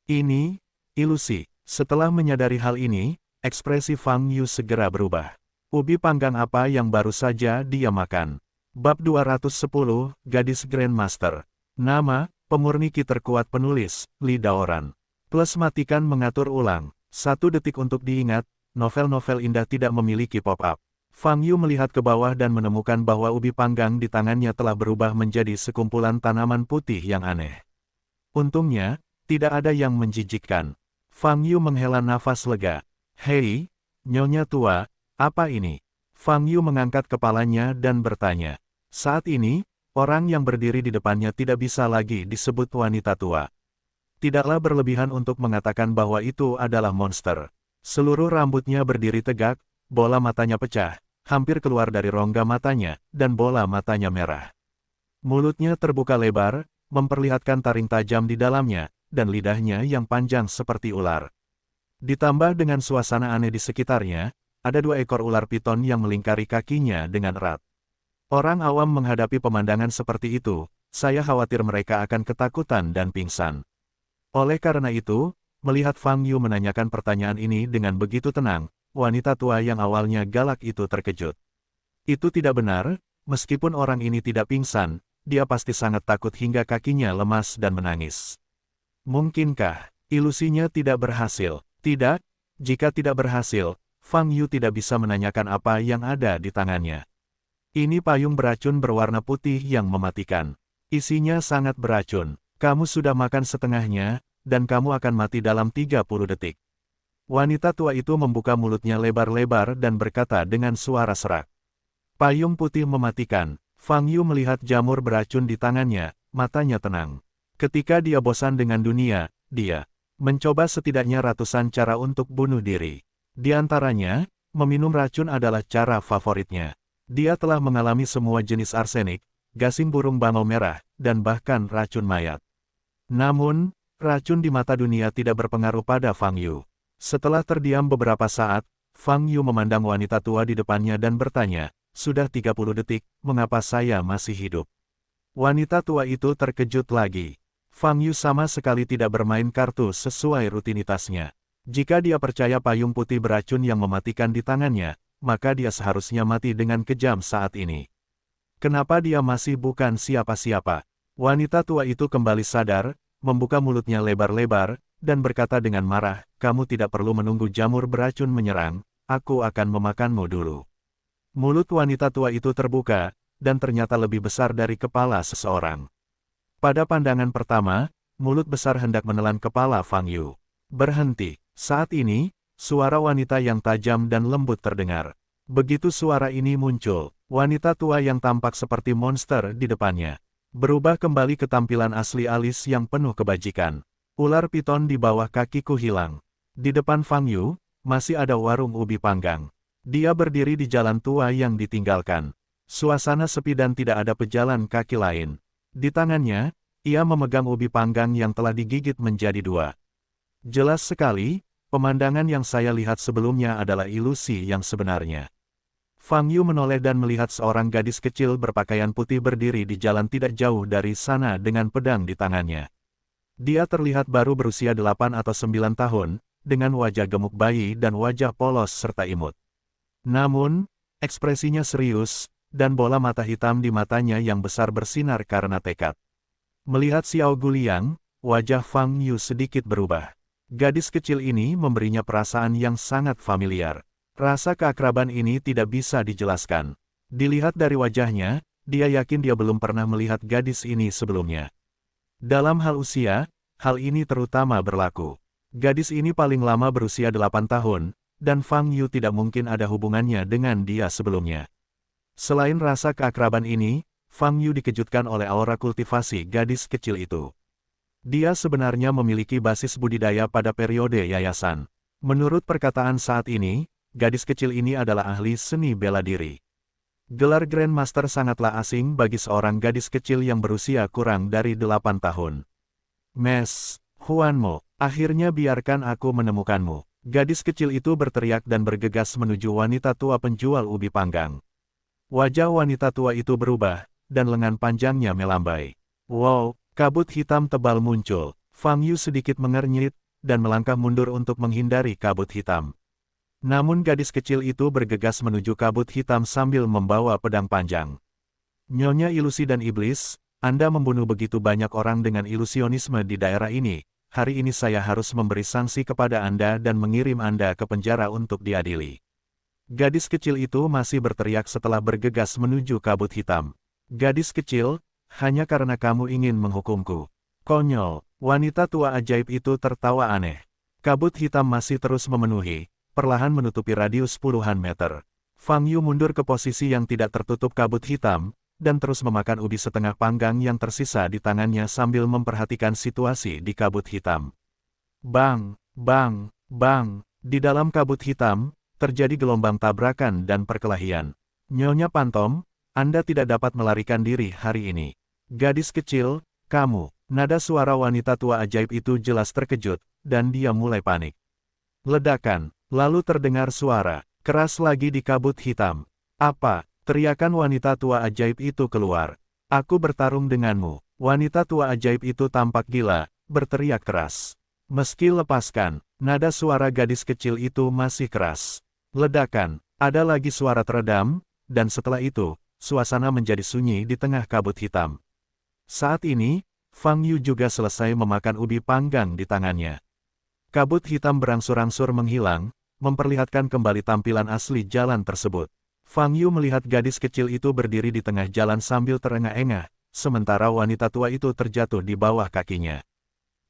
Ini, ilusi. Setelah menyadari hal ini, ekspresi Fang Yu segera berubah. Ubi panggang apa yang baru saja dia makan? Bab 210, Gadis Grandmaster. Nama, pemurni ki terkuat penulis, Li Daoran. Plus matikan mengatur ulang. 1 detik untuk diingat, novel-novel indah tidak memiliki pop-up. Fang Yu melihat ke bawah dan menemukan bahwa ubi panggang di tangannya telah berubah menjadi sekumpulan tanaman putih yang aneh. Untungnya, tidak ada yang menjijikkan. Fang Yu menghela nafas lega. Hei, nyonya tua, apa ini? Fang Yu mengangkat kepalanya dan bertanya. Saat ini, orang yang berdiri di depannya tidak bisa lagi disebut wanita tua. Tidaklah berlebihan untuk mengatakan bahwa itu adalah monster. Seluruh rambutnya berdiri tegak, bola matanya pecah, hampir keluar dari rongga matanya, dan bola matanya merah. Mulutnya terbuka lebar, memperlihatkan taring tajam di dalamnya, dan lidahnya yang panjang seperti ular. Ditambah dengan suasana aneh di sekitarnya, ada 2 ekor ular piton yang melingkari kakinya dengan erat. Orang awam menghadapi pemandangan seperti itu, saya khawatir mereka akan ketakutan dan pingsan. Oleh karena itu, melihat Fang Yu menanyakan pertanyaan ini dengan begitu tenang, wanita tua yang awalnya galak itu terkejut. Itu tidak benar, meskipun orang ini tidak pingsan, dia pasti sangat takut hingga kakinya lemas dan menangis. Mungkinkah ilusinya tidak berhasil? Tidak, jika tidak berhasil, Fang Yu tidak bisa menanyakan apa yang ada di tangannya. Ini payung beracun berwarna putih yang mematikan. Isinya sangat beracun. Kamu sudah makan setengahnya, dan kamu akan mati dalam 30 detik. Wanita tua itu membuka mulutnya lebar-lebar dan berkata dengan suara serak. Payung putih mematikan. Fang Yu melihat jamur beracun di tangannya, matanya tenang. Ketika dia bosan dengan dunia, dia mencoba setidaknya ratusan cara untuk bunuh diri. Di antaranya, meminum racun adalah cara favoritnya. Dia telah mengalami semua jenis arsenik, gasing burung bangau merah, dan bahkan racun mayat. Namun, racun di mata dunia tidak berpengaruh pada Fang Yu. Setelah terdiam beberapa saat, Fang Yu memandang wanita tua di depannya dan bertanya, sudah 30 detik, mengapa saya masih hidup? Wanita tua itu terkejut lagi. Fang Yu sama sekali tidak bermain kartu sesuai rutinitasnya. Jika dia percaya payung putih beracun yang mematikan di tangannya, maka dia seharusnya mati dengan kejam saat ini. Kenapa dia masih bukan siapa-siapa? Wanita tua itu kembali sadar, membuka mulutnya lebar-lebar, dan berkata dengan marah, kamu tidak perlu menunggu jamur beracun menyerang, aku akan memakanmu dulu. Mulut wanita tua itu terbuka, dan ternyata lebih besar dari kepala seseorang. Pada pandangan pertama, mulut besar hendak menelan kepala Fang Yu. Berhenti. Saat ini, suara wanita yang tajam dan lembut terdengar. Begitu suara ini muncul, wanita tua yang tampak seperti monster di depannya berubah kembali ke tampilan asli alis yang penuh kebajikan. Ular piton di bawah kakiku hilang. Di depan Fang Yu, masih ada warung ubi panggang. Dia berdiri di jalan tua yang ditinggalkan. Suasana sepi dan tidak ada pejalan kaki lain. Di tangannya, ia memegang ubi panggang yang telah digigit menjadi 2. Jelas sekali, pemandangan yang saya lihat sebelumnya adalah ilusi yang sebenarnya. Fang Yu menoleh dan melihat seorang gadis kecil berpakaian putih berdiri di jalan tidak jauh dari sana dengan pedang di tangannya. Dia terlihat baru berusia 8 atau 9 tahun, dengan wajah gemuk bayi dan wajah polos serta imut. Namun, ekspresinya serius, dan bola mata hitam di matanya yang besar bersinar karena tekad. Melihat Xiao Guliang, wajah Fang Yu sedikit berubah. Gadis kecil ini memberinya perasaan yang sangat familiar. Rasa keakraban ini tidak bisa dijelaskan. Dilihat dari wajahnya, dia yakin dia belum pernah melihat gadis ini sebelumnya. Dalam hal usia, hal ini terutama berlaku. Gadis ini paling lama berusia 8 tahun, dan Fang Yu tidak mungkin ada hubungannya dengan dia sebelumnya. Selain rasa keakraban ini, Fang Yu dikejutkan oleh aura kultivasi gadis kecil itu. Dia sebenarnya memiliki basis budidaya pada periode yayasan. Menurut perkataan saat ini, gadis kecil ini adalah ahli seni bela diri. Gelar Grandmaster sangatlah asing bagi seorang gadis kecil yang berusia kurang dari 8 tahun. Mes, Huanmo, akhirnya biarkan aku menemukanmu. Gadis kecil itu berteriak dan bergegas menuju wanita tua penjual ubi panggang. Wajah wanita tua itu berubah, dan lengan panjangnya melambai. Wow, kabut hitam tebal muncul. Fang Yu sedikit mengernyit, dan melangkah mundur untuk menghindari kabut hitam. Namun gadis kecil itu bergegas menuju kabut hitam sambil membawa pedang panjang. Nyonya Ilusi dan Iblis, Anda membunuh begitu banyak orang dengan ilusionisme di daerah ini. Hari ini saya harus memberi sanksi kepada Anda dan mengirim Anda ke penjara untuk diadili. Gadis kecil itu masih berteriak setelah bergegas menuju kabut hitam. Gadis kecil, hanya karena kamu ingin menghukumku. Konyol, wanita tua ajaib itu tertawa aneh. Kabut hitam masih terus memenuhi, perlahan menutupi radius puluhan meter. Fang Yu mundur ke posisi yang tidak tertutup kabut hitam, dan terus memakan ubi setengah panggang yang tersisa di tangannya sambil memperhatikan situasi di kabut hitam. Bang, bang, bang, di dalam kabut hitam, terjadi gelombang tabrakan dan perkelahian. Nyonya Pantom, Anda tidak dapat melarikan diri hari ini. Gadis kecil, kamu. Nada suara wanita tua ajaib itu jelas terkejut, dan dia mulai panik. Ledakan, lalu terdengar suara keras lagi di kabut hitam. Apa? Teriakan wanita tua ajaib itu keluar. Aku bertarung denganmu. Wanita tua ajaib itu tampak gila, berteriak keras. Meski lepaskan, nada suara gadis kecil itu masih keras. Ledakan, ada lagi suara teredam, dan setelah itu, suasana menjadi sunyi di tengah kabut hitam. Saat ini, Fang Yu juga selesai memakan ubi panggang di tangannya. Kabut hitam berangsur-angsur menghilang, memperlihatkan kembali tampilan asli jalan tersebut. Fang Yu melihat gadis kecil itu berdiri di tengah jalan sambil terengah-engah, sementara wanita tua itu terjatuh di bawah kakinya.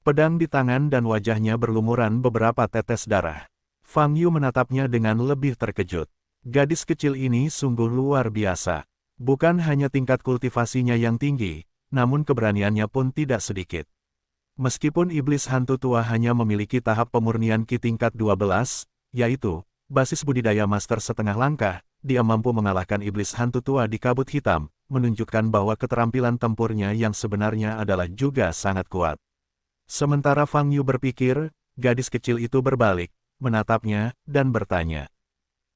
Pedang di tangan dan wajahnya berlumuran beberapa tetes darah. Fang Yu menatapnya dengan lebih terkejut. Gadis kecil ini sungguh luar biasa. Bukan hanya tingkat kultivasinya yang tinggi, namun keberaniannya pun tidak sedikit. Meskipun iblis hantu tua hanya memiliki tahap pemurnian Ki tingkat 12, yaitu basis budidaya master setengah langkah, dia mampu mengalahkan iblis hantu tua di kabut hitam, menunjukkan bahwa keterampilan tempurnya yang sebenarnya adalah juga sangat kuat. Sementara Fang Yu berpikir, gadis kecil itu berbalik, menatapnya, dan bertanya.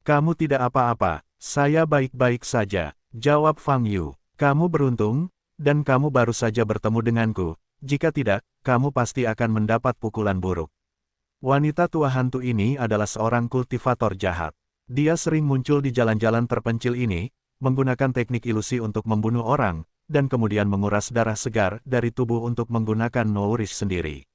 Kamu tidak apa-apa, saya baik-baik saja, jawab Fang Yu. Kamu beruntung, dan kamu baru saja bertemu denganku, jika tidak, kamu pasti akan mendapat pukulan buruk. Wanita tua hantu ini adalah seorang kultivator jahat. Dia sering muncul di jalan-jalan terpencil ini, menggunakan teknik ilusi untuk membunuh orang, dan kemudian menguras darah segar dari tubuh untuk menggunakan nourish sendiri.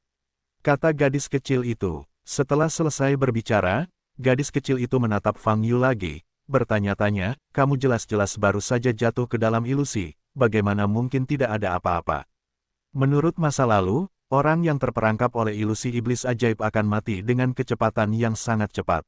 Kata gadis kecil itu. Setelah selesai berbicara, gadis kecil itu menatap Fang Yu lagi, bertanya-tanya, kamu jelas-jelas baru saja jatuh ke dalam ilusi, bagaimana mungkin tidak ada apa-apa? Menurut masa lalu, orang yang terperangkap oleh ilusi iblis ajaib akan mati dengan kecepatan yang sangat cepat.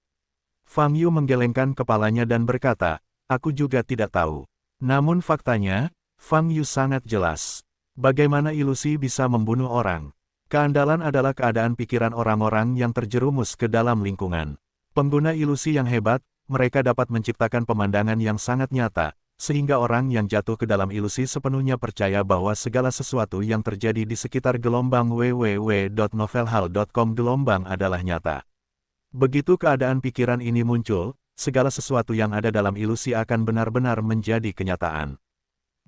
Fang Yu menggelengkan kepalanya dan berkata, aku juga tidak tahu. Namun faktanya, Fang Yu sangat jelas. Bagaimana ilusi bisa membunuh orang? Keandalan adalah keadaan pikiran orang-orang yang terjerumus ke dalam lingkungan. Pengguna ilusi yang hebat, mereka dapat menciptakan pemandangan yang sangat nyata, sehingga orang yang jatuh ke dalam ilusi sepenuhnya percaya bahwa segala sesuatu yang terjadi di sekitar gelombang www.novelhall.com gelombang adalah nyata. Begitu keadaan pikiran ini muncul, segala sesuatu yang ada dalam ilusi akan benar-benar menjadi kenyataan.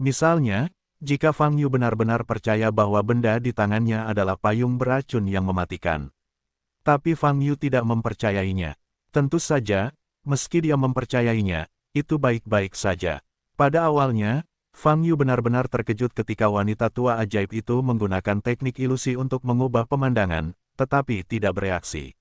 Misalnya, jika Fang Yu benar-benar percaya bahwa benda di tangannya adalah payung beracun yang mematikan. Tapi Fang Yu tidak mempercayainya. Tentu saja, meski dia mempercayainya, itu baik-baik saja. Pada awalnya, Fang Yu benar-benar terkejut ketika wanita tua ajaib itu menggunakan teknik ilusi untuk mengubah pemandangan, tetapi tidak bereaksi.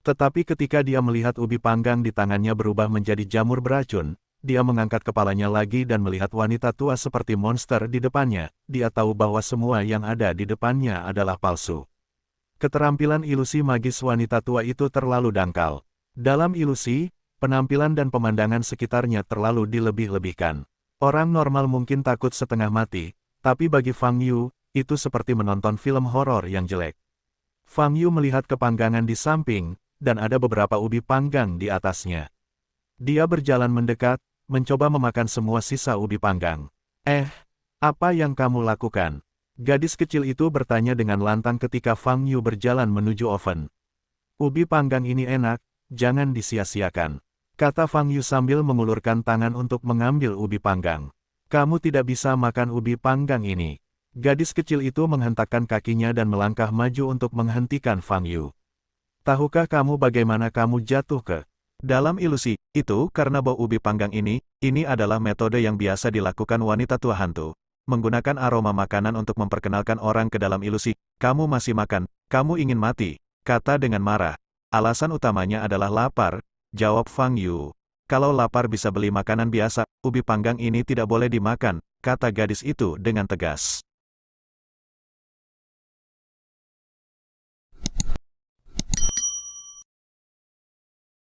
Tetapi ketika dia melihat ubi panggang di tangannya berubah menjadi jamur beracun, dia mengangkat kepalanya lagi dan melihat wanita tua seperti monster di depannya. Dia tahu bahwa semua yang ada di depannya adalah palsu. Keterampilan ilusi magis wanita tua itu terlalu dangkal. Dalam ilusi, penampilan dan pemandangan sekitarnya terlalu dilebih-lebihkan. Orang normal mungkin takut setengah mati, tapi bagi Fang Yu, itu seperti menonton film horor yang jelek. Fang Yu melihat kepanggangan di samping, dan ada beberapa ubi panggang di atasnya. Dia berjalan mendekat, mencoba memakan semua sisa ubi panggang. Apa yang kamu lakukan? Gadis kecil itu bertanya dengan lantang ketika Fang Yu berjalan menuju oven. Ubi panggang ini enak, jangan disia-siakan, kata Fang Yu sambil mengulurkan tangan untuk mengambil ubi panggang. Kamu tidak bisa makan ubi panggang ini. Gadis kecil itu menghentakkan kakinya dan melangkah maju untuk menghentikan Fang Yu. Tahukah kamu bagaimana kamu jatuh ke dalam ilusi itu karena bau ubi panggang ini adalah metode yang biasa dilakukan wanita tua hantu. Menggunakan aroma makanan untuk memperkenalkan orang ke dalam ilusi. Kamu masih makan, kamu ingin mati, kata dengan marah. Alasan utamanya adalah lapar, jawab Fang Yu. Kalau lapar bisa beli makanan biasa, ubi panggang ini tidak boleh dimakan, kata gadis itu dengan tegas.